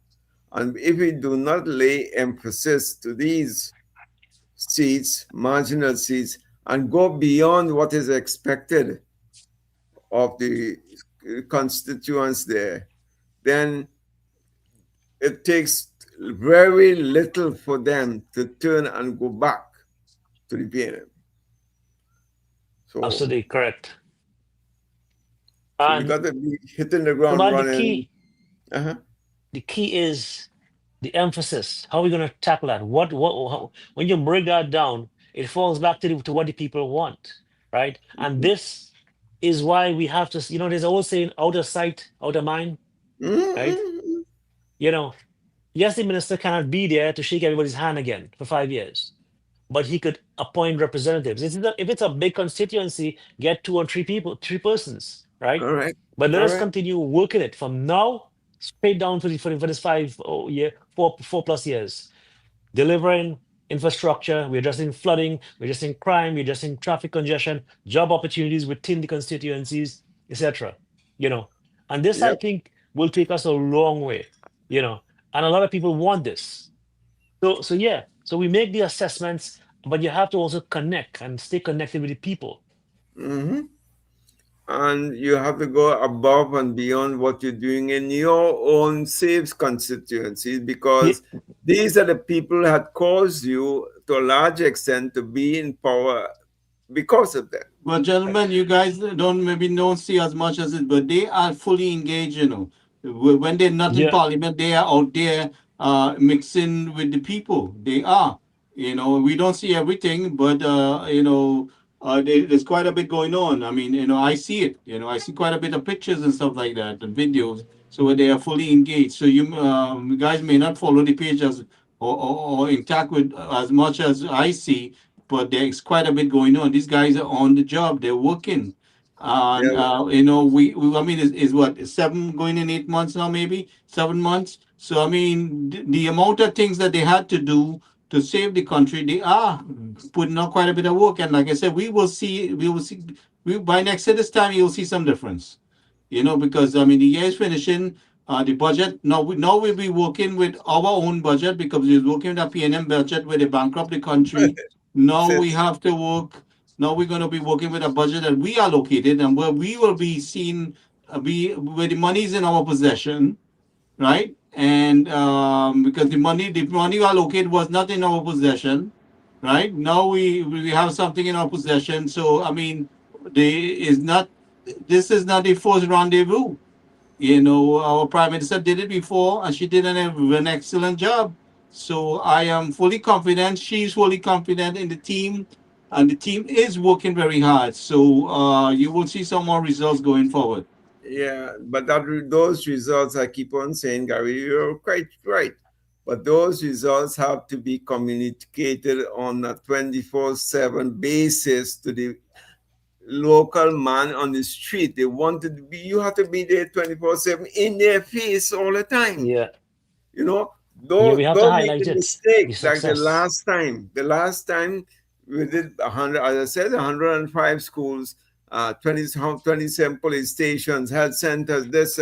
And if we do not lay emphasis to these seats, marginal seats, and go beyond what is expected of the constituents there, then it takes very little for them to turn and go back to the PNM. So absolutely correct. So you got to be hitting the ground running. The key is the emphasis. How are we going to tackle that? When you break that down, it falls back to what the people want, right? And this is why we have to, there's an old saying, out of sight, out of mind, right? Yes, the minister cannot be there to shake everybody's hand again for 5 years, but he could appoint representatives. If it's a big constituency, get 2 or 3 people, 3 persons, right? Correct. But let us Correct. continue working it from now straight down for this 4+ years, delivering infrastructure. We're addressing flooding, we're addressing crime, we're addressing traffic congestion, job opportunities within the constituencies, etc. And this, I Yep. think, will take us a long way. And a lot of people want this. So we make the assessments, but you have to also connect and stay connected with the people. Mm-hmm. And you have to go above and beyond what you're doing in your own safe constituencies, because these are the people that had caused you to a large extent to be in power because of that. Well, gentlemen, you guys don't see as much as it, but they are fully engaged. When they're not in Yeah. Parliament, they are out there mixing with the people. They are. We don't see everything, but there's quite a bit going on. I mean, I see it. I see quite a bit of pictures and stuff like that and videos. So they are fully engaged. So you guys may not follow the page or intact with as much as I see, but there's quite a bit going on. These guys are on the job. They're working. And I mean, is what 7 going in 8 months now, maybe 7 months. So I mean, the amount of things that they had to do to save the country, they are putting out quite a bit of work. And like I said, we will see. By next year this time, you'll see some difference. Because I mean, the year is finishing. The budget now we'll be working with our own budget, because we're working with a PNM budget where they bankrupt the country. Now we have to work. Now we're going to be working with a budget that we allocated, and where we will be seen where the money is in our possession, right? And because the money allocated was not in our possession, right? Now we have something in our possession. So I mean, this is not the first rendezvous. Our Prime Minister did it before, and she did an excellent job. So I am fully confident. She's fully confident in the team, and the team is working very hard. So you will see some more results going forward. Yeah, but those results, I keep on saying, Gary, you're quite right. But those results have to be communicated on a 24/7 basis to the local man on the street. They wanted to be, you have to be there 24/7 in their face all the time. Yeah. Don't we have to make highlight a it, mistake the like the success. last time we did 100, as I said, 105 schools, 27 police stations, health centers, this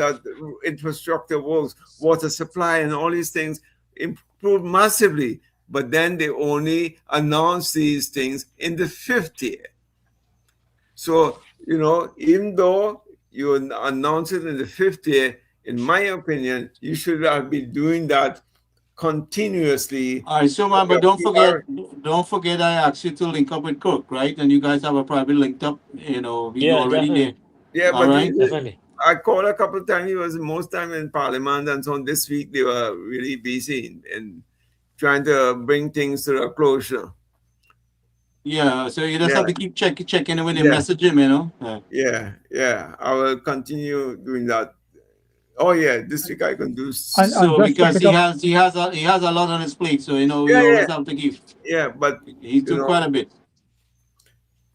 infrastructure works, water supply, and all these things improved massively. But then they only announced these things in the 5th year. So, even though you announce it in the 5th year, in my opinion, you should be doing that continuously. All right, so man, but don't forget I asked you to link up with Cook, right? And you guys have a private linked up, we already definitely. Yeah, All but right. Definitely. I called a couple of times. He was most time in Parliament, and so this week they were really busy in trying to bring things to a closure. Yeah, so you just have to keep checking in with him, Yeah. message him, Yeah. I will continue doing that. Oh yeah, this week I can do. And So just to because pick he has a lot on his plate, so we Yeah, always yeah. have to give. Yeah, but He took quite a bit.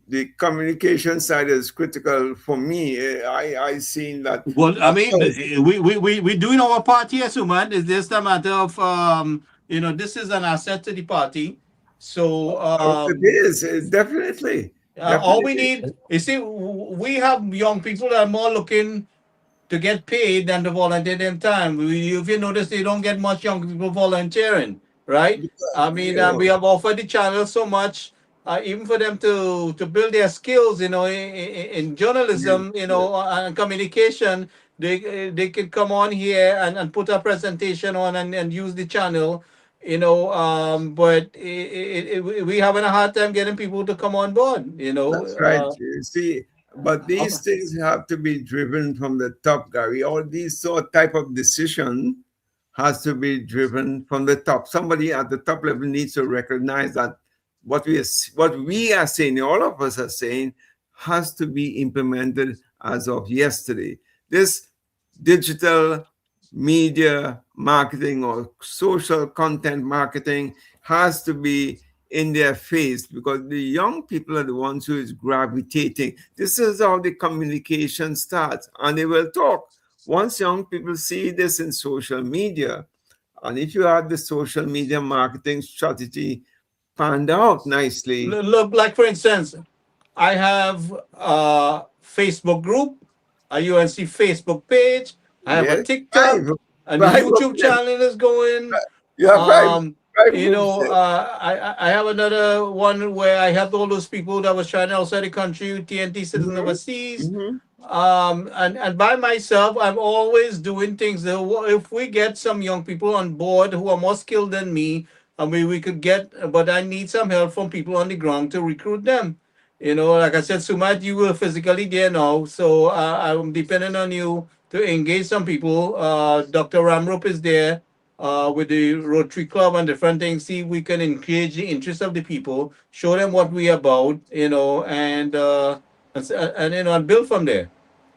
the communication side is critical for me. I seen that. Well, I mean, we're doing our part here, so man. It's just a matter of this is an asset to the party. So it is definitely. all we need, you see, we have young people that are more looking to get paid than to volunteer their time. If you notice, they don't get much young people volunteering, right? I mean, we have offered the channel so much, even for them to build their skills, in journalism, and communication. They can come on here and put a presentation on and use the channel, but we having a hard time getting people to come on board, That's right. You see, but these things have to be driven from the top, Gary. All these type of decision has to be driven from the top. Somebody at the top level needs to recognize that what we are saying, all of us are saying, has to be implemented as of yesterday. This digital media marketing or social content marketing has to be in their face, because the young people are the ones who is gravitating. This is how the communication starts, and they will talk. Once young people see this in social media, and if you have the social media marketing strategy panned out nicely. Look, like for instance, I have a Facebook group, a UNC Facebook page. I have a Yes, TikTok, and the five of YouTube them. channel is going. You have five You know, groups there. I have another one where I helped all those people that was trying outside the country, TNT citizens overseas. And by myself, I'm always doing things. If we get some young people on board who are more skilled than me, I mean, we could get, but I need some help from people on the ground to recruit them. You know, like I said, Sumat, you were physically there now, so I'm depending on you to engage some people. Dr. Ramrup is there with the Rotary Club and different things. See, we can engage the interest of the people, show them what we are about, you know, and you know, and build from there.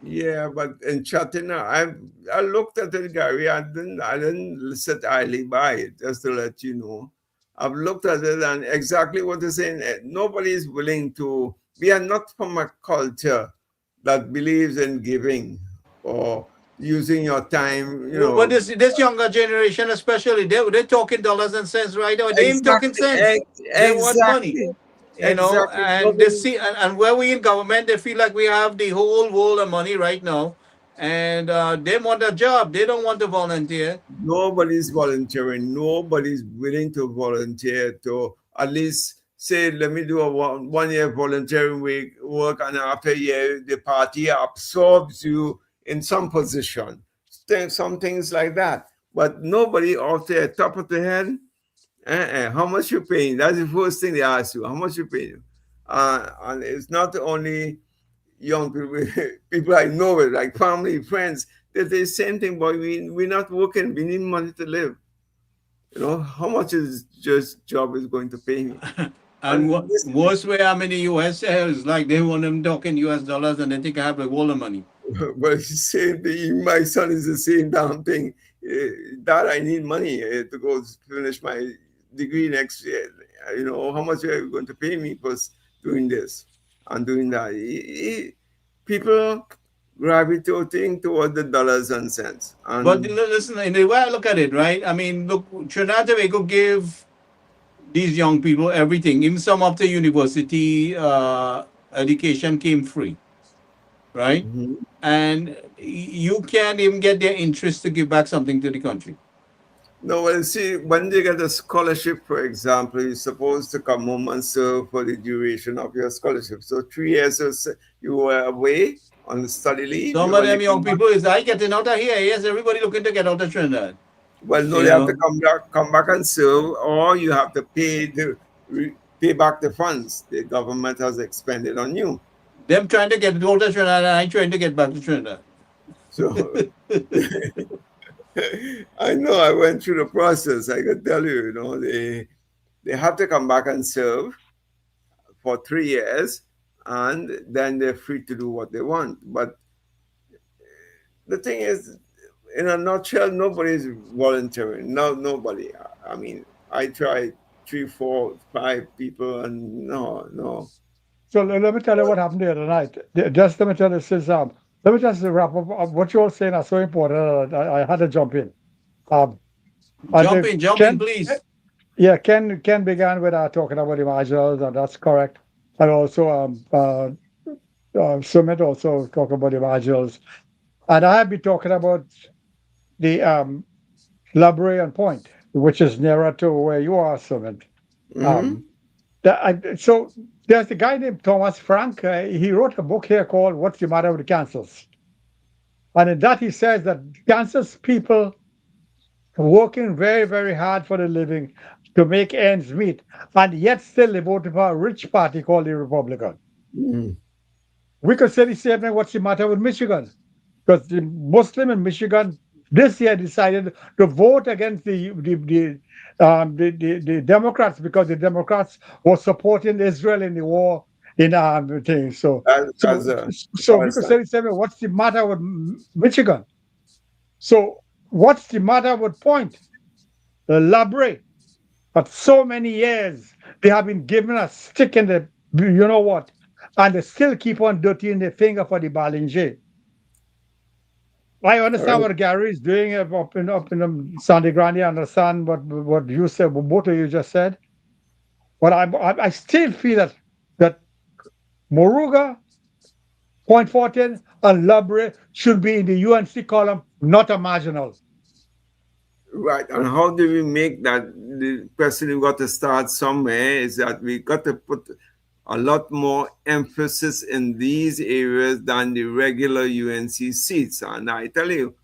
Yeah, but in chatting, I looked at it, Gary. I didn't sit idly by it, just to let you know. I've looked at it, and exactly what you're saying. Nobody is willing to. We are not from a culture that believes in giving or using your time. You know, But this younger generation, especially, they're talking dollars and cents right now. They ain't talking cents. They want money. You know, Exactly. and they see, and where we in government, they feel like we have the whole world of money right now, and they want a job. They don't want to volunteer. Nobody's volunteering. Nobody's willing to volunteer to at least say, let me do a one year volunteering work, and after a year, the party absorbs you in some position. Some things like that. But nobody off there, top of the head, how much you paying? That's the first thing they ask you. How much you paying? And it's not only young people, people I know, like family, friends. They're the same thing, but we're not working. We need money to live. You know, how much is just job is going to pay me? And worst way, I'm in the US, is like they want them talking US dollars and they think I have the whole of money. But same thing. My son is the same damn thing. Dad, I need money to go finish my degree next year. You know, how much are you going to pay me for doing this and doing that? People gravitating toward the dollars and cents. And But listen, in the way I look at it, right? I mean, look, Trinidad and Tobago give these young people everything. Even some of the university education came free, right? And you can't even get their interest to give back something to the country. no, well, see, when they get a scholarship, for example, you're supposed to come home and serve for the duration of your scholarship. So 3 years you were away on the study leave. Some of them young people is I getting out of here. Yes, everybody looking to get out of Trinidad. Well, no, they have to come back and serve, or you have to pay back the funds the government has expended on you. Them trying to get out of Trinidad, and I trying to get back to Trinidad. So I know I went through the process. I could tell you, you know, they have to come back and serve for 3 years, and then they're free to do what they want. But the thing is, in a nutshell, nobody's volunteering. No, nobody. I mean, I tried 3, 4, 5 people, and no. So let me tell you what happened the other night. Just let me tell you, since let me just wrap up what you all saying are so important. I had to jump in. Jump in, please. Yeah, Ken began with talking about the marginals, and that's correct. And also, Sumit also talked about the marginals. And I have been talking about the Librarian Point, which is nearer to where you are, Sumit. So there's a guy named Thomas Frank. He wrote a book here called What's the Matter with the Kansas? And in that he says that Kansas people are working very, very hard for the living to make ends meet, and yet still they voted for a rich party called the Republican. We could say the same thing, what's the matter with Michigan? Because the Muslim in Michigan this year decided to vote against the Democrats because the Democrats were supporting Israel in the war in things. So we could say the same thing, what's the matter with Michigan? So what's the matter with Point? Labre. But so many years they have been given a stick in the, you know what, and they still keep on dirtying their finger for the Ballinger. I understand what Gary is doing up in Sandy Grande. I understand what you said, what both of you just said. But I still feel that Moruga, Point Fortin, and Labre should be in the UNC column, not a marginal. Right. And how do we make that? The question we've got to start somewhere is that we got to put a lot more emphasis in these areas than the regular UNC seats. And I tell you,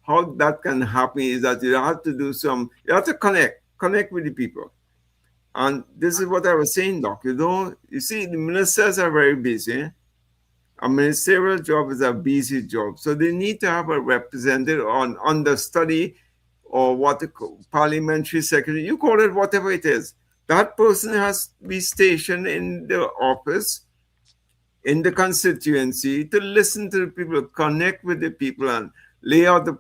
how that can happen is that you have to do you have to connect with the people. And this is what I was saying, Doc. You see, the ministers are very busy. A ministerial job is a busy job. So they need to have a representative on understudy or parliamentary secretary, you call it whatever it is. That person has to be stationed in the office, in the constituency, to listen to the people, connect with the people, and lay out the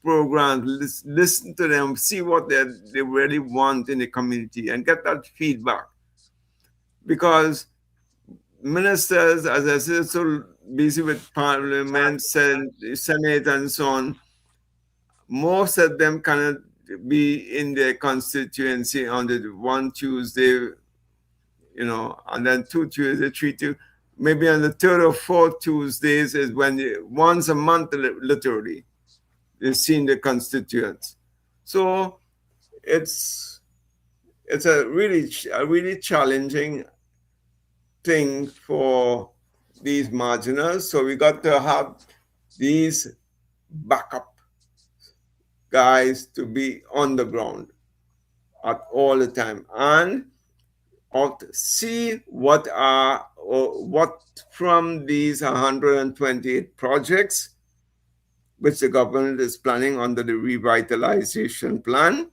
program, listen to them, see what they really want in the community, and get that feedback. Because ministers, as I said, so busy with parliament, senate, and so on, most of them cannot be in their constituency on the one Tuesday, and then 2 Tuesdays, 3 Tuesdays, maybe on the 3rd or 4th Tuesdays is when once a month, literally, they've seen the constituents. So it's a really challenging thing for these marginals. So we got to have these backup guys to be on the ground at all the time and see what from these 128 projects which the government is planning under the revitalization plan,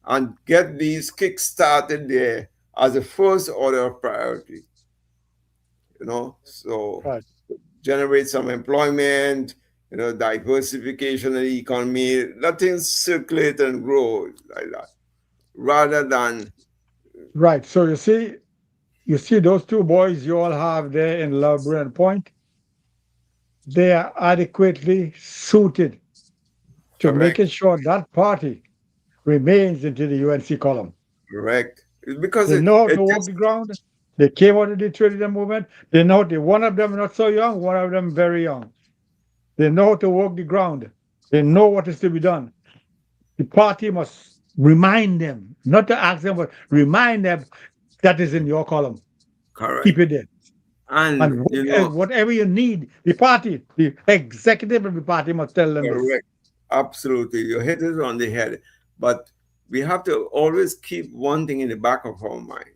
and get these kick-started there as a first order of priority. So right. Generate some employment, diversification of the economy, let things circulate and grow like that, rather than... Right. So you see those two boys you all have there in Labre and Point, they are adequately suited to making sure that party remains into the UNC column. Correct. Because they know how to walk the ground. They came out of the trade union movement. They know one of them not so young, one of them very young. They know how to walk the ground. They know what is to be done. The party must remind them, not to ask them, but remind them that is in your column. Correct. Keep it there. And whatever you need, the party, the executive of the party must tell them. Correct. Absolutely. You hit it on the head. But we have to always keep one thing in the back of our mind.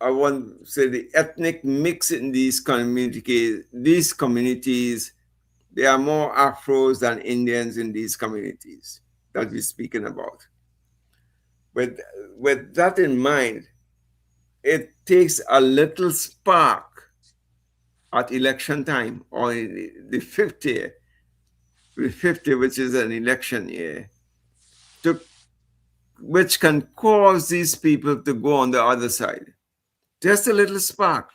I want to say the ethnic mix in these communities, there are more Afros than Indians in these communities that we're speaking about. With that in mind, it takes a little spark at election time, or in the 50th, which is an election year, which can cause these people to go on the other side. Just a little spark.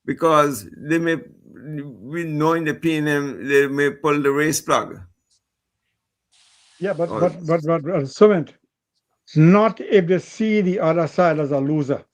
Because they may, knowing the PNM, they may pull the race plug. Yeah, but Sumit, not if they see the other side as a loser.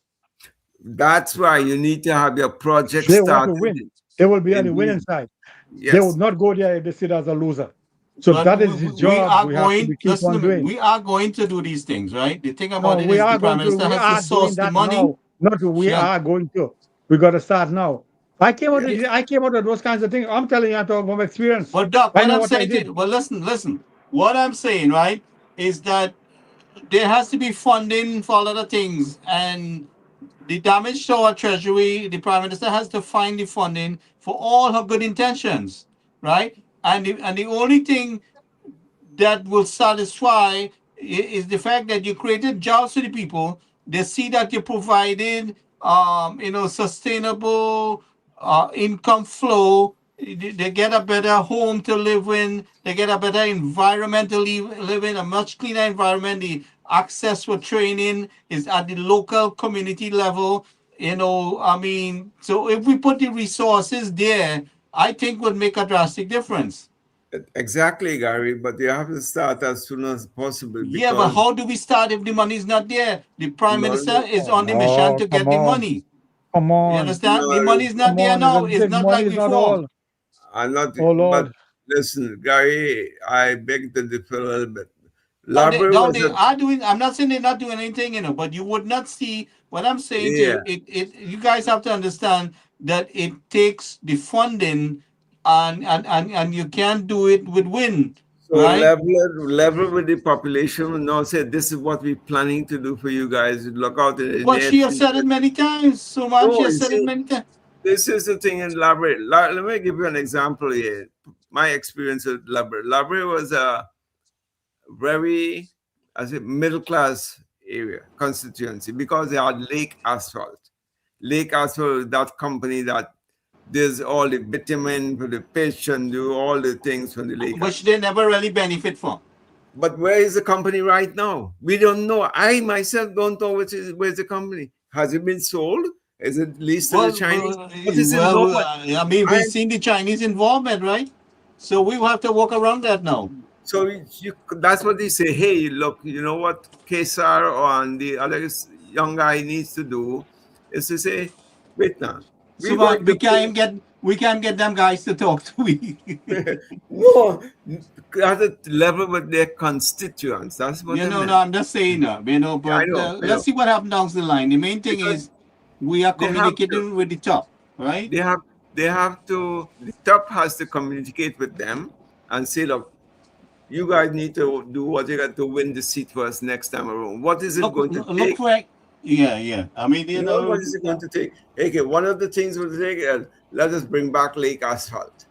That's why you need to have your project they started. Want to win. They will be on the winning side. Yes. They would not go there if they see it as a loser. So but that is the job we have to keep on doing. We are going to do these things, right? The thing about we are going to source the money. We are going to. We got to start now. I came out of those kinds of things. I'm telling you, I'm talking from experience. Well, Doc, listen. What I'm saying, right, is that there has to be funding for a lot of things, and the damage to our treasury, the Prime Minister has to find the funding for all her good intentions, right? And the only thing that will satisfy is the fact that you created jobs for the people. They see that you provided, sustainable income flow They get a better home to live in. They get a better environment to live in, a much cleaner environment. The access for training is at the local community level. I mean, so if we put the resources there, I think would make a drastic difference. Exactly, Gary, but you have to start as soon as possible. Yeah, but how do we start if the money is not there? The Prime Minister is on the mission to get the money. Come You on. understand? The money is not Come there on. now. It's not Money like is not before. all. I'm not, Oh, Lord. but listen, Gary, I beg to differ a little bit. Now Library now was they are doing. I'm not saying they're not doing anything, but you would not see what I'm saying to yeah. you. You guys have to understand that it takes the funding, and you can't do it with wind, So right? level with the population and now say this is what we're planning to do for you guys. Look out in the But near she has future. said it many times, so man. No, She has you said it see, many times. this is the thing in Library. Let me give you an example here. My experience with Library. Library was a very, as a middle class area constituency because they had Lake Asphalt. Lake Asphalt is that company that does all the bitumen for the pitch and do all the things from the lake. Which they never really benefit from. But where is the company right now? We don't know. I myself don't know where's the company. Has it been sold? Is it leased to the Chinese? What is involved? I mean, we've seen the Chinese involvement, right? So we will have to walk around that now. So that's what they say. Hey, look, you know what Kesar and the other young guy needs to do is to say, wait now. So we can't get them guys to talk to me. No, at a level with their constituents. That's what No, I'm just saying that, but I know. let's see what happens down the line. The main thing is we are communicating with the top, right? They have to, the top has to communicate with them and say, look, you guys need to do what you got to win the seat for us next time around. What is it going to take? Yeah. I mean, you know, what is it going to take? Okay, one of the things will take, let us bring back Lake Asphalt.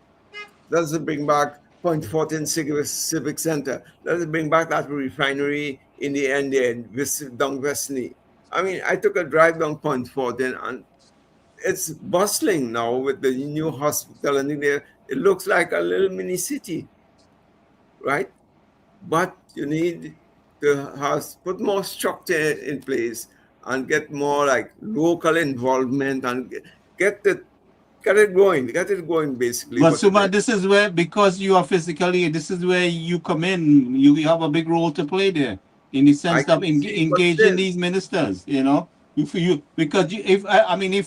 Let us bring back Point Fortin Civic Center. Let us bring back that refinery in the end there, down Westney. I mean, I took a drive down Point Fortin and it's bustling now with the new hospital and there. It looks like a little mini city, right? But you need to put more structure in place and get more like local involvement and get it going basically. But Suma, this is where, because you are physically, this is where you come in. You have a big role to play there in the sense of engaging these ministers. If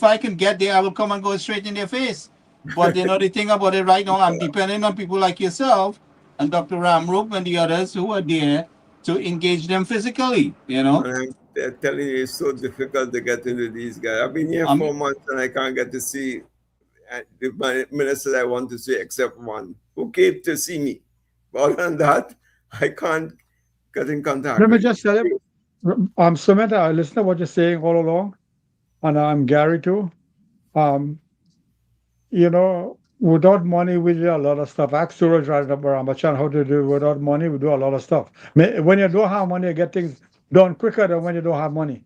I can get there, I will come and go straight in their face. But the thing about it right now, I'm depending on people like yourself and Dr. Ramrup and the others who are there to engage them physically. I'm telling you, it's so difficult to get into these guys. I've been here 4 months and I can't get to see the ministers I want to see except one who came to see me. But other than that, I can't get in contact. Let me just tell you, Sumit, I listen to what you're saying all along, and I'm Gary too. Without money, we do a lot of stuff. Ask Suraj Ramachan how to do. Without money, we do a lot of stuff. When you don't have money, you get things done quicker than when you don't have money.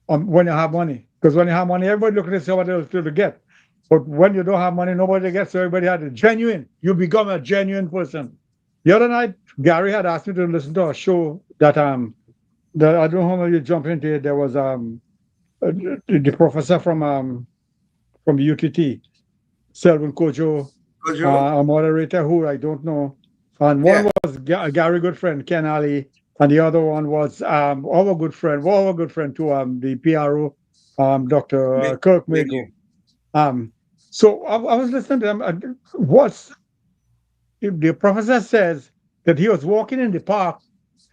When you have money, because when you have money, everybody looking at somebody else to get. But when you don't have money, nobody gets. So everybody had a genuine. You become a genuine person. The other night, Gary had asked me to listen to a show that I don't know how you jump into it. There was the professor from UTT, Selwyn Kojo, a moderator who I don't know, and one was Gary good friend Ken Ali, and the other one was our good friend too, the PRO, Dr. Kirk Mago. So I was listening to them. The professor says that he was walking in the park,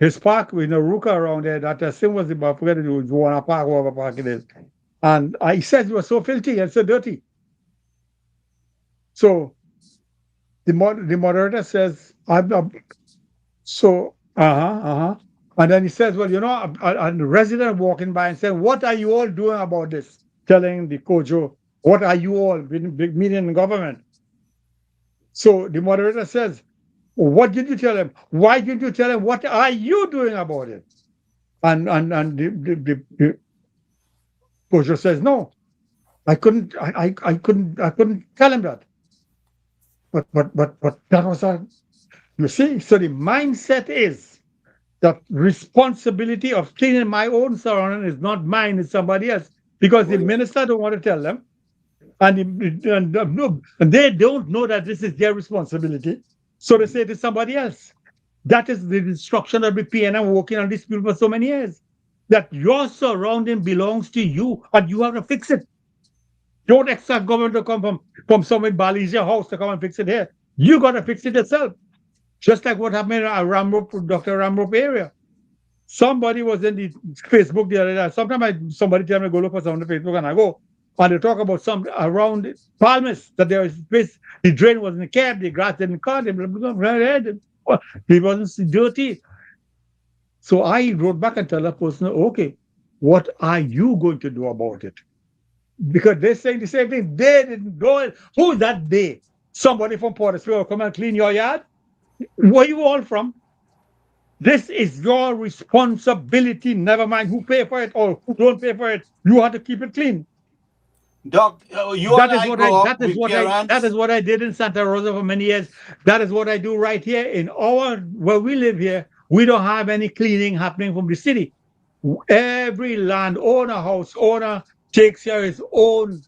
his park with Ruka around there. That same was the I forget it was Warner Park, whatever park it is, and he said it was so filthy and so dirty. So the moderator says, and then he says, well, a resident walking by and saying, what are you all doing about this? Telling the Kojo, what are you all meeting in government? So the moderator says, what did you tell him? Why didn't you tell him? What are you doing about it? And the Kojo says, no, I couldn't tell him that. But that was a, you see, so the mindset is that responsibility of cleaning my own surrounding is not mine, it's somebody else. Because the minister don't want to tell them, and they don't know that this is their responsibility. So they say it is somebody else. That is the instruction of the PNM working on this bill for so many years. That your surrounding belongs to you, and you have to fix it. Don't expect government to come from somewhere in Bali's house to come and fix it here. You got to fix it yourself. Just like what happened in Dr. Ramrope area. Somebody was in the Facebook the other day. Sometimes somebody tell me go look for something on Facebook, and I go, and they talk about some around Palmas that there was space. The drain wasn't kept, the grass didn't cut, it wasn't dirty. So I wrote back and tell that person, okay, what are you going to do about it? Because they're saying the same thing. They didn't do it. Who is that they? Somebody from Portersville will come and clean your yard? Where you all from? This is your responsibility. Never mind who pay for it or who don't pay for it. You have to keep it clean. Doc, That is what I did in Santa Rosa for many years. That is what I do right here in where we live here. We don't have any cleaning happening from the city. Every landowner, house owner takes care of his own,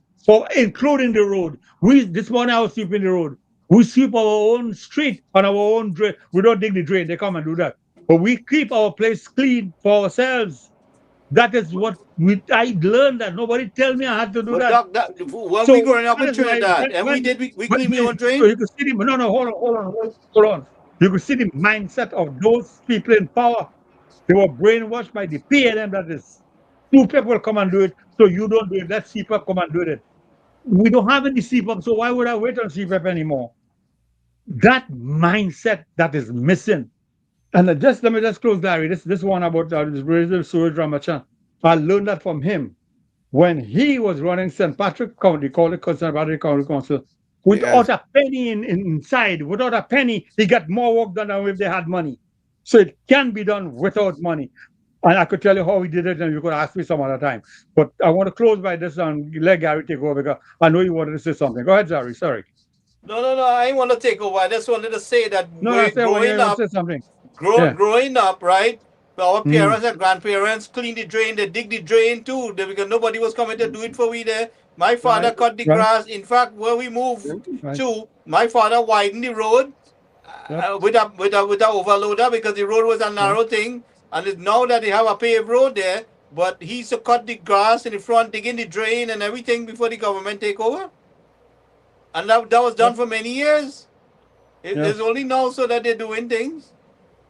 including the road. This morning I was sweeping the road. We sweep our own street on our own drain. We don't dig the drain. They come and do that. But we keep our place clean for ourselves. That is what I learned. That nobody tell me I had to do that. When we growing up in Trinidad, and we clean our own drain. So you can see hold on. You can see the mindset of those people in power. They were brainwashed by the PNM. That is, two people come and do it, so you don't do it. Let CPAP come and do it. We don't have any CPAP, so why would I wait on CPAP anymore? That mindset that is missing. And let me just close, Larry. This one about this Suraj Ramachan. I learned that from him when he was running St. Patrick County, called it St. Patrick County Council. Without a penny inside, without a penny, he got more work done than if they had money. So it can be done without money. And I could tell you how he did it, and you could ask me some other time. But I want to close by this and let Gary take over because I know you wanted to say something. Go ahead, Gary. Sorry. No. I ain't want to take over. I just wanted to say that growing up, right? Our parents and grandparents cleaned the drain. They dig the drain too. Because nobody was coming to do it for we there. My father cut the grass. In fact, where we moved to, my father widened the road with a overloader because the road was a narrow thing. And it's now that they have a paved road there, but he used to cut the grass in the front, dig in the drain and everything before the government take over. And that was done for many years. It's only now so that they're doing things,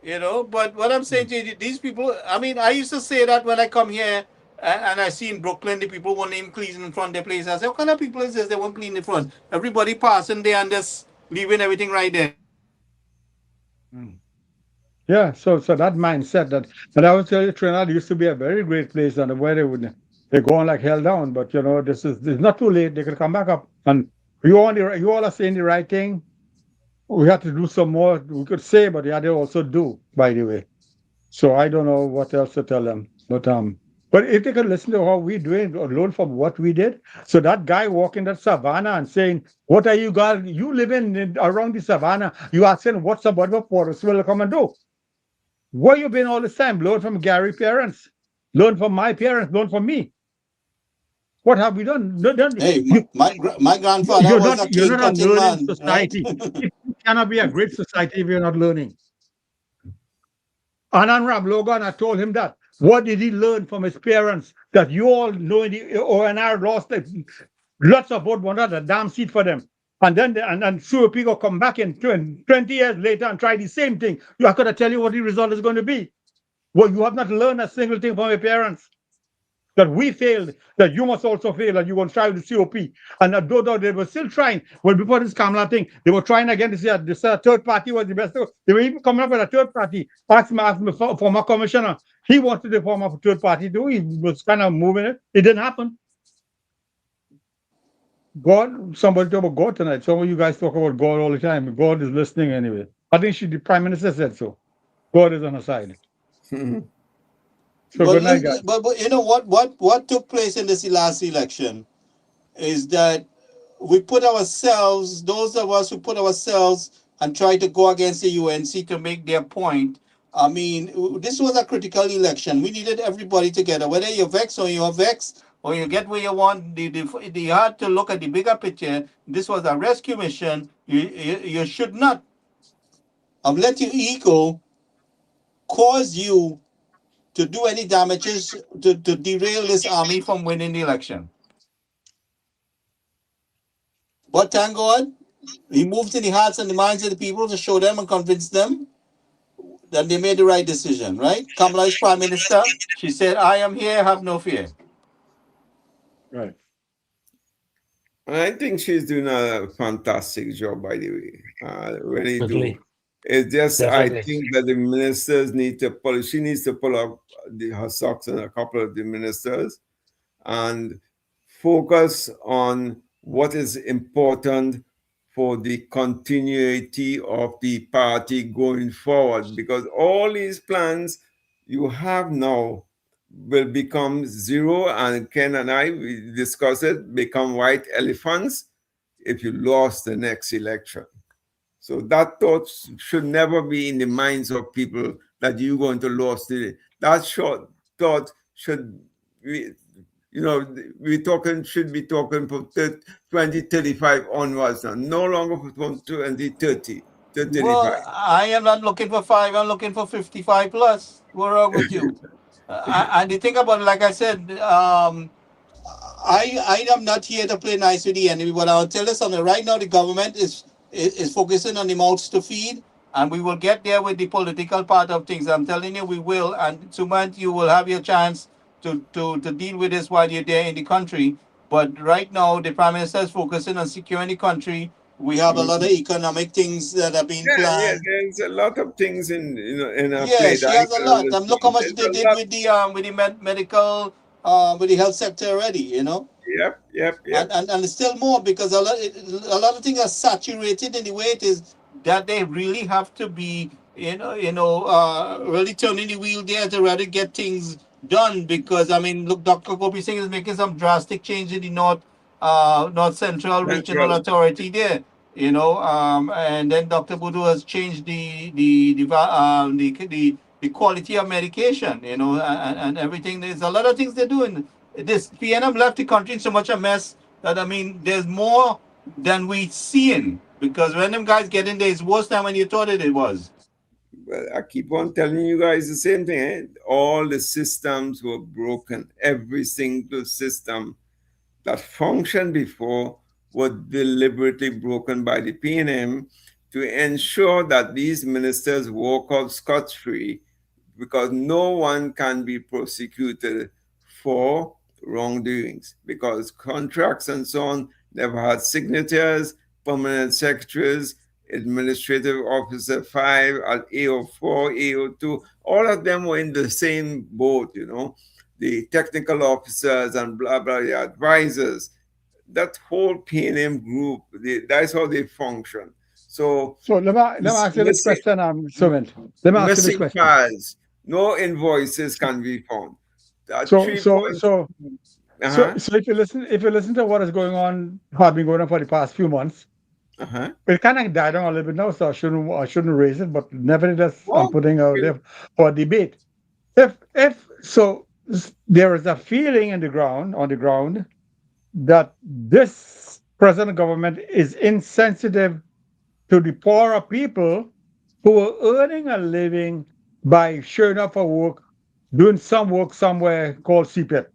But what I'm saying to you, these people, I mean, I used to say that when I come here and I see in Brooklyn, the people won't even clean in front of their place. I say, what kind of people is this? They won't clean in front. Everybody passing there and just leaving everything right there. Yeah, so that mindset but I would tell you, Trinidad used to be a very great place, and where they go on like hell down. But it's not too late. They could come back up, and you all are saying the right thing. We have to do some more. We could say, but they also do. By the way, so I don't know what else to tell them. But if they could listen to how we doing, or learn from what we did. So that guy walking that savannah and saying, "What are you guys? You living around the savannah? You asking what somebody from Portersville will come and do?" Where you been all this time? Learn from Gary's parents. Learn from my parents. Learn from me. What have we done? Hey, my grandfather was a clean cutting man. Society. It cannot be a great society if you're not learning. Anand Ram Logan, I told him that. What did he learn from his parents? That you all know the ONR lost lots of vote, wanted a damn seat for them. And then Suapigo come back in 20 years later and try the same thing. I could tell you what the result is going to be. Well, you have not learned a single thing from your parents. That we failed, that you must also fail, and you're going to try with the COP. And though they were still trying, well, before this Kamala thing, they were trying again to say that this third party was the best. They were even coming up with a third party. Ask me, former commissioner. He wanted to form a third party too. He was kind of moving it. It didn't happen. Somebody talk about God tonight. Some of you guys talk about God all the time. God is listening anyway. I think the Prime Minister said so. God is on her side. So good night, guys. But you know what took place in this last election is that we put ourselves, those of us who put ourselves and try to go against the UNC to make their point. I mean, this was a critical election. We needed everybody together, whether you're vexed or you're vexed or you get where you want. You had to look at the bigger picture. This was a rescue mission. You should not have let your ego cause you to do any damages to derail this army from winning the election. But thank God, he moved in the hearts and the minds of the people to show them and convince them that they made the right decision, right? Kamala is Prime Minister. She said, I am here, have no fear. Right. And I think she's doing a fantastic job, by the way. Really Definitely. do. It's just, I Definitely. think that the ministers need to pull, she needs to pull up her socks on a couple of the ministers and focus on what is important for the continuity of the party going forward, because all these plans you have now will become zero, and Ken and I, we discussed it, become white elephants if you lost the next election. So that thought should never be in the minds of people that you're going to lose the, that short thought should be, you know, should be talking from 2035 onwards now, no longer from 2030. Well, I am not looking for 5, I'm looking for 55 plus. What's wrong with you? And the thing about it, like I said, I am not here to play nice with the enemy, but I'll tell you something. Right now, the government is focusing on the mouths to feed, and we will get there with the political part of things. I'm telling you, we will. And Sumant, you will have your chance to deal with this while you're there in the country. But right now, the Prime Minister is focusing on securing the country. We have a lot of economic things that are being Yeah, planned. there's a lot of things in our Yeah, plate. she has a lot. And look how much they did with the medical, with the health sector already. You know. Yep. And still more, because a lot of things are saturated in the way it is, that they really have to be, really turning the wheel there to rather get things done. Because I mean, look, Dr. Gopi Singh is making some drastic change in the North Central Regional Authority there. And then Dr. Boudou has changed the quality of medication, and everything. There's a lot of things they're doing. This PNM left the country in so much a mess that, I mean, there's more than we seeing, because when them guys get in there, it's worse than when you thought it was. Well, I keep on telling you guys the same thing. Eh? All the systems were broken. Every single system that functioned before was deliberately broken by the PNM to ensure that these ministers walk out scot-free, because no one can be prosecuted for wrongdoings, because contracts and so on never had signatures, permanent secretaries, administrative officer 5, AO4, AO2, all of them were in the same boat, the technical officers and blah, blah, the advisors. That whole PNM group, that's how they function. So let me ask you this question, Sumant. Let me ask you this question. Files, no invoices can be found. So if you listen to what is going on, has been going on for the past few months, it kind of died down a little bit now, so I shouldn't raise it, but nevertheless, I'm putting out there for debate. If so, there is a feeling on the ground that this present government is insensitive to the poorer people who are earning a living by showing up for work, doing some work somewhere called CPET.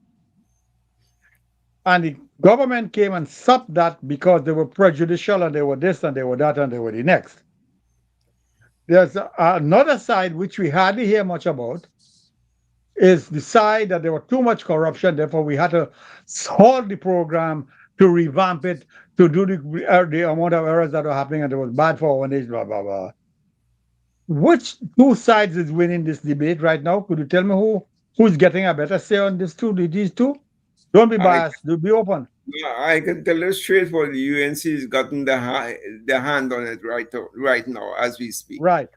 And the government came and stopped that because they were prejudicial, and they were this and they were that and they were the next. There's another side which we hardly hear much about, is the side that there was too much corruption, therefore we had to halt the program, to revamp it, to do the amount of errors that were happening, and it was bad for our nation, blah, blah, blah. Which two sides is winning this debate right now? Could you tell me who's getting a better say on these two? Don't be biased. Be open. I can tell you straight for the UNC has gotten the hand on it right now as we speak. Right.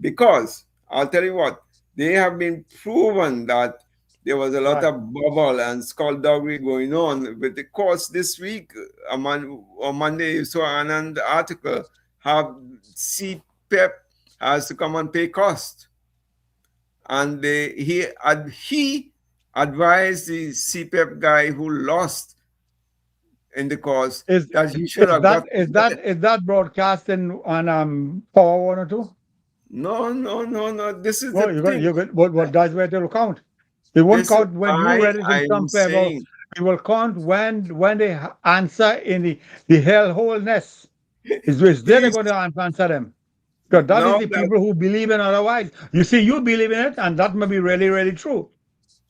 Because I'll tell you what, they have been proven that there was a lot Right. of bubble and skullduggery going on. But the courts this week, on Monday, you saw an article, have CPEP has to come and pay cost. And he advised the CPEP guy who lost in the cause that he should have got. Is that broadcasting on Power 102? No. This is No, the you got thing. you got what that's where it will count. It won't This count is when why you read it in I'm some paper. saying- It will count when they answer in the hellholeness. It's then they're going to answer them. Because that is the people who believe in otherwise. You see, you believe in it, and that may be really, really true.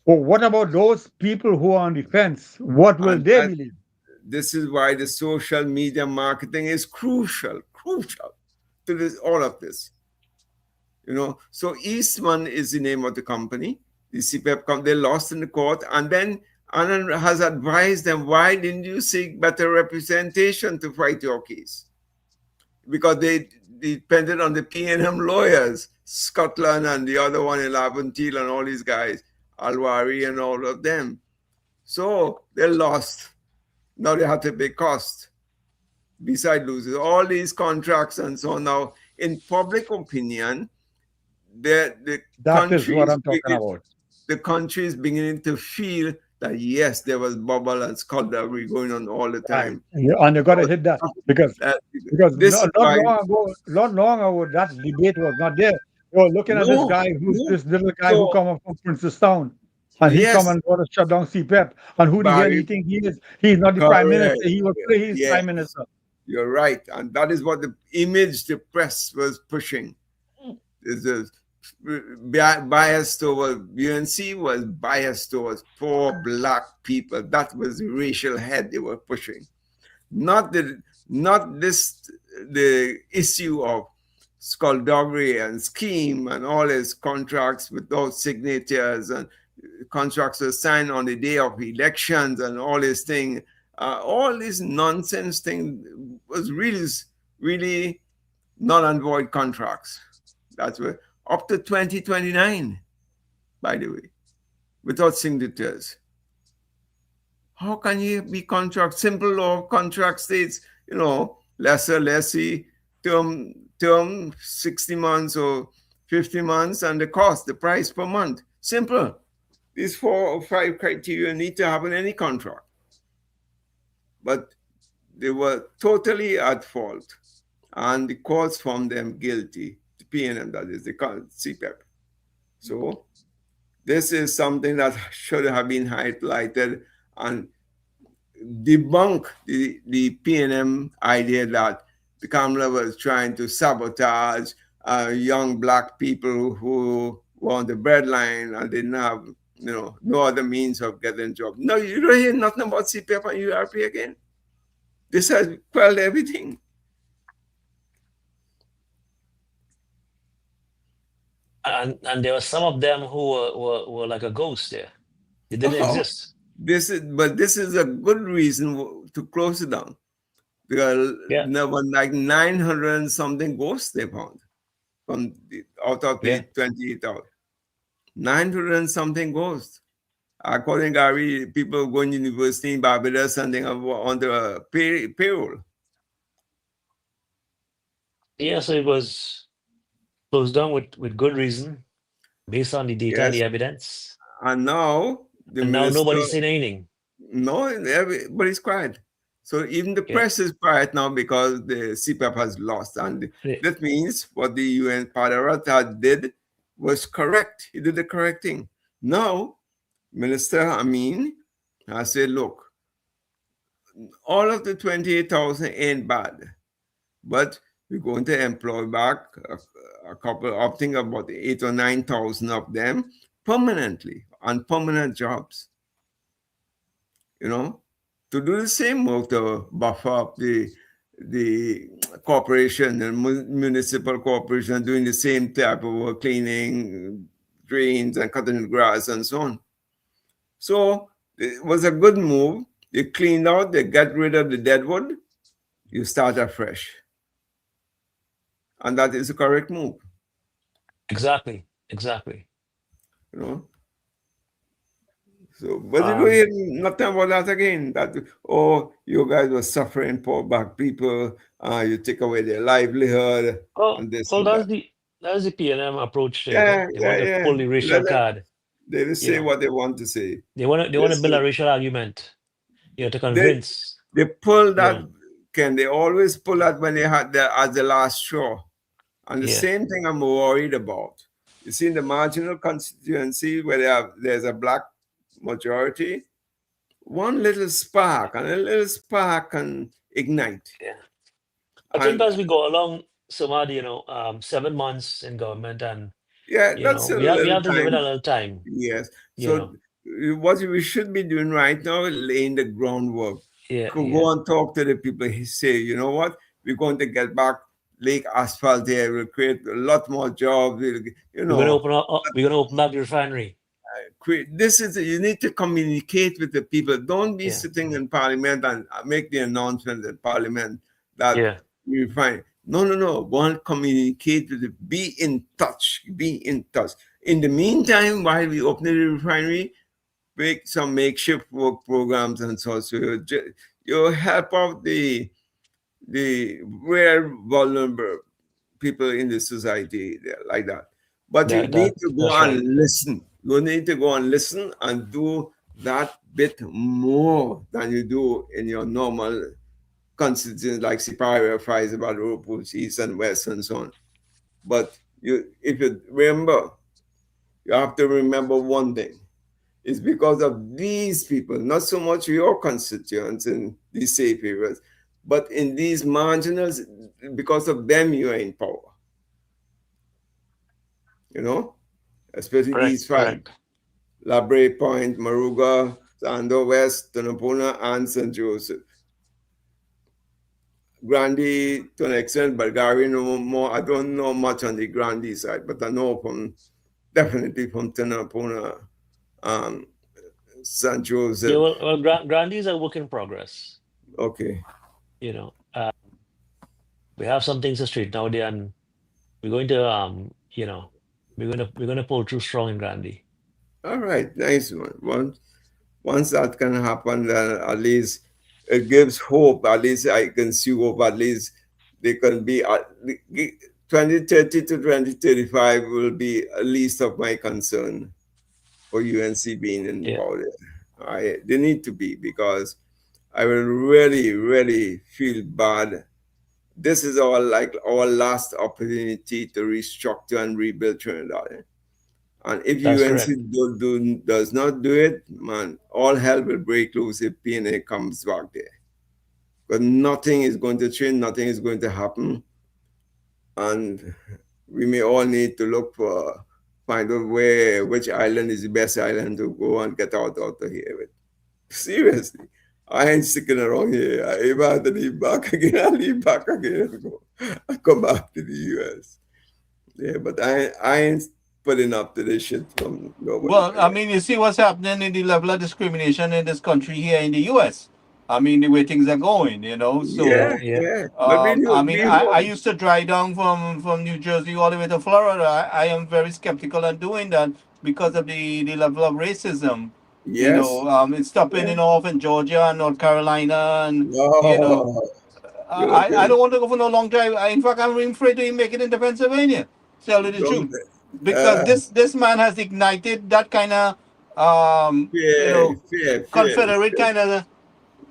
But what about those people who are on the fence? What will And they that- believe? This is why the social media marketing is crucial to this, all of this. So Eastman is the name of the company. The CPEP company, they lost in the court, and then Anand has advised them, why didn't you seek better representation to fight your case? Because they depended on the P&M lawyers, Scotland and the other one in Laventille and all these guys, Alwari and all of them. So they lost. Now they have to pay cost. Besides losing all these contracts and so on. Now, in public opinion, That is what I'm talking about. The country is beginning to feel that yes, there was bubble and skullduggery going on all the time. And you got to hit that because this is why- not long ago that debate was not there. You were looking at this No, guy no. this little guy who So- come up from Princestown, and he Yes. come and want to shut down CPEP. And who the hell Barry- he think he is? He's not the prime Correct. minister. He was he's Yes. prime minister. You're right. And that is what the image the press was pushing. Is a bias towards UNC was biased towards poor black people. That was the racial head they were pushing. Not the issue of skullduggery and scheme and all his contracts without signatures and contracts were signed on the day of elections and all this thing. All this nonsense thing was really null and void contracts. That's where up to 2029, by the way, without signatures. How can you be contract? Simple law contract states, lesser, lessee, term 60 months or 50 months, and the cost, the price per month. Simple. These 4 or 5 criteria need to have in any contract. But they were totally at fault, and the courts found them guilty. The P&M, that is, the CPEP. So this is something that should have been highlighted and debunk the P&M idea that the Kamala was trying to sabotage young black people who were on the breadline and didn't have no other means of getting a job. No, you don't hear nothing about CPEP and URP again. This has quelled everything. And there were some of them who were like a ghost there. They didn't exist. This is a good reason to close it down, because there were like 900 and something ghosts they found out of the 28,000. 900 and something ghosts. According to Gary, people going to university in Barbados and they are on the payroll. Yeah, so it was closed down with good reason, based on the data and the evidence. And now nobody's saying anything. No, everybody's quiet. So even the press is quiet now because the CPEP has lost. And that means what the UN Padarata did was correct. He did the correct thing. Now, Minister Amin has said, look, all of the 28,000 ain't bad, but we're going to employ back a couple, opting about 8,000 or 9,000 of them permanently on permanent jobs. To do the same work to buffer up the corporation and municipal corporation doing the same type of work, cleaning drains and cutting the grass and so on. So it was a good move. They cleaned out, they got rid of the deadwood, you start afresh. And that is the correct move. Exactly. So, but you don't hear nothing about that again. That, oh, you guys were suffering, poor black people. You take away their livelihood and this and that. That's the PNM approach to it. Yeah, They want to pull the racial card. They just say what they want to say. They want to build a racial argument, to convince. They pull that. They always pull that when they had as the last straw. And the same thing I'm worried about. You see, in the marginal constituency where there's a black majority, one little spark, and a little spark can ignite. Yeah. I think as we go along, Samad, 7 months in government, and that's we have to give it a little time. Yes. So what we should be doing right now is laying the groundwork. Go and talk to the people. Say, you know what? We're going to get back Lake Asphalt there. We'll create a lot more jobs. We're going to open up the refinery. You need to communicate with the people. Don't be sitting in Parliament and make the announcement in Parliament that we refine. No. One, communicate with it. Be in touch. In the meantime, while we open the refinery, make some makeshift work programs and so you help out the rare vulnerable people in the society like that. But you need to go and listen. You need to go and listen and do that bit more than you do in your normal constituencies like Siparia, Faizabad, Ropus, East and West and so on. But if you remember, you have to remember one thing. It's because of these people, not so much your constituents in these safe areas, but in these marginals, because of them you are in power. Especially these five. Labre Point, Maruga, Sando West, Tonopona, and St. Joseph. Grandi to an extent, but Gary no more. I don't know much on the Grandi side, but I know definitely from Tonopona, St. Joseph. Yeah, well, Grandi is a work in progress. Okay. We have some things to straighten out there, and we're going to, we're going to pull through strong in Grandi. All right, nice one. Once that can happen, then at least it gives hope. At least I can see hope. At least they can be 2030 to 2035 will be at least of my concern for UNC being in power. They need to be, because I will really, really feel bad. This is our last opportunity to restructure and rebuild Trinidad. And if UNC does not do it, man, all hell will break loose if PNA comes back there. But nothing is going to change, nothing is going to happen. And we may all need to find out which island is the best island to go and get out of here with. Seriously. I ain't sticking around here. If I have to leave back again, I'll leave back again and come back to the US. Yeah, but I ain't putting up to this shit from nobody. Well, I mean, you see what's happening in the level of discrimination in this country here in the US. I mean, the way things are going, So, I used to drive down from New Jersey all the way to Florida. I am very skeptical on doing that because of the level of racism. Yes. It's stopping off in Georgia and North Carolina, and I don't want to go for no long drive. In fact, I'm even afraid to even make it into Pennsylvania. Tell you the truth, because this man has ignited that kind of Confederate kind of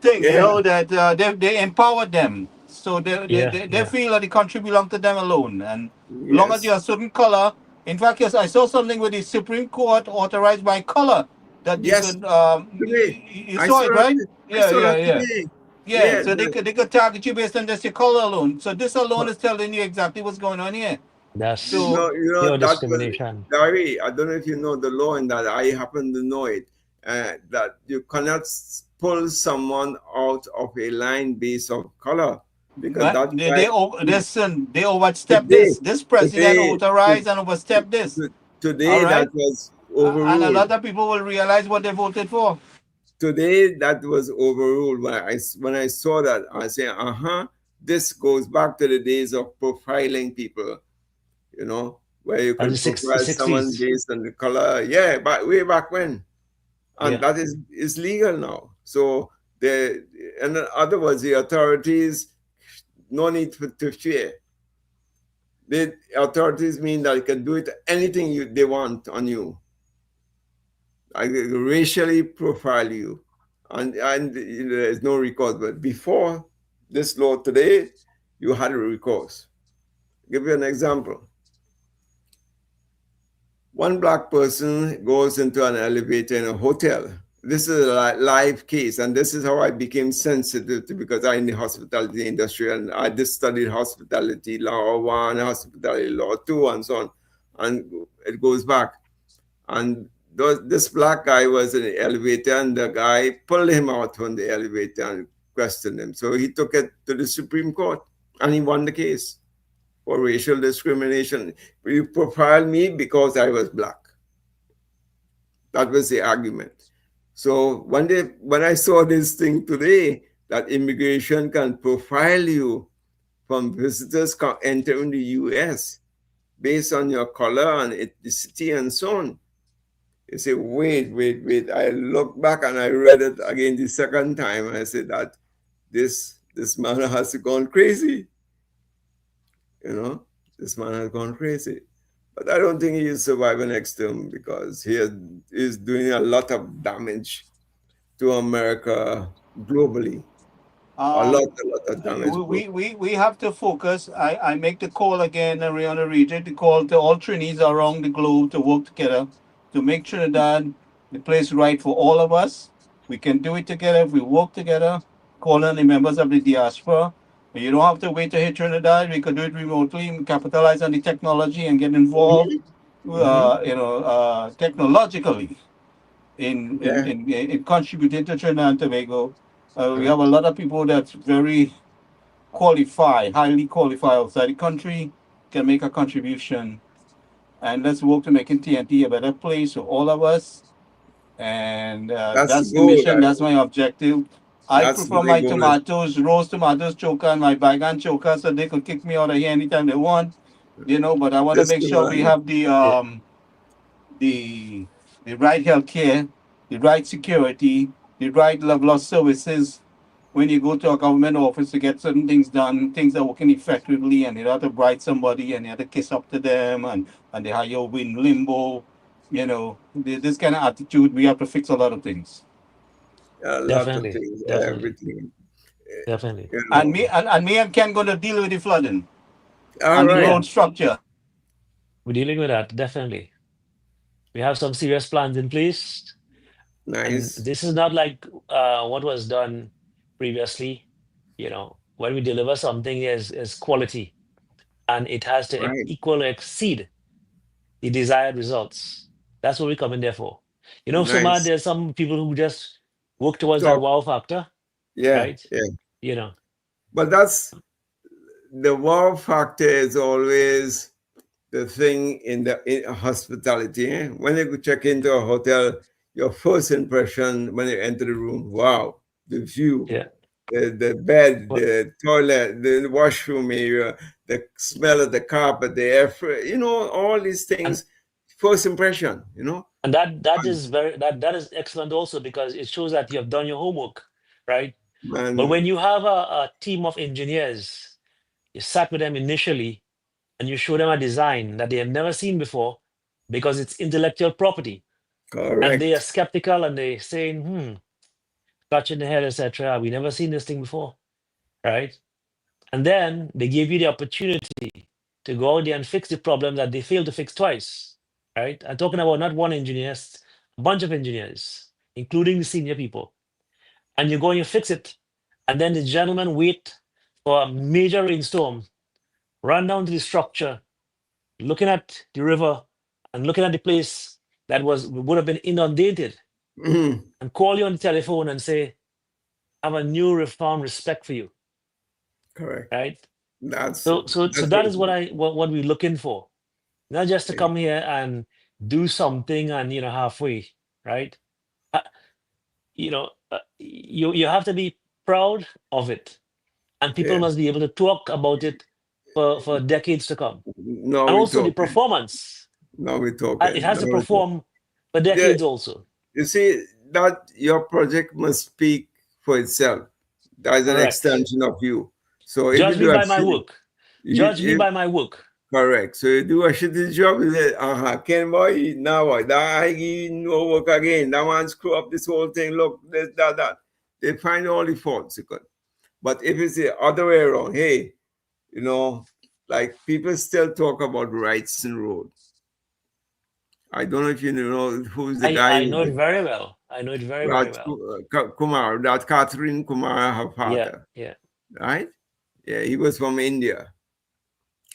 thing. That they empowered them, so they feel that the country belongs to them alone, and long as you're a certain color. In fact, yes, I saw something with the Supreme Court authorized by color. That you could, you saw it, right? Yeah. So they could target you based on just your color alone. So this alone is telling you exactly what's going on here. That's discrimination. Gary, I don't know if you know the law in that. I happen to know it. That you cannot pull someone out of a line based on color. Because they overstepped this. This president authorized and overstepped this. Today, that was overruled. And a lot of people will realize what they voted for. Today, that was overruled. When I saw that, I said, this goes back to the days of profiling people, where you can profile someone based on the color. Yeah, but way back when. and that is legal now. So in other words, the authorities no need to fear. The authorities mean that they can do it anything they want on you. I racially profile you, and there's no recourse. But before this law today, you had a recourse. I'll give you an example. One black person goes into an elevator in a hotel. This is a live case, and this is how I became sensitive to, because I'm in the hospitality industry, and I just studied hospitality law 1, hospitality law 2, and so on. And it goes back. And this black guy was in the elevator, and the guy pulled him out from the elevator and questioned him. So he took it to the Supreme Court, and he won the case for racial discrimination. You profiled me because I was black. That was the argument. So when I saw this thing today, that immigration can profile you from visitors entering the U.S. based on your color and ethnicity and so on, you say, wait. I look back and I read it again the second time, and I said that this man has gone crazy. This man has gone crazy. But I don't think he will survive the next term, because he is doing a lot of damage to America globally. A lot of damage. We have to focus. I make the call again, Ariana Regent, the call to all Trinis around the globe to work together to make Trinidad the place right for all of us. We can do it together if we work together, call on the members of the diaspora. You don't have to wait to hit Trinidad. We could do it remotely, capitalize on the technology and get involved, technologically in contributing to Trinidad and Tobago. We have a lot of people that's very qualified, highly qualified outside the country, can make a contribution. And let's work to making TNT a better place for all of us. And that's the mission. That's my objective. I prefer my tomatoes, roast tomatoes choker, and my bagan choker, so they could kick me out of here anytime they want. But I want to make sure we have the right healthcare, the right security, the right level of services. When you go to a government office to get certain things done, things are working effectively, and you have to bribe somebody and you have to kiss up to them, and they have you in limbo. This kind of attitude, we have to fix a lot of things. Definitely. Definitely. And me and Ken going to deal with the flooding and the road structure. We're dealing with that, definitely. We have some serious plans in place. Nice. And this is not like what was done previously. When we deliver something is quality, and it has to equal or exceed the desired results. That's what we come in there for. Samad, there's some people who just work towards that wow factor. Yeah. Right? Yeah. But that's the wow factor is always the thing in hospitality. When you check into a hotel, your first impression when you enter the room, wow, the view, the bed, the toilet, the washroom area, the smell of the carpet, the air, all these things. First impression, And that is excellent also, because it shows that you have done your homework, right? But when you have a team of engineers, you sat with them initially and you show them a design that they have never seen before, because it's intellectual property. Correct. And they are skeptical and they saying, scratching the head, etc. We never seen this thing before, right? And then they give you the opportunity to go out there and fix the problem that they failed to fix twice, right? I'm talking about not one engineer, a bunch of engineers, including the senior people. And you go and you fix it. And then the gentlemen wait for a major rainstorm, run down to the structure, looking at the river and looking at the place that would have been inundated, and call you on the telephone and say, I have a newfound respect for you. Correct. Right? So that is what we're looking for. Not just to come here and do something and halfway, right? You have to be proud of it, and people must be able to talk about it for decades to come. And also the performance. Now we're talking. It has to perform for decades also. You see, that your project must speak for itself. That is an Correct. extension of you. So if Judge you me do a by my shitty- work. Judge me if- by my work. Correct. So you do a shitty job, you say, Ken boy, now what? That I give no work again. That one screw up this whole thing. Look, this, that. They find all the faults. But if it's the other way around, hey, you know, like people still talk about Wrightson Road. I don't know if you know who's the guy. I know it very well. I know it very, very well. Kumar, that Catherine Kumar, her father. Yeah. Right? Yeah, he was from India.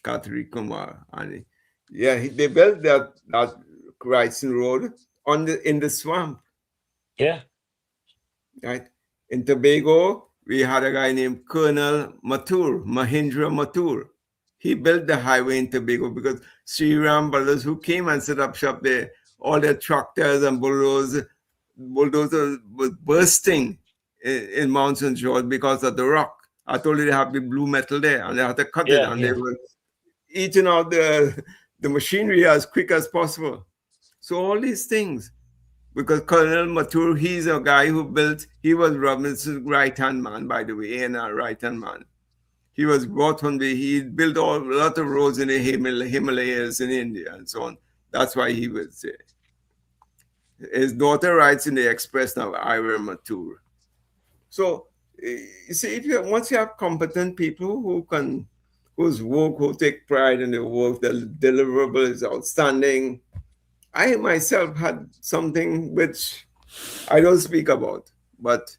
Catherine Kumar. And they built that Wrightson Road in the swamp. Yeah. Right? In Tobago, we had a guy named Colonel Mahindra Mathur. He built the highway in Tobago because Sri Ram brothers who came and set up shop there, all their tractors and bulldozers was bursting in Mount St. George because of the rock. I told you they have the blue metal there and they had to cut it, and they were eating out the machinery as quick as possible. So all these things, because Colonel Mathur, he's a guy he was Robinson's right-hand man, by the way, and a right-hand man. He was brought from he built a lot of roads in the Himalayas in India and so on. That's why he was there. His daughter writes in the Express now, Ira Mathur. So, you see, once you have competent people who take pride in their work, the deliverable is outstanding. I myself had something which I don't speak about, but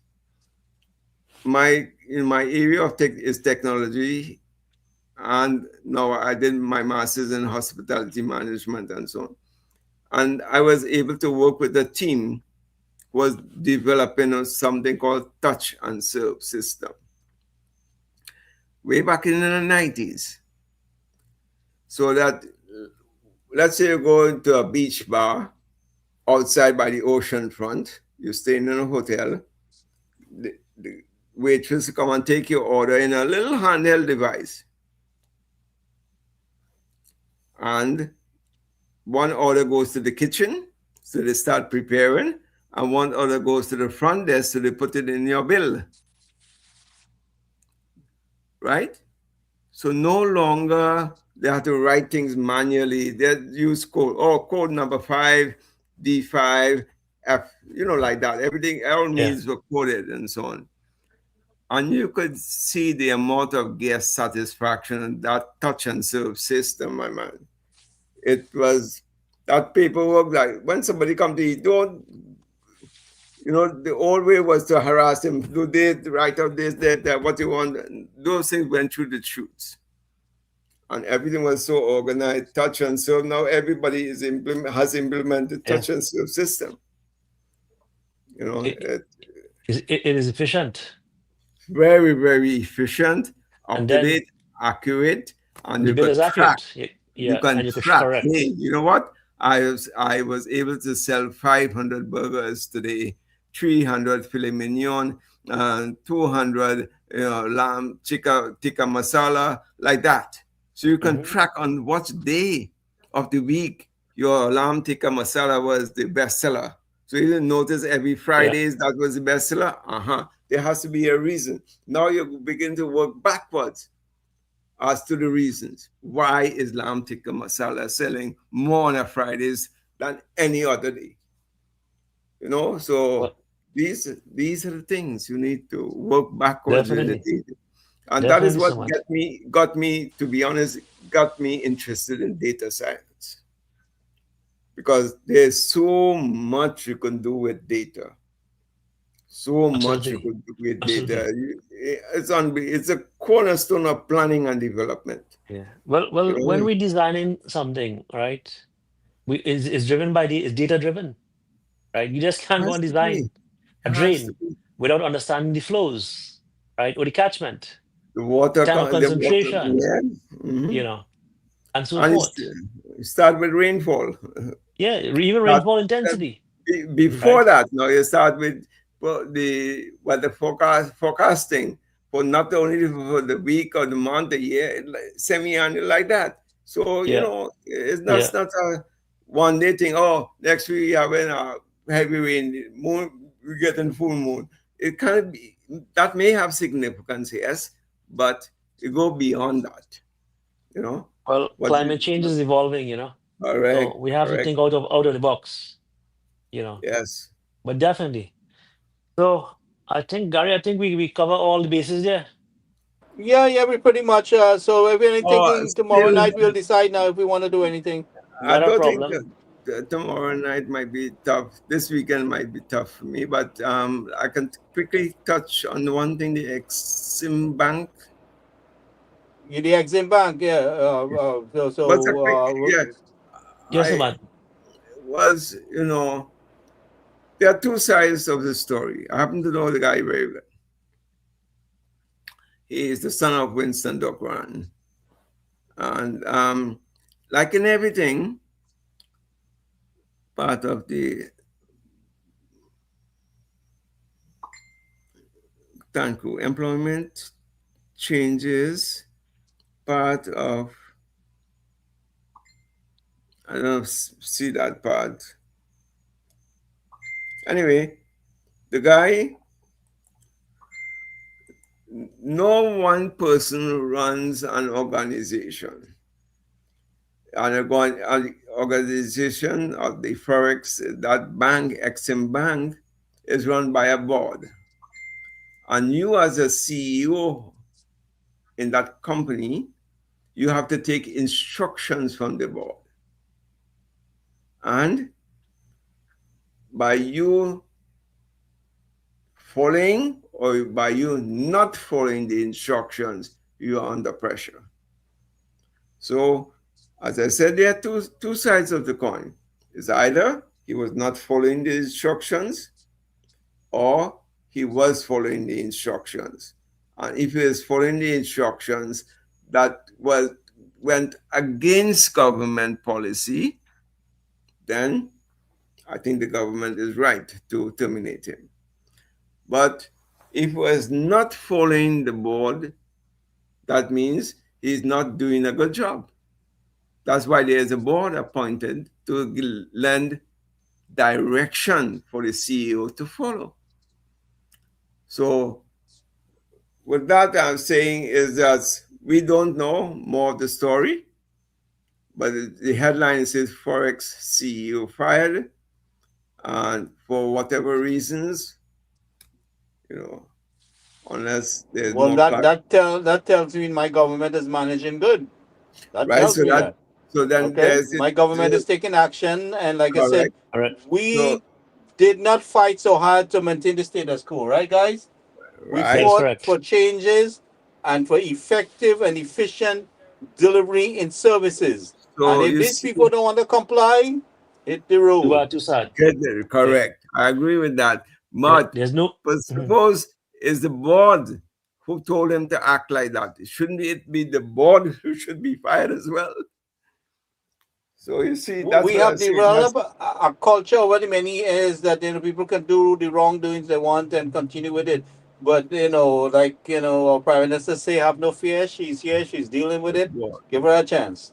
in my area of is technology, and now I did my master's in hospitality management and so on. And I was able to work with a team who was developing something called touch and serve system way back in the 90s. So that, let's say you go into a beach bar outside by the ocean front, you're staying in a hotel, the waitress come and take your order in a little handheld device. And one order goes to the kitchen, so they start preparing, and one order goes to the front desk, so they put it in your bill. Right? So no longer they have to write things manually. They use code, code number 5, D5, F, like that. Everything, all means were coded and so on. And you could see the amount of guest satisfaction in that touch and serve system, my man. It was that paperwork, like when somebody come to eat, the old way was to harass them, do this, write out this, that, what you want. Those things went through the chutes. And everything was so organized, touch and serve. Now everybody has implemented touch and serve system. It is efficient. Very, very efficient, up to date, accurate, and you can track. You can track. Hey, you know what? I was able to sell 500 burgers today, 300 filet mignon, 200 lamb tikka masala, like that. So you can track on what day of the week your lamb tikka masala was the bestseller. So you didn't notice every Fridays that was the bestseller. There has to be a reason. Now you begin to work backwards as to the reasons. Why is lamb tikka masala selling more on a Fridays than any other day? So these are the things you need to work backwards in the data. And that is what got me, to be honest, got me interested in data science. Because there's so much you can do with data. So much you could do with data. It's a cornerstone of planning and development. Yeah. Well, when we're designing something, right, it's driven by it's data driven, right? You just can't go and design a drain without understanding the flows, right, or the catchment, the water concentration, and so forth. Start with rainfall. Yeah, even rainfall intensity. Before that, you start with the forecasting for not only for the week or the month, the year, semi-annual, like that. So it's not a one day thing. Oh, next week we have a heavy rain. we get in full moon. It can be, that may have significance, yes, but it go beyond that, you know. Well, climate change is evolving, you know. Correct. So we have to think out of the box, you know. Yes. But definitely. So I think, Gary, I think we cover all the bases there. Yeah, we pretty much. So if we're thinking tomorrow night, we'll decide now if we want to do anything. I don't think that tomorrow night might be tough. This weekend might be tough for me, but I can quickly touch on one thing: the Exim Bank. Yeah, the Exim Bank, yeah. Yes, man. Was, you know, there are two sides of the story. I happen to know the guy very well. He is the son of Winston Docran. And like in everything, part of the employment changes, part of, I don't see that part. Anyway, the guy, no one person runs an organization. An organization of the Forex, that bank, Exim Bank, is run by a board. And you as a CEO in that company, you have to take instructions from the board. And by you following or by you not following the instructions, you are under pressure. So, as I said, there are two sides of the coin. It's either he was not following the instructions or he was following the instructions. And if he is following the instructions that went against government policy, then I think the government is right to terminate him. But if he was not following the board, that means he's not doing a good job. That's why there's a board appointed to lend direction for the CEO to follow. So with that, I'm saying is that we don't know more of the story, but the headline says Forex CEO fired, and for whatever reasons, you know, unless there's well, more that tells me my government is managing good. That right, tells so me that. So then Okay, my government is taking action, and like I said, we did not fight so hard to maintain the status quo, right, guys? We fought for changes and for effective and efficient delivery in services. So and if these people don't want to comply, hit the road. Correct. I agree with that. But there's no. But suppose it's the board who told him to act like that. Shouldn't it be the board who should be fired as well? So you see, that's we have developed a culture over the many years that people can do the wrongdoings they want and continue with it. But our Prime Minister say, have no fear. She's here. She's dealing with it. Give her a chance.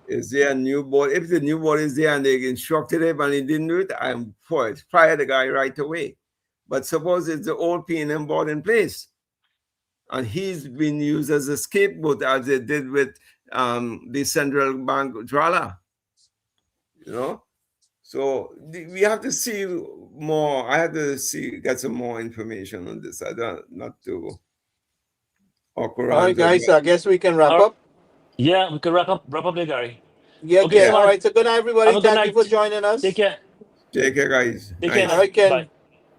Is there a new board? If the new board is there and they instructed him and he didn't do it, I'm for it. Fire the guy right away. But suppose it's the old P&M board in place, and he's been used as a scapegoat, as they did with the central bank Drala. You know, so we have to see more. I have to get some more information on this. I don't not to. All right, guys. I guess we can wrap up. Yeah, we can wrap up there, Gary. Yeah, okay. All right. So good night, everybody. Thank you for joining us. Take care. Take care, guys. Take care. All right, Ken. Bye.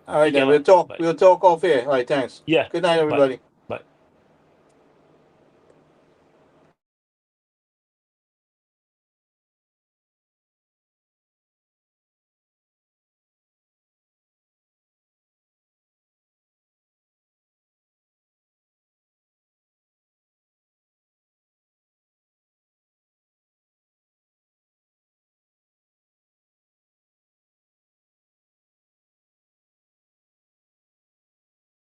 All right, then we'll talk. We'll talk off here. All right, thanks. Yeah. Good night, everybody. Bye.